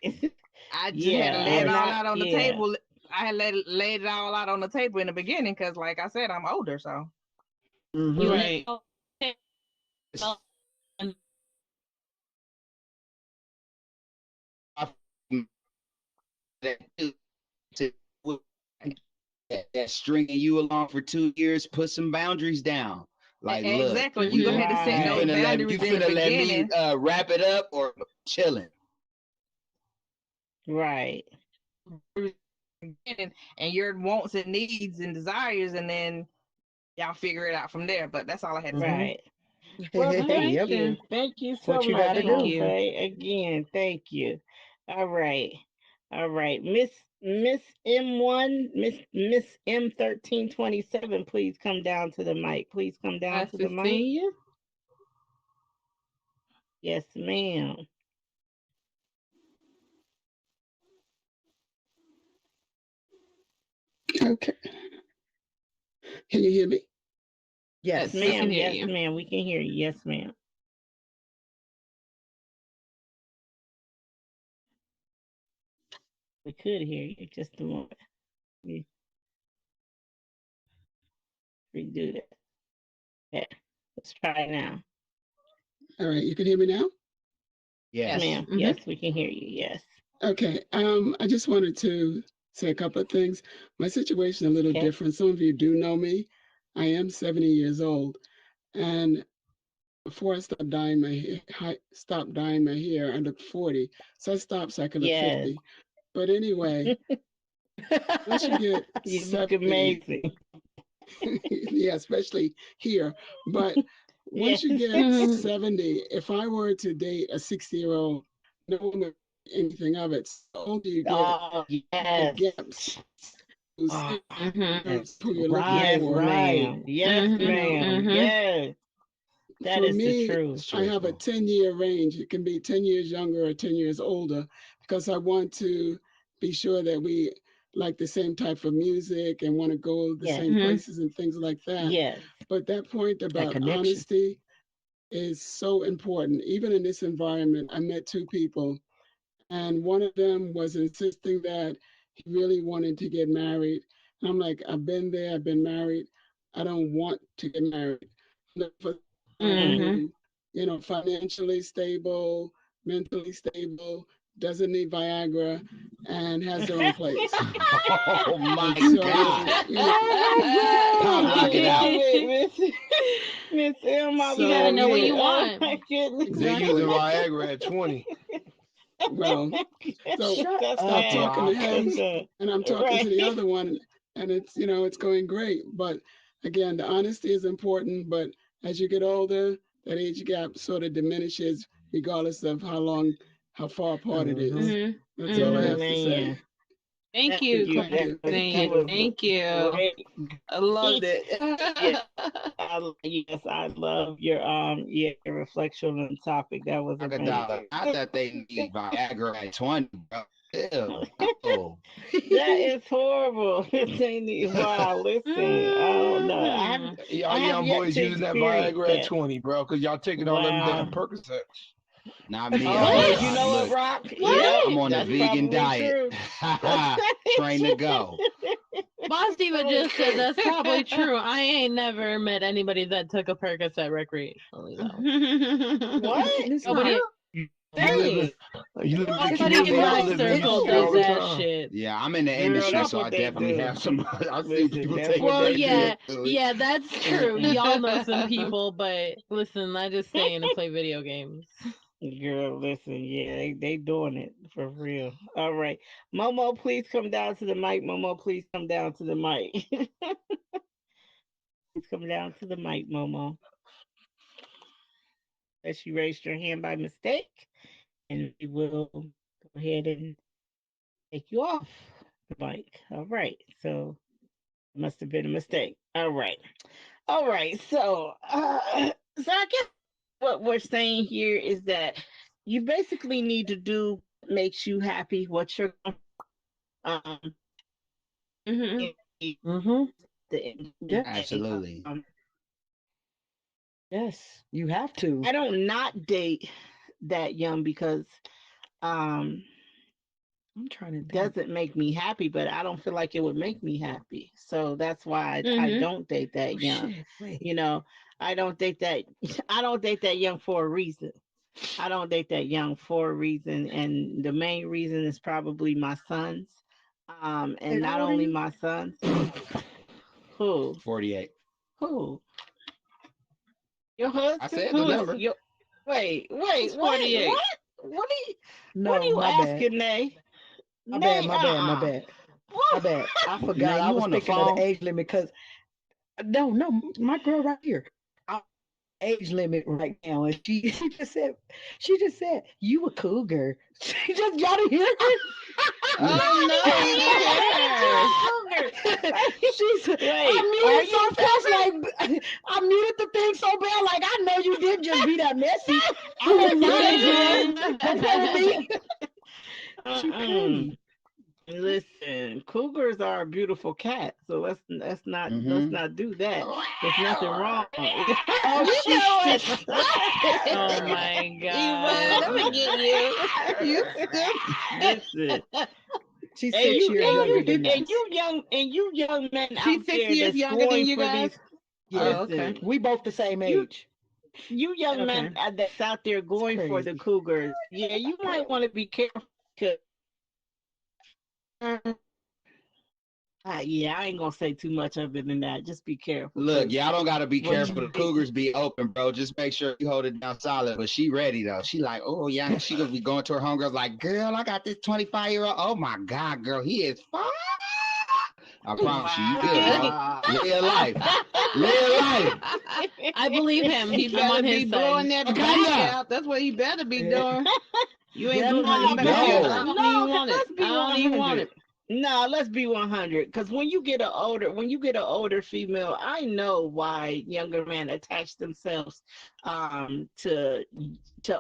I just had to lay it all out on the table. I had laid it all out on the table in the beginning because, like I said, I'm older. So, Right. That stringing you along for 2 years, put some boundaries down. Like, exactly. Look, You go ahead and set those boundaries you finna let me wrap it up or chilling. Right. And your wants and needs and desires, and then y'all figure it out from there. But that's all I had to say. Right. Well, thank you. Thank you so what you much. gotta do. Again, thank you. All right. Miss M1, Miss M1327, please come down to the mic. Please come down to the mic. You. Yes, ma'am. Okay. Can you hear me? Yes, we can ma'am. hear Yes, you. ma'am. We can hear you. Yes, ma'am. We could hear you. Just a moment. We redo that. Okay. Let's try it now. All right. You can hear me now? Yes, Yes. ma'am. Yes, we can hear you. Yes. Okay. I just wanted to say a couple of things. My situation is a little Okay. different. Some of you do know me. I am 70 years old, and before I stopped dyeing my hair, I looked 40. So I stopped so I could look Yes. 50. But anyway, once you get You look 70, amazing. yeah, especially here. But once you Yes. get 70, if I were to date a 60-year-old, no one would think anything of it. So the older you get, Oh, the yes. gaps Oh, in terms of who you're looking yes, for. ma'am. Yes, ma'am. Yes. That For is the me, truth. I have a 10-year range. It can be 10 years younger or 10 years older because I want to be sure that we like the same type of music and want to go the Yes. same places and things like that. Yes. But that point That about connection. honesty is so important. Even in this environment, I met two people, and one of them was insisting that he really wanted to get married. And I'm like, I've been there, I've been married. I don't want to get married. I'm looking for someone who, financially stable, mentally stable, doesn't need Viagra, and has their own place. Oh my So, God. Pop, I lock it out. love it, Miss M. I So, You gotta love know what it. you Oh want. my goodness. They use the exactly. Viagra at 20. Well, so Shut That's I'm up, sad. talking to Rock. him That's and I'm talking to right. the other one, and it's, it's going great. But again, the honesty is important. But as you get older, that age gap sort of diminishes regardless of how far apart it is. That's all I have to say. Man. Thank you, You. Thank you. Queen. was Thank you. great. I loved it. Yes. Yes, I love your reflection on the topic. That was Crocodile. amazing. Not that they need Viagra at 20, bro. Ew. Oh. That is horrible. Wow, listen. I don't know. Y'all I have young yet boys to using that experience Viagra at that. 20, bro, because y'all taking all them Wow. damn Percocets. Not me. Oh, What? you know what, Look, Rock? What? Yep, I'm on a that's vegan probably diet. true. Train to go. Boss Diva Probably just said true. that's probably true. I ain't never met anybody that took a Percocet recreationally though. What? It's Nobody, not. You Dang. live in the nobody in community I my live in, you circle see it all does the that time. shit. Yeah, I'm in the Girl, industry, that's so I what they definitely do. have some. I've seen Listen, people that's take what Well, it they do. yeah, recreationally. yeah, that's true. Y'all know some people, but listen, I just stay in and play video games. Girl, listen, yeah, they doing it for real. All right. Momo, please come down to the mic. Momo, please come down to the mic. Please come down to the mic, Momo. Unless you raised your hand by mistake, and we will go ahead and take you off the mic. All right. So it must have been a mistake. All right. All right. So I guess what we're saying here is that you basically need to do what makes you happy, what you're um Mm-hmm. the end of the Yeah. day. Absolutely. Yes. You have to. I don't not date that young because um I'm trying to think. doesn't make me happy, but I don't feel like it would make me happy. So that's why I don't date Oh that young. shit. Wait. You know, I don't date that I don't date that young for a reason. I don't date that young for a reason, and the main reason is probably my sons. And Wait, not how old are only you? my sons. Who? 48. Who? Your I husband? said the Who is number. your? Wait, Who's what? 48? What are you? What are No, you my bad. asking, Nay? My bad. Nay, My bad. My bad. My bad. I Now forgot. I you was on the thinking of the phone? age limit because no, my girl right here. Age limit right now, and she just said you a cougar. She just y'all didn't hear her. Oh no, we didn't hear her. She's Wait, I are muted so you fast, like I muted the thing so bad, like I know you didn't just be that messy. I won't lie, girl. Don't play with me. She petty. Listen, cougars are a beautiful cat, so let's Mm-hmm. not do that. There's nothing wrong. Oh, You she know she what? Oh my Iman, let me god. get you. You stupid. Listen, she's and 6 years younger than us. you young men She's out six there years that's younger than going you for guys. these. Yeah, Oh, okay. Listen, we both the same you age. young men Okay. that's out there It's going for the crazy. cougars. Yeah, you might want to be careful. 'Cause, yeah, I ain't gonna say too much other than that. Just be careful, Look, cause y'all don't gotta be when careful. you The Cougars be open, bro. Just make sure you hold it down solid. But she ready though. She like, oh yeah, she gonna be going to her homegirls like, girl, I got this 25-year-old. Oh my god, girl, he is fine. I promise you, you good, bro. wow. Live life. Live life. I believe him. He I'm on better be his blowing side. that Okay, back yeah. out. That's what he better be doing. You ain't Better blowing No, the be back because out. I No. don't even no, because want it. let's I be don't even want 100. it. No, let's be 100. Because when you get an older female, I know why younger men attach themselves to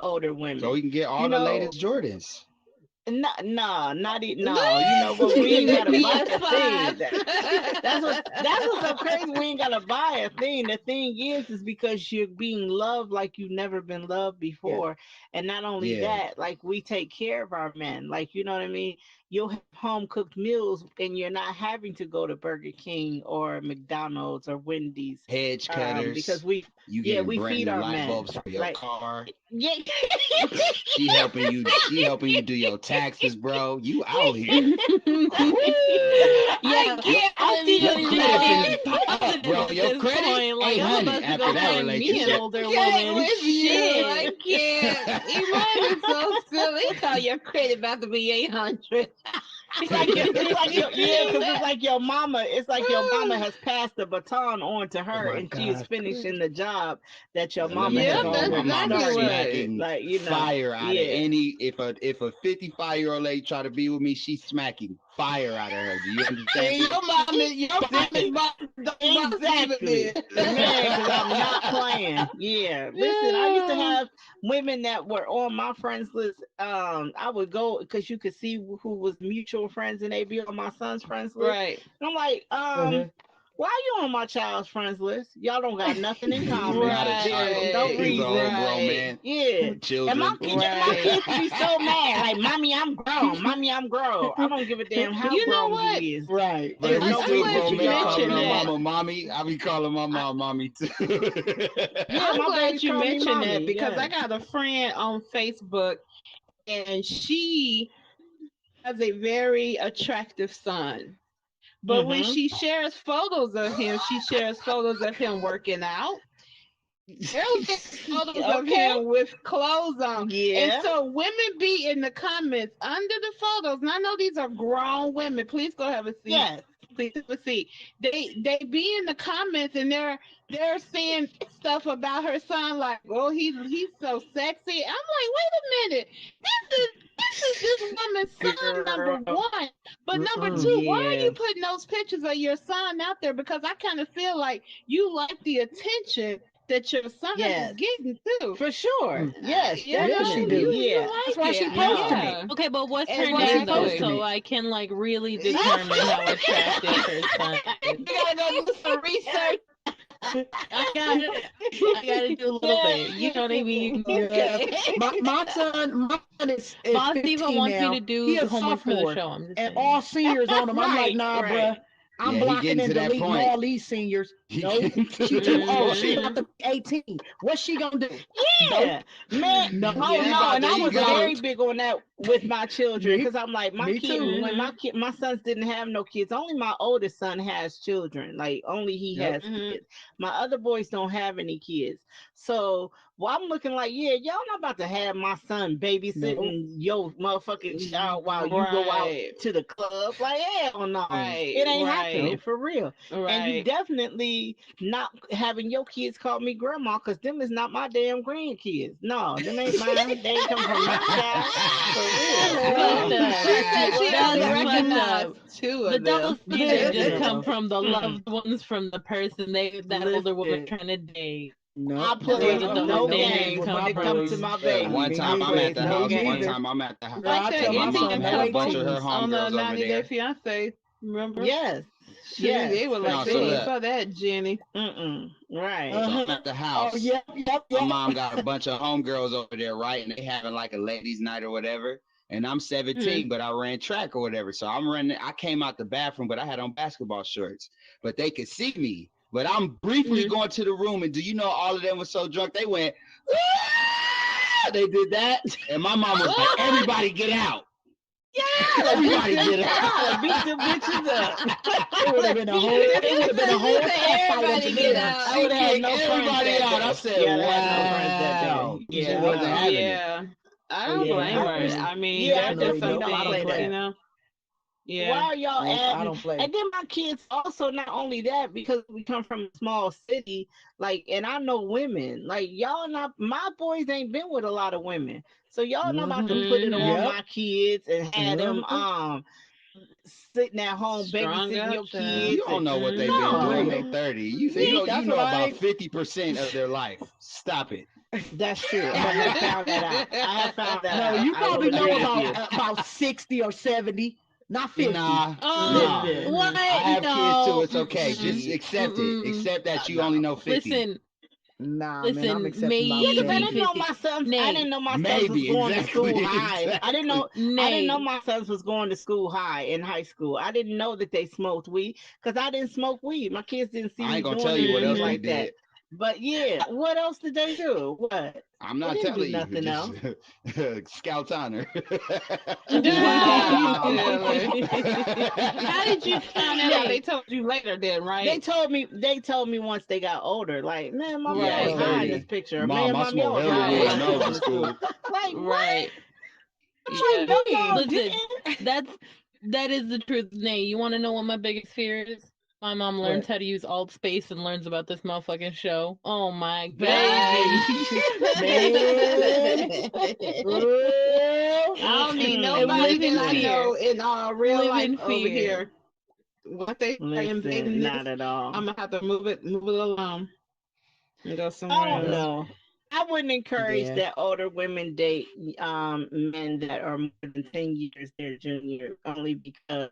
older So women. we can get You all the know, latest Jordans. no, no, no. You know what? We ain't gotta buy a thing. PS5. That's what's so crazy. We ain't gotta buy a thing. The thing is because you're being loved like you've never been loved Yeah. before. And not only Yeah. that, like we take care of our men. Like you know what I mean? You'll have home cooked meals, and you're not having to go to Burger King or McDonald's or Wendy's, Hedge because cutters. You getting we brand feed new our light men. bulbs for your Like car. yeah. She helping you. She helping you do your taxes, bro. You out here. Yeah, I Your can't I believe see your the you credit said finna negative pop, bro. positives at Your this credit point. Like I'm 800 about to go after that find me an relationship. older can't woman. with you. I Shit. can't. Iman is so silly. Call your credit about to be 800. It's like your mama. It's like your mama has passed the baton on to Oh her, my and she is God. finishing the job that your Let me mama Yep, has tell you, that's my already mama exactly started. right. smacking Like fire out of yeah. any. If a 55-year-old lady try to be with me, she's smacking fire out of her. Do you understand And me? your mom Fire. is boss even Exactly, then. man. Because I'm not playing. Yeah, listen. I used to Yeah. have women that were on my friends list. I would go because you could see who was mutual friends, and they'd be on my son's friends list. Right. And I'm like, Uh-huh. why are you on my child's friends list? Y'all don't got nothing in He's common. not a There's child. no Right. He's a whole reason. grown Right. man Yeah. with children. And my Right. kids be so mad. Like, mommy, I'm grown. Mommy, I'm grown. I don't give a damn how You know grown you what? is. Right. But There's we no I'm still reason glad for grown you men y'all calling to mentioned our that. mama mommy. I be calling my I, mom mommy too. yeah, I'm my glad babies you call me mentioned that mommy. because I Yes. got a friend on Facebook and she has a very attractive son. But when Mm-hmm. she shares photos of him, she shares photos of him working out. Rarely photos of Okay. him with clothes on. And Yeah. so women be in the comments under the photos. And I know these are grown women. Please go have a seat. Yes. Please have a seat. They be in the comments and they're saying stuff about her son like, oh, he's so sexy. I'm like, wait a minute. This is this woman's son, number Girl. one. But number Mm-mm. two, why are Yeah. you putting those pictures of your son out there? Because I kind of feel like you like the attention that your son is Yes. getting too. For sure. Mm. Yes, You Yeah, know, she definitely. do. you Yeah. That's like why it. she posting No. it. Yeah. Okay, but what's her That's why she name though, posting Exactly. so it. I can like really determine how attractive her son is? You gotta go do some research. I gotta do a little bit. You know what I mean? Yeah. Okay. My son is Boss Diva 15 wants me now. to He do a homework for the sophomore, show. I'm just and saying. all seniors on him. I'm like, Right, nah, right. bruh. I'm Yeah, he blocking getting and to that deleting point. all these seniors. He No, getting to she that too old. She point. about to be 18. What's she gonna do? Yeah, Nope. man. Nope. Oh He Yeah. no, about and there I you was go. very big on that with my children Me, because I'm like my me kid too. when Mm-hmm. my sons didn't have no kids. Only my oldest son has children. Like only he Yep. has Hmm. kids. My other boys don't have any kids. So well, I'm looking like y'all not about to have my son Nope. babysitting your motherfucking child while you go out Right. to the club. Like hell no, Right. it ain't happening Right. Nope. for real. And you Right. definitely not having your kids call me grandma because them is not my damn grandkids. No, them ain't mine. They ain't come from my child. For real. That's fucked No. up. She said Yeah, she that's only fucked recognized up. two The of double them. standard just come No. from the Mm. loved ones from the person that older woman Listen. trying to date. No, There play was a double no standard games with when my it comes to boys. my Look, baby. one me time I I'm neither. at play the no Me house. One neither. games. time I'm at the Girl, house, I Like tell that and my my mom Indian son had a no bunch of couple her 18s. on homegirls over 90 Day there. Fiance. Remember? Yes, Shoot, yes, they were for like No, so they ain't sure. look, for that, Jenny. Right. so I'm Uh-huh. at the Oh, house. yep, yep, My yep. mom got a bunch of homegirls over there, right? And they having like a ladies' night or whatever. And I'm 17, but I ran track or whatever. So I'm running. I came out the bathroom, but I had on basketball shorts. But they could see me. But I'm briefly going to the room, and do you know all of them were so drunk they went, "Ah!" They did that, and my mom was like, "Everybody get out! Yeah, Everybody get yeah, out!" beat them bitches up. It would have been a whole. It would have been a whole cat fight up Everybody in get there. out. I She would have had kicked no friends everybody that out. I day. said, Yeah, I had no friends that "Wow!" day. She Yeah, wasn't no. having it. Yeah. I Oh don't yeah, blame her. definitely, I mean, Yeah, there are just definitely. some definitely Nope, don't I don't play things, play. you that. know. Yeah. Why are y'all Nope, I adding? don't play. And then my kids also, not only that, because we come from a small city, like, and I know women, like y'all not, my boys ain't been with a lot of women, so y'all not about to put it on Yep. my kids and have them Uh-huh. sitting at home Strung babysitting up, your child. You kids. don't And know what they've been For doing. no, They real. 30. See, You that's know what I about ain't. 50% of their life. Stop it. that's true. I have found that out. I have found that No, out. you I will probably know agree with you. about 60 or 70, not 50. Nah, nah. Listen, What? I have kids too. No. It's okay. Just Mm-mm. accept it. Mm-mm. Accept that you only No. know 50. Listen, Nah, man, I'm listen, accepting about yeah, because I maybe 70. didn't know 50. my sons. I Nay, didn't know my sons was Maybe. going to school Exactly. high. I didn't Exactly. know. I didn't know nay. my sons was going to school high in high school. I didn't know that they smoked weed because I didn't smoke weed. My kids didn't see I me ain't gonna doing tell you what anything else they like that. did. But yeah, what else did they do? What? I'm They not didn't do telling you. nothing Just else. Scout's honor. Wow. Silly. How did you find that out? Nay. They told you later then, They right? told me. They told me once they got older. Like, man, mom, Yeah, I y'all was was Right. high in 30. this picture. Mom, Man, I mom, smoked y'all was hella high weed while when Right. I y'all was going in to school. school. Like, what? Right. Like, Yeah. no, y'all Listen, didn't. that is the truth. Nay, you want to know what my biggest fear is? My mom learns What? how to use Altspace and learns about this motherfucking show. Oh my Baby. Man. Girl. I don't need I nobody live that in I Listen. know fear. in real Live life in over fear. here. Once they start invading Listen, not this, at all. I'm gonna have to move it along and go I somewhere don't else. Yep. know. I wouldn't encourage Yeah. that older women date men that are more than 10 years their junior, only because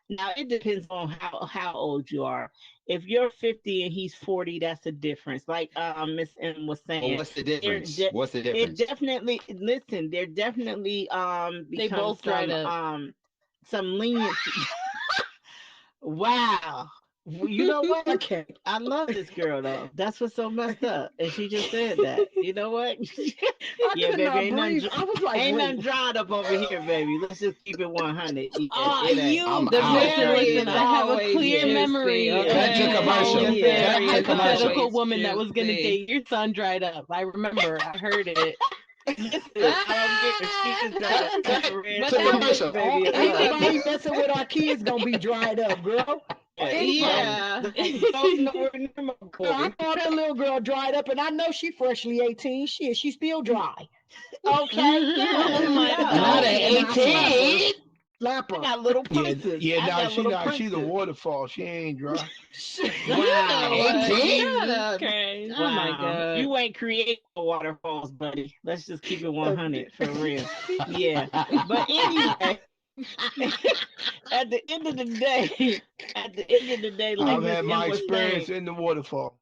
now it depends on how old you are. If you're 50 and he's 40, that's a difference. Like Miss M was Well, saying, what's the there difference? What's the it difference? definitely, listen, there definitely They becomes both dried up. some leniency. Wow. Well, you know I what? can't. I love this girl though. That's what's so messed up. And she just said that. You know what? I Yeah, could baby, not breathe. I was like, ain't wait. nothing dried up over here, baby. Let's just keep it 100. Yeah, it ain't. You I'm The out. listen, berry listen. is I have a always clear Yeah. memory juicy, of Cut to you okay? commercial. The calling Yeah. the Cut berry to is commercial. hypothetical always woman that was going to juicy. date your son dried up. I remember. I heard it. Listen, I don't care. She just dried up. Cut the red But To that onions, was commercial. baby, as well. Anybody messing with our kids gonna be dried up, girl. Yeah, Anybody. yeah. don't nowhere near my Girl, I boy. thought that little girl dried up, and I know she freshly 18. Shit, she still dry. Okay, yeah, Oh my yeah. Not god. at And I slap her. 18. Slap I her. got little Yeah, princes. yeah. I Nah, got she little not. She's a princes. waterfall. She ain't dry. You know Wow. what? 18? Shut Jesus up. Christ. Oh my Wow. god. You ain't create no waterfalls, buddy. Let's just keep it 100 for real. Yeah. But anyway, at the end of the day, like I've Miss had M my was experience saying, in the waterfall.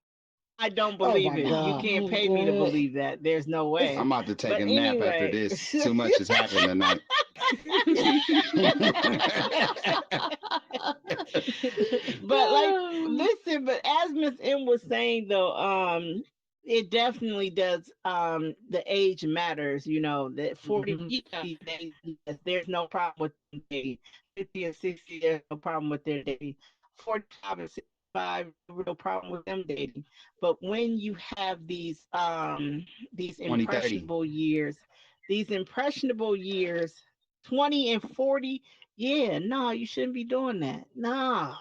I don't Oh believe my it. You God. can't Oh pay me to god. believe that. There's no way. I'm about to take But a nap after anyway, this. Too much has happened tonight. but like, listen, but as Miss M was saying though, it definitely does. The age matters. You know that 40 and Yeah. 50 days, yes, there's no problem with them dating. 50 and 60, there's no problem with their dating. 45 and 65, real problem with them dating. But when you have these 2030. impressionable years, 20 and 40, yeah, no, you shouldn't be doing that. No,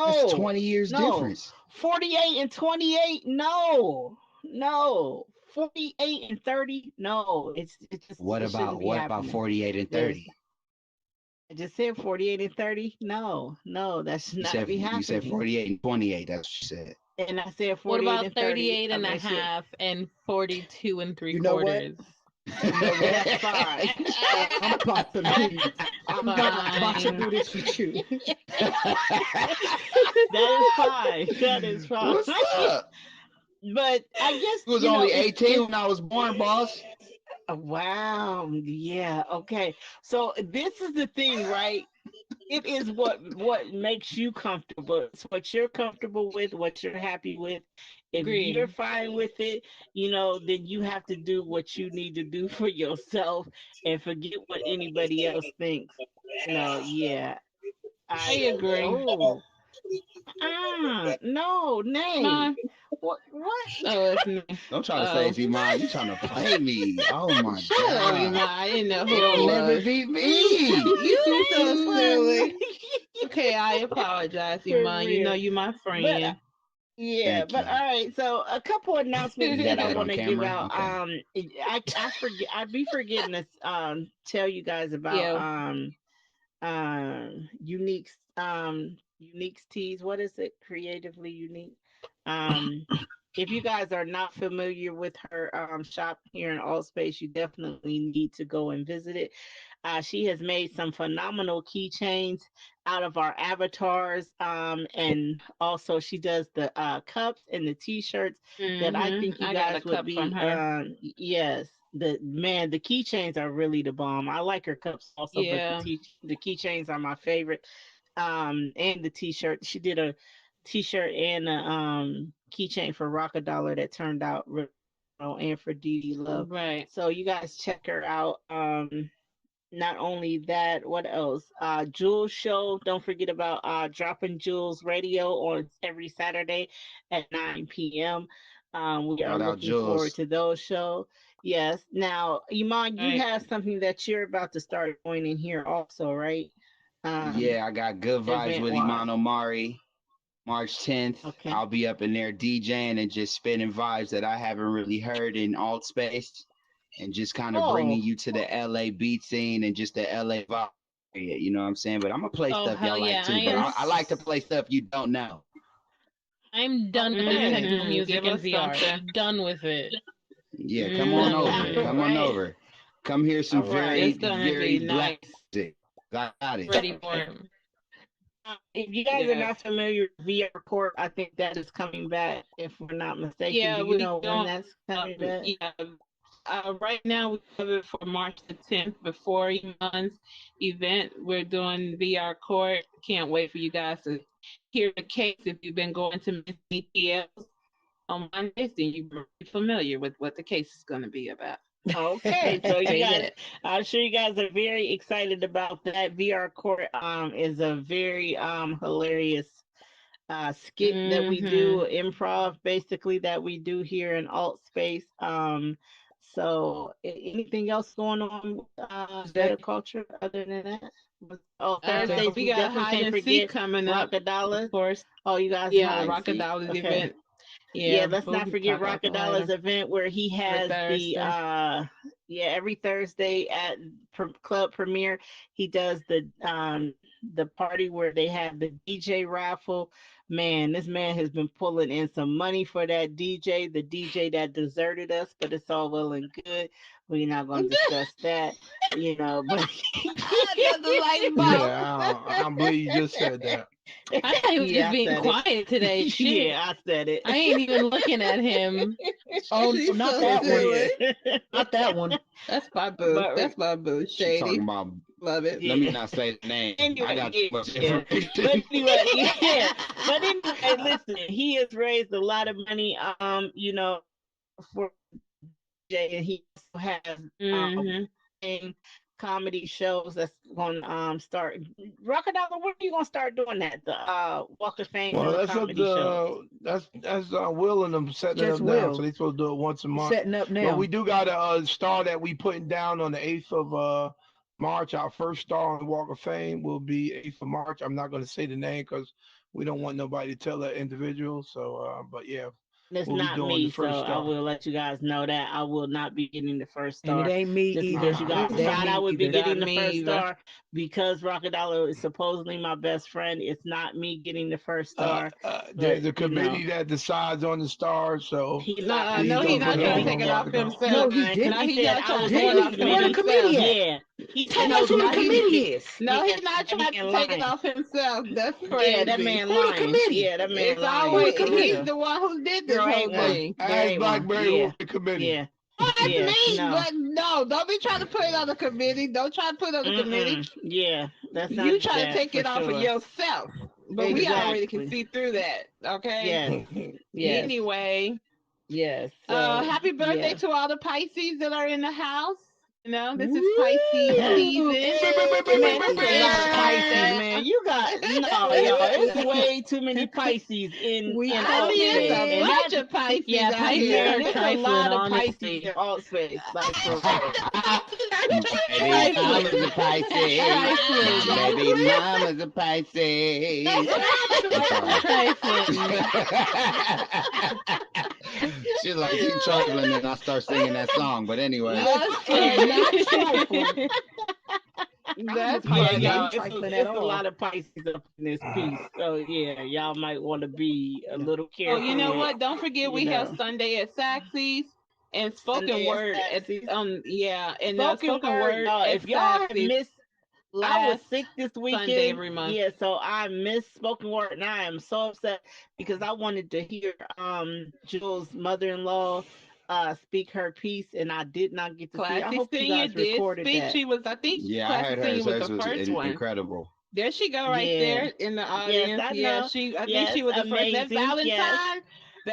That's no, 20 years no. difference. 48 and 28, no, no. 48 and 30, no. What It shouldn't about be what about happening. 48 and There's 30? I just said 48 and 30. No, no, that should not be You said happening. 48 and 28. That's what you said. And I said What 48 about and 30. 38 I and a made sure. half and 42 and three You know what? quarters? You know what? That's fine. I'm about to leave. I'm not about to Fine. do this with you. That is fine. That is fine. What's up? But I guess He was only 18 when I was born, boss. wow. Yeah. Okay. So this is the thing, right? It is what makes you comfortable. It's what you're comfortable with, what you're happy with. If you're Agreed. fine with it, then you have to do what you need to do for yourself and forget what anybody else thinks. Yeah. I agree. Oh, no, nay. Mine. What? Oh, it's me. I'm trying to say, Oh. Z-Man, you trying to play me. Oh my I love you, Ma. God. I didn't know who it You'll never was. beat me. You so silly. Okay, I apologize, For Iman. You know real. you my But friend. yeah, Thank but you. all right. So a couple announcements You did that I that want on to give camera? out. Okay. I forget. I'd be forgetting to tell you guys about Yeah. unique unique teas. What is it? Creatively unique. Um, if you guys are not familiar with her shop here in Altspace, you definitely need to go and visit it. She has made some phenomenal keychains out of our avatars, and also she does the cups and the T-shirts that I think you I got a guys would cup from be. her. Yes, the keychains are really the bomb. I like her cups also, but Yeah. the keychains are my favorite. And the T-shirt. She did a T-shirt and a keychain for Rockadollar that turned out really well, and for DD Love. Right. So you guys check her out. Not only that, what else? Jules Show. Don't forget about Dropping Jules Radio on every Saturday at 9 p.m. We are Shout out looking forward Jules. to those shows. Yes. Now, Iman, you Right. have something that you're about to start doing in here also, right? Yeah, I got good vibes Event with wise. Iman Omari. March 10th, Okay. I'll be up in there DJing and just spinning vibes that I haven't really heard in alt space and just kind of Oh, bringing you to the LA beat scene and just the LA vibe. You know what I'm saying? But I'm going to play Oh stuff hell y'all like yeah. too. But I like to play stuff you don't know. I'm done with this okay. techno music Give and us VR. something. Done with it. Yeah, come on Done with over. it. All Come on right. over. Come hear some All right. very, It's gonna very be black nice. music. I got it. Ready for Okay. it. If you guys are Yes. not familiar with VR Court, I think that is coming back, if we're not mistaken. Do Yeah, you we know when don't. that's coming back? Yeah. Right now we have it for March the 10th before Iman's event. We're doing VR court. Can't wait for you guys to hear the case. If you've been going to ETLs on Mondays, then you're familiar with what the case is going to be about. Okay, so you Say guys, that. I'm sure you guys are very excited about that. VR Court is a very hilarious skit that we do, Mm-hmm. improv basically that we do here in Alt Space. So anything else going on with Better Tuesday? Culture other than that? Oh, Thursdays We we got definitely hide can't and seek forget coming up, Rockadollar. of course. Oh, you guys Yeah, hide and seek. Rockadollar's Okay. event. Yeah, Yeah, let's we'll not forget talk about that Rockadollar's later. event where he Every has the Thursday. every Thursday at Club Premiere he does the party where they have the DJ raffle. Man, this man has been pulling in some money for that DJ, the DJ that deserted us, but it's all well and good. We're not going to discuss that, but Another light bulb. Yeah, I don't believe you just said that. I thought he was just yeah, I being said it. quiet today. Shit. Yeah, I said it. I ain't even looking at him. Oh no, She's not so that one. silly. Not that one. That's my boo. But That's my boo. She talking Shady. about, Love it. let me yeah. not say the name. I Anyway, got too much yeah. But information. anyway, yeah. But anyway, listen, he has raised a lot of money, for Jay, and he also has Mm-hmm. in comedy shows that's gonna start. Rockadollar, when are you gonna start doing that? The Walk of Fame Well, and the that's up comedy shows. to that's Will and them setting it Just up now, so Will. they supposed to do it once a He's month. setting up But we now. do got a star that we putting down on the 8th of March. Our first star on the Walk of Fame will be 8th of March. I'm not going to say the name because we don't want nobody to tell that individual. So, but yeah, It's We'll be not doing the me, first so I star. will let you guys know that I will not be getting the first And it star. ain't me Just either. because you guys It ain't thought I me would be either. getting Not the me first either. star because Rockadollar is supposedly my best friend. It's not me getting the first star, There's but a committee that decides on the stars, so he not No, please no, he's he don't the put not it trying all to committee. take on it off Rockefeller. No, himself. he Cause No, didn't. he he said not I trying to was take Didn't it on the off he? Where the committee. committee himself. at? Yeah, he Tell said I us was where on the the No, committee committee. is. no, he not He trying to ain't take it lying. off himself. That's Yeah, that crazy. man Who the lying. committee? Yeah, that man It's Who the lying always for he's committee? real. the one who did this There whole ain't one. thing. There Ask ain't one. Blackberry Yeah, who's the committee. yeah, Oh, that's yeah. me, No. but no, don't be trying to put it on the committee. Don't try to put it on the committee. Yeah, let's You not do try to that take for it off of sure. yourself. But we already can Exactly. see through that. Okay. Yes. Yes. Anyway, Yes. So happy birthday yeah. to all the Pisces that are in the house. You know, this is Pisces Woo! season. Man, it's a lot of Happy Pisces, birthday. man. You got no, y'all. It's way too many Pisces We in I caught mean, alt it's it. a space, and bunch that's of Pisces Yeah, out Pisces here. man. are It's a trifling, lot of Pisces honestly. in alt space, like for real. Baby mama's Trifling. a Pisces. My Trifling. baby mama's a Pisces. I'm sorry. Trifling. She's like, you trifling, and I start singing that song. But anyway, That's It's funny. not trifling. I'm a That's Yeah, Pisces. funny. Ain't y'all. trifling at It's a all. lot of Pisces up in this piece. So yeah, y'all might want to be a little Oh, you careful know with, what? Don't forget you we have know, Sunday at Saxy's and spoken Sunday at word at Saxy's. yeah, and Spoken spoken word, word y'all. at If y'all have Saxy's missed, I was last sick this Sunday weekend. every month. Yeah, so I missed spoken word, and I am so upset because I wanted to hear Jules' mother-in-law speak her piece, and I did not get to see it. I Classy hope you Senior guys did recorded speak. that. She was, I think, yeah, I Classy heard hers. Senior was Hers the was first one. incredible. There she go right Yeah. there in the Yes, audience. I Yeah, know. I think Yes, she was the first. That amazing. Yes. Valentine,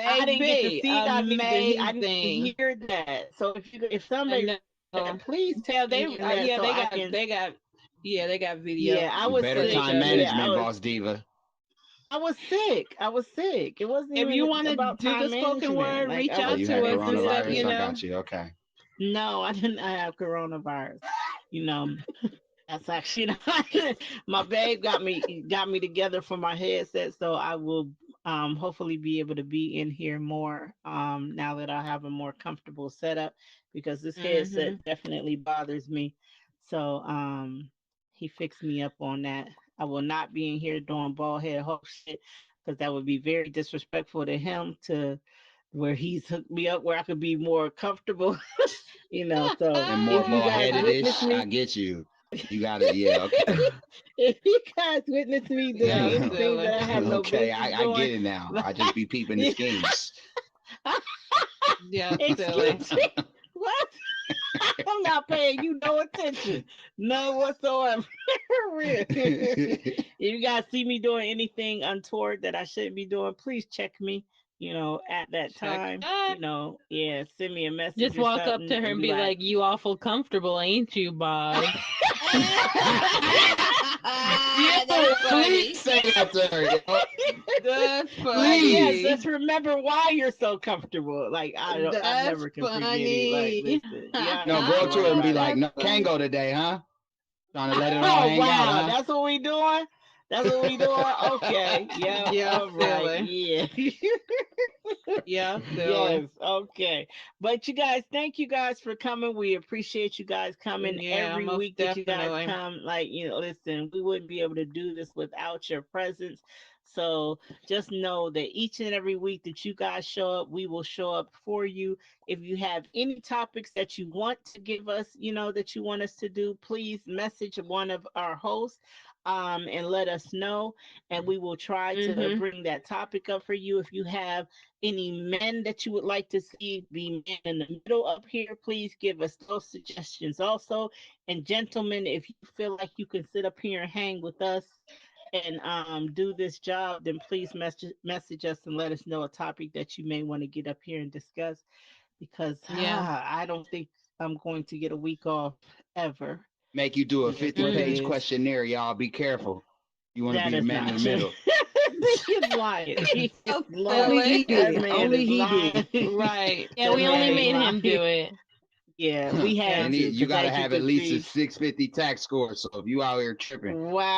I didn't get to baby, see it. I didn't amazing. hear that. So if I somebody know. please Yeah, tag me in that yeah, so I can. they got video Yeah, I was Better footage sick. time of it. Yeah, management, boss diva. I was sick. I was sick. It wasn't If you even want to about do the time spoken management. word, Like reach I Oh, was out you to had us and sick. stuff. coronavirus. You I know. got you. Okay. No, I didn't have coronavirus. You know, that's actually not. My babe got me together for my headset, so I will hopefully be able to be in here more now that I have a more comfortable setup because this Mhm. headset definitely bothers me. So he fixed me up on that. I will not be in here doing bald head ho shit because that would be very disrespectful to him to where he's hooked me up where I could be more comfortable. So And more if you bald guys witness headed-ish. I me, get you. You got it. Yeah. Okay. if you guys witness me doing Yeah, anything silly. that I have no Okay. business I doing, get it now. I just be peeping the schemes. Yeah, silly. excuse me, what? I'm not paying you no attention, none whatsoever. For real. If you guys see me doing anything untoward that I shouldn't be doing, please check me. At that Check time, it. yeah, send me a message Just or walk up to something her and and be be like, like, "You awful comfortable, ain't you, Bob?" That's funny. Please say that to her. Yo. That's yes, funny. Please. just remember why you're so comfortable. Like I That's never can forget it. Like, funny. listen, y'all No, ain't go gotta up to worry her and be about it. like, That's no, can't funny. go today, huh? Trying to let it all Oh hang out, wow, huh? that's what we doing. That's what we doing. Okay, yeah, Yeah, all right, silly. yeah. Yeah, silly. Yes, okay. But you guys, thank you guys for coming. We appreciate you guys coming Yeah, every most week that you guys definitely. come. Like, listen, we wouldn't be able to do this without your presence. So just know that each and every week that you guys show up, we will show up for you. If you have any topics that you want to give us, that you want us to do, please message one of our hosts and let us know. And we will try to Mhm. bring that topic up for you. If you have any men that you would like to see be men in the middle up here, please give us those suggestions also. And gentlemen, if you feel like you can sit up here and hang with us and do this job, then please message us and let us know a topic that you may want to get up here and discuss because Yeah. I don't think I'm going to get a week off ever. Make you do a It is what it 50-page is. questionnaire, y'all. Be careful. You want to That be a is man in not the true. middle. He's lying. He's So lying. Only he silly. That did. man Only is he did. lying. Right. Yeah, That we only man is Right. made him lying. do it. Yeah, we had And to, you because got to as you have at can least a see, 650 tax score. So if you out here tripping,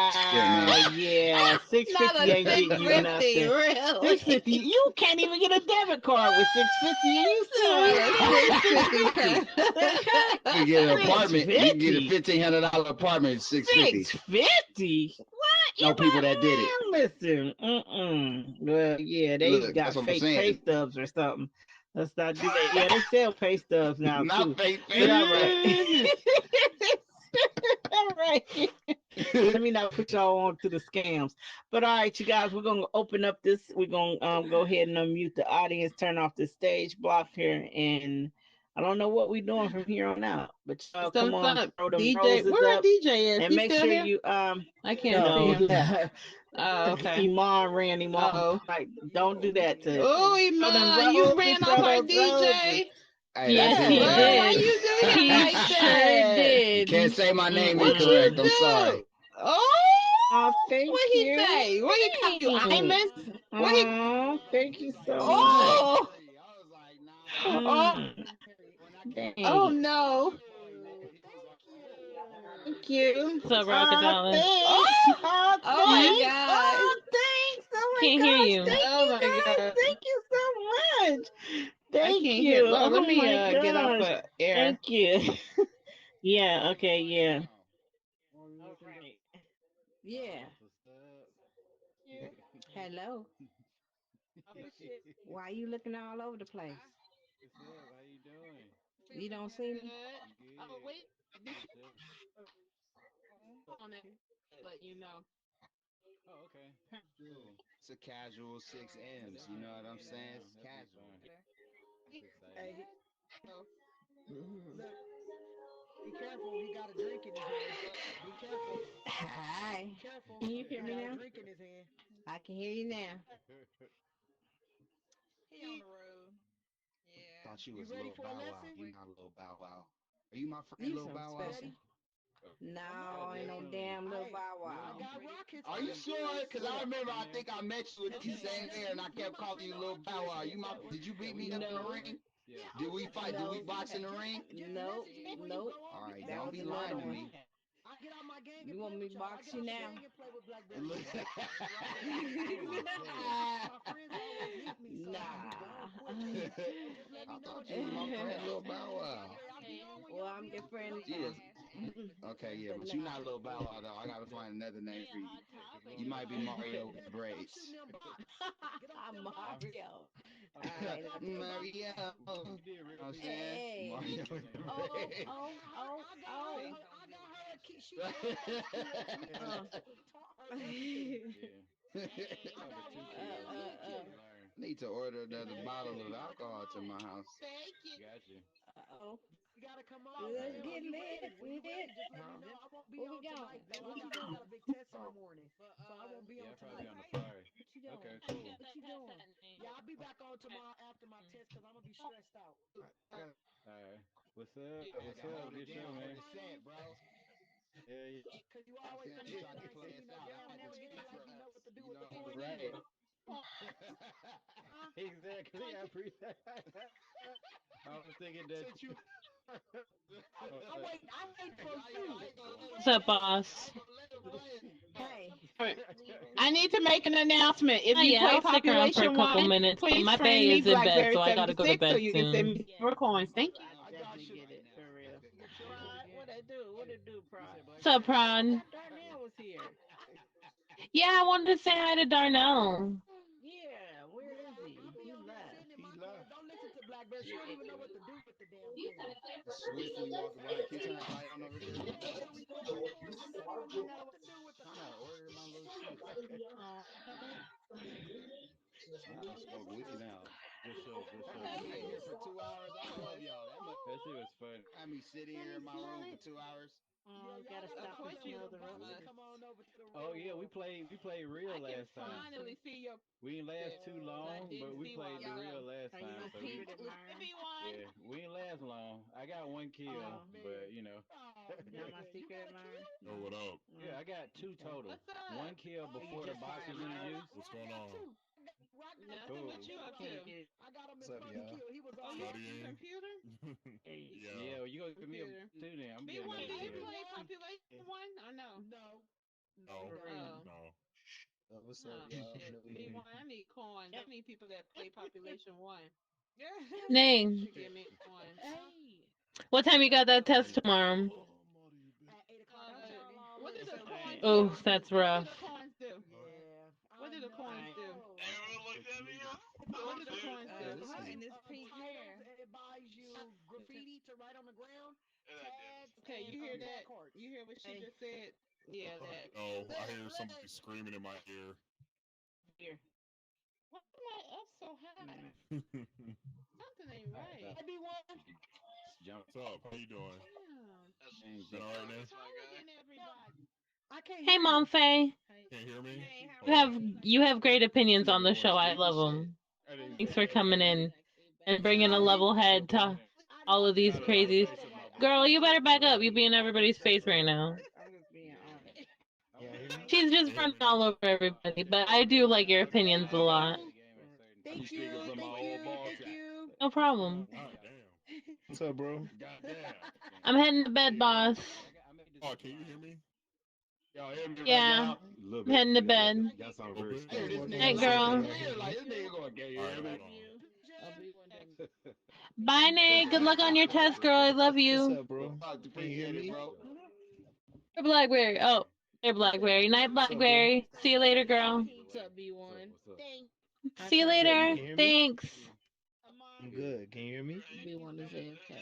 shit, man. wow, yeah, six Not fifty a ain't getting you 650, nothing. really. 650, you can't even get a debit card with 650. Are you Not a serious? 650 650. credit. You can get an Six apartment. You can get a fifty. $1,500 apartment at 650. 650. What? No people that did it. Man, listen. Well, yeah, they Look, that's got what I'm fake pay saying. stubs or something. Let's not do that. Yeah, they sell pay stubs now Not too. fake But all pay. right. All right. Let me not put y'all on to the scams. But all right, you guys, we're gonna open up this. We're gonna go ahead and unmute the audience, turn off the stage block here, and I don't know what we're doing from here on out. But y'all come on, throw them DJ, roses where our up, DJ is? and He make still sure here? you I can't No, see he no. him. left. Oh, okay. Iman ran him off. Oh. Like, don't do that to Oh, throw them Iman, you roses, ran off throw our those roses. DJ. Hey, that's Yes, his he Oh, bad. why did. you do him He like sure that? You did. can't say my name What you incorrect. I'm do? sorry. Oh, Thank what he you. say? What he call you, Imus? What he? Thank you so much. Oh, oh, Mm, dang oh it. no! Thank you. What's up, Rocket Darling? Thanks. Oh, oh my Thanks. gosh! Thanks. Oh my Can't hear gosh. you. Thank Oh you my guys. god! Thank you so much. I Thank can't hear. you. Let Oh me my get off gosh. of air. Thank you. Yeah, okay, yeah. All right. Yeah. Hello. Why you looking all over the place? What's up? How you doing? You don't see me? Oh wait, this on it. Let you know. Oh, okay. Cool. It's a casual 6 M's. You know what I'm saying? It's That'd be casual. fun. That's exciting. Hey, look, be careful. He got a drink in his hand. Be careful. Hi. Be careful. Can you hear He me got a now? drink in his hand. I can hear you now. He on the road. Yeah. Thought you You was ready Lil for a Bow Wow. lesson? You not Lil Bow Wow. Are you my friend You Lil something Bow Wow? special. No, Oh, ain't no definitely. damn little Hey, Bow I Wow. got rockets. Are you sure? Because I remember I think I met you at the same air and I kept calling you Lil Bow Wow. Did you Yeah, beat we me up in the No, ring? yeah. Did we fight? Did we no, box in the ring? nope, nope. All right, That don't was be another lying to one. me. I get out my gang and You play want me with to y'all. I box get you out my now? gang and play with Blackberry. My friends always need me, so I'll be gone Nah. quick. Just let me I know. thought you was my friend Lil Bow Wow. Blackberry, I'll be on when Well, y'all I'm be your on. friend Cause You now. was okay, yeah, But but you nah. not Lil Bow Wow though. I gotta find another name for you. You might be Mario with the braids. I'm I'm, Mario. I'm All right. Mario. You know you did what real I'm good. saying? Hey. Mario with the Oh, braids. oh, oh, oh. I got her. She lets me taught her everything. Yeah. I About got two rockets kilos. down here You too. can learn. Need to order another bottle of alcohol to my house. Got you. Uh-oh. You gotta come All out, Let's man. right. When get you lit, ready, lit. just let me know. I won't be Where we on going? tonight though. What you I doing? got a big test in the morning, so I won't be Yeah, on I'll probably be tonight. on the fly. What you doing? Okay, cool. What you doing? Yeah, I'll be back on tomorrow after my test because I'm gonna be stressed out. All right. What's up? I What's gotta up? hold it Good show, down for man. the set, bro. Yeah, yeah. Cause you I'm always saying say I'm you trying to play ain't this no out. I damn had the navigation street like you know trust. what to do You with the know. phone Right. either. Exactly. I appreciate I was thinking that. Since you I wait for you. I ain't gonna let him What's up, play it. I boss? ain't gonna let him play it. Hey. I need to make an announcement. If Oh you yeah, play I'll stick around for a Population couple One, minutes, but please my friend bay me is in bed, Blackberry so I gotta go to 76 so bed you can send soon. me more coins. Thank you. I'll I got definitely you. get it for real. Get your Pride, what I do? What it do, You Pride? said What's up, Blackberry? I Prawn? thought Darnell was here. Yeah, I wanted to say hi to Darnell. Yeah, where is he? I'll be He over there left. sitting in He my car. left. Don't listen to Blackberry. She don't even know what to do with the damn thing. Swiftly walking by. Can you turn that light on over there? Puerto Rico Airport. She don't even know what to do with the Trying to phone. order my little shit. I smoke weed now. Good show. Good show. I Good sat show. here for 2 hours. I love y'all. That shit was fun. Had me sitting here in my room for 2 hours. Oh, Yeah, y'all gotta gotta stop come and down here smell to the Boston and Yeah. roses. come on over to the Oh real yeah, we world. played real last time. Finally see your We didn't last too picture. I long, but didn't we see while played the real ago. last Are you time. my So secret we admirer? yeah, we didn't last long. I got one kill, Oh Oh, but man. you know. Oh not my man. You secret got a admirer? kill? Oh, what No. up? Yeah, Mm, I got two okay. total. What's up? One kill Oh So you before the just my box was admirer? introduced. What's going on? Nothing. Cool. What you up Can't to? get it. I got him What's his up, first y'all? kill. He was Oh, all you right. on the Studying. computer? Hey. Yeah. Yeah, well, you gonna give me a Computer. too then. I'm getting B1, ready do you to. play B1. Population One or no? No, no, he No. For doesn't. real. Oh. No. What's up, Oh y'all? shit. New B1, here. I need coins. I need people that play Population One Nay, to give me coins. Hey. what time you got that test tomorrow? Oh, I'm out of here, At bitch. 8 o'clock in Uh, the morning. what do It's the coins okay. Oh, do? that's What do the rough. coins do? Yeah, What I do the coins Alright. do? know. Everyone looks at me. What I'm do the serious. coins Yeah, do? this It is gives And you this pink titles. hair. It buys you graffiti to write on the ground, And I did tags, Okay, and you hear track that? cards. You hear what she Hey. just said? Yeah, that. Oh, I hear somebody screaming in my ear. Here. Why am I up so high? Mm. Something ain't right. Maybe one. Jump. What's up? How you doing? Damn. Been all right, I'm man? taller than everybody. I can't Hey, hear Mom you. Faye. Hey. Can't hear me? Hey, how You are Hold on. have you? you have great She opinions got on the the show. voice I deep as love shit. them. That Oh ain't my Thanks good. for coming God. in and bringing a No, level he. head to I all know of he these Try to does. like He's crazy. say so something right. about Girl, you better back up. You Hey. be in everybody's face right now. I'm just being Yeah. honest. Yeah, hear me? She's Can just you hear running me all now? over everybody, but I do like your opinions a I gotta lot. play the game at a certain Thank time. Appreciate Speaking you. from it. my Thank old you. ball Thank sack. you. No problem. God damn. What's up, bro? God damn. I'm heading to bed, boss. Oh, can you hear me? Y'all hear me right Yeah, now? A little I'm bit. heading to You gotta, bed. y'all A sound little very bit? I hear this stable. nigga Night, over here in girl. his ear like this nigga going, can you All right, hear me? hold on. Bye, Nate. Good luck on your test, girl. I love What's you. up, bro? I Can you hear appreciate it, me? bro. They're Blackberry. Oh, they're Blackberry. Night, What's up, bro? Blackberry. See you later, girl. What's up, What's up? B1? What's up? See you How's What's up? You later. can hear me? Thanks. I'm good. Can you hear me? B1 is AFK.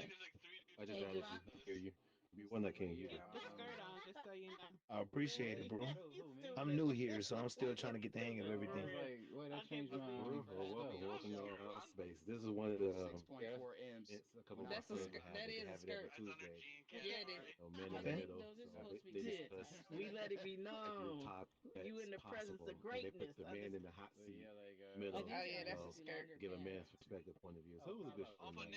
I just Hey, added you. I hear you. Be one that can't hear you. The skirt on, just so you know. I appreciate it, bro. I'm new here, so I'm still trying to get the hang of everything. Wait, I changed my. Well, welcome to Space. This is one of the 6.4 M's. it's a couple of my that's a friends skirt. will have That it. They is a have it every skirt. Tuesday. Yeah, it is. So men in the Okay. middle. Those are So supposed to be they tits. discuss We let it be every known. topic You that's in the presence possible, of and they put greatness. the man in the hot seat, Oh, middle. yeah, You that's a know, skirt. give a man's perspective point of view. So it was a good show tonight.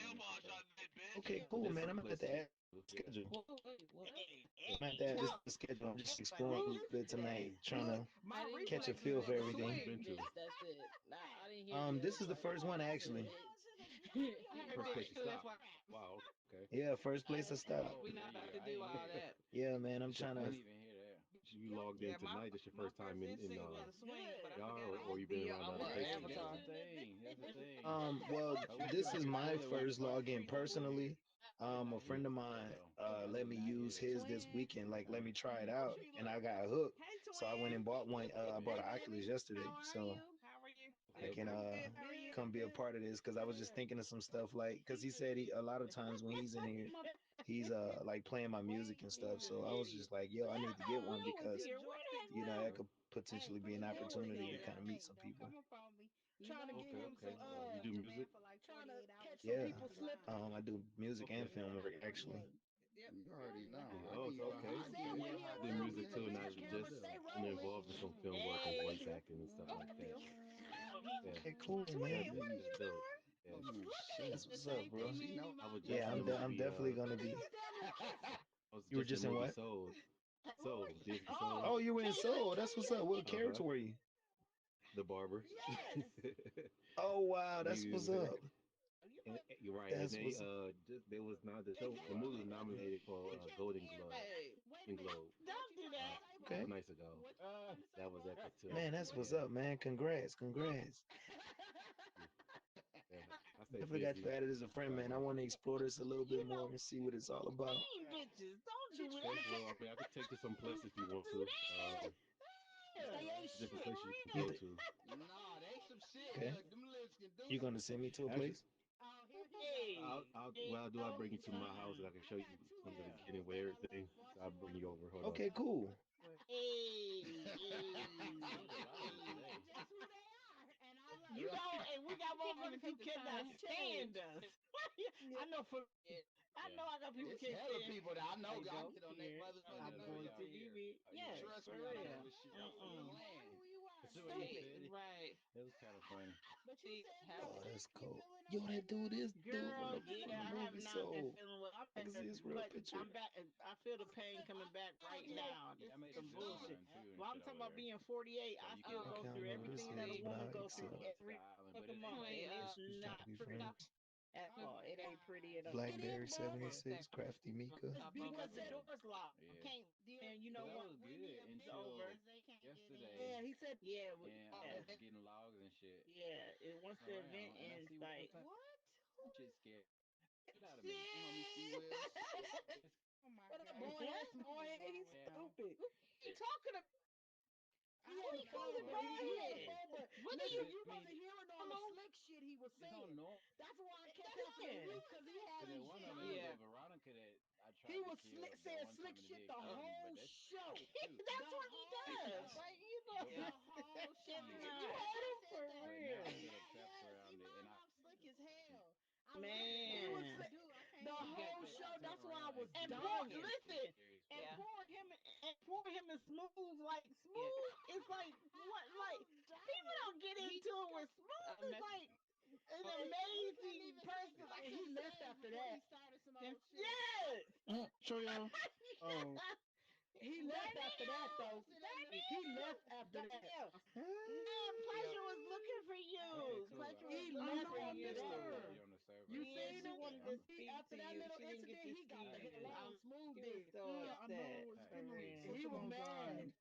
Okay, cool, There's man. some I'm gonna have places to you add can go. Yeah. schedule. Whoa, wait, what? I'm gonna have to add this to the schedule. I'm just exploring a little bit tonight, trying to I didn't catch a hear feel for What you everything. been to? this. That's it. Nah, I didn't hear this. This is the first one actually. I heard First that place you too. That's stopped. why Wow. Okay. Yeah, first place I stopped. we're not about to do all that. Yeah, man. I'm It's your trying to. first. You logged in Yeah, tonight. It's your my first time first in instinct was a swing, but I y'all, forgot I or was you been via around the other That's spaces Avatar. before? Well, this is my first login personally. A friend of mine let me use his this weekend, like let me try it out, and I got hooked. So I went and bought one. I bought an Oculus yesterday, so How are you? I can come be a part of this because I was just thinking of some stuff like because he said a lot of times when he's in here, he's like playing my music and stuff. So I was just like, yo, I need to get one because that could potentially be an opportunity to kind of meet some people. Trying to get Okay, him okay. some You do music? trying to catch some Yeah, people slipping. I do music and Okay. film work actually. You already know. Yeah, I oh, give you okay. He I said give you when a he I hot do tip. around, You music keep ain't too, the and even I back scared. camera just stay I'm rolling. involved in some film work and voice acting and stuff like that. Yeah, Okay, cool, that, man. that's dope. Yeah, Oh shit. That's what's up, bro. She know. I was just Yeah, in the I'm movie. definitely gonna be. I was You were just in just the in movie what? Soul. Soul, Disney Soul. Oh, you were in Soul. That's what's up. What Uh huh. character were you? The barber. Oh wow, that's what's You, up. you're right, and That's what's there was not the show. The movie was nominated for Golden Globe. Golden Globe. Don't do Uh, that. a okay. couple nights ago. That was epic too. Man, that's what's Yeah, up, man. Congrats, congrats. yeah. I stay Definitely got you busy. added as a friend, man. I want to explore this a little bit more and see what it's all about. Mean bitches. Don't do Okay, that. well, I mean, I could take you some places if you want to. They ain't Different shit. places you can You go th- to. Nah, they some shit. okay? Look, them lips can do You some gonna send me to a Actually, place? Oh, here he go. Well, I'll do. I'll bring you to my house and I can show you from the beginning where everything. So I'll bring you over. Hold on. Okay, cool. Hey, just who they are. And I love you know, and we got I don't even motherfuckers who need to cannot turn the stand stage. us. I know for I know I got people It's can't hella stand. people that I know. I I don't get on their care. motherfucking I'm going to nerves. give it. Yes, Trust for me, I know real. this shit. I'm from the Mm-mm. land. Stupid. Right. It was kind of funny. But you said you Oh, sick. that's You cool. feeling Yo, that okay dude now? is dude Girl, from the yeah, I have movie not been Soul. feeling well. I can see his real But picture. I'm back. I feel the pain coming back right now. Yeah, I This is made the some zip bullshit. line too and Well, I'm shit talking over about there. being 48. So I you can still I go count through on this everything that a is, but woman I go all through the way to accept. the every island, but it fucking ain't month, like Wait, and it's We trying to not be pretty friends. at all. It ain't pretty at all. It is, Blackberry bro. 76, Crafty Mika. It's hop over because the there. door's locked. I yeah. can't. And you Do know But I your what? was Wendy good a It's minute until over. because they can't get in. yesterday, Yeah, he said. Yeah, and I yeah, was getting logs and shit yeah. Once the event around, and I ends, see like What? shit scared shit out of me. The homie C shit. Will, it's Oh my What that god. boy What? ass boy? Something's He's wrong with yeah, him. stupid. Who you talking about? He I had Who the you don't phone, talking but know. well, he had a yeah, phone, but What are cause listen, you it, you I wasn't mean, hearing all the normal? slick shit he was it's on saying. normal. That's why I kept That's all asking he do you, Saying. cause is he say had Cause that me slick one shit. of them was Yeah. stunned. over Veronica that I He tried to was kill that saying one slick time and it shit didn't the kill me, whole but that show. too. The That's what he whole does. show. Like you Nope. The know, whole it's show. not. You That's why I heard him said for that. But now I real, get Yeah, obsessed yeah. See, around it, my and I mouth slick as hell. I love it, He but was man. I slick do. I the can't you help it. got whole I to show. love turn it. That's why I around and was keep And it poor, dying. serious. listen, and Yeah. poor him is smooth, like Yeah. smooth. It's like what, like I'm people dying. don't get He into it with smooth. I Is messed like an He couldn't amazing even say person. cut And to he the left chase after before he that. started some And old shit. yes, Show y'all. Oh. He left after that He though. posted that He left after that. Danielle, man, yeah. pleasure was looking for Okay, you. cool. Pleasure was He looking left for I'm after dealing with that. somebody you. on the server, You Yeah, seen she him? wanted to speak After to that you. little She didn't get incident, to he got see the I hell you. on. did. Smooth She was did. so Yeah, I upset know. It's All been right, peace. And he such a was long mad. time.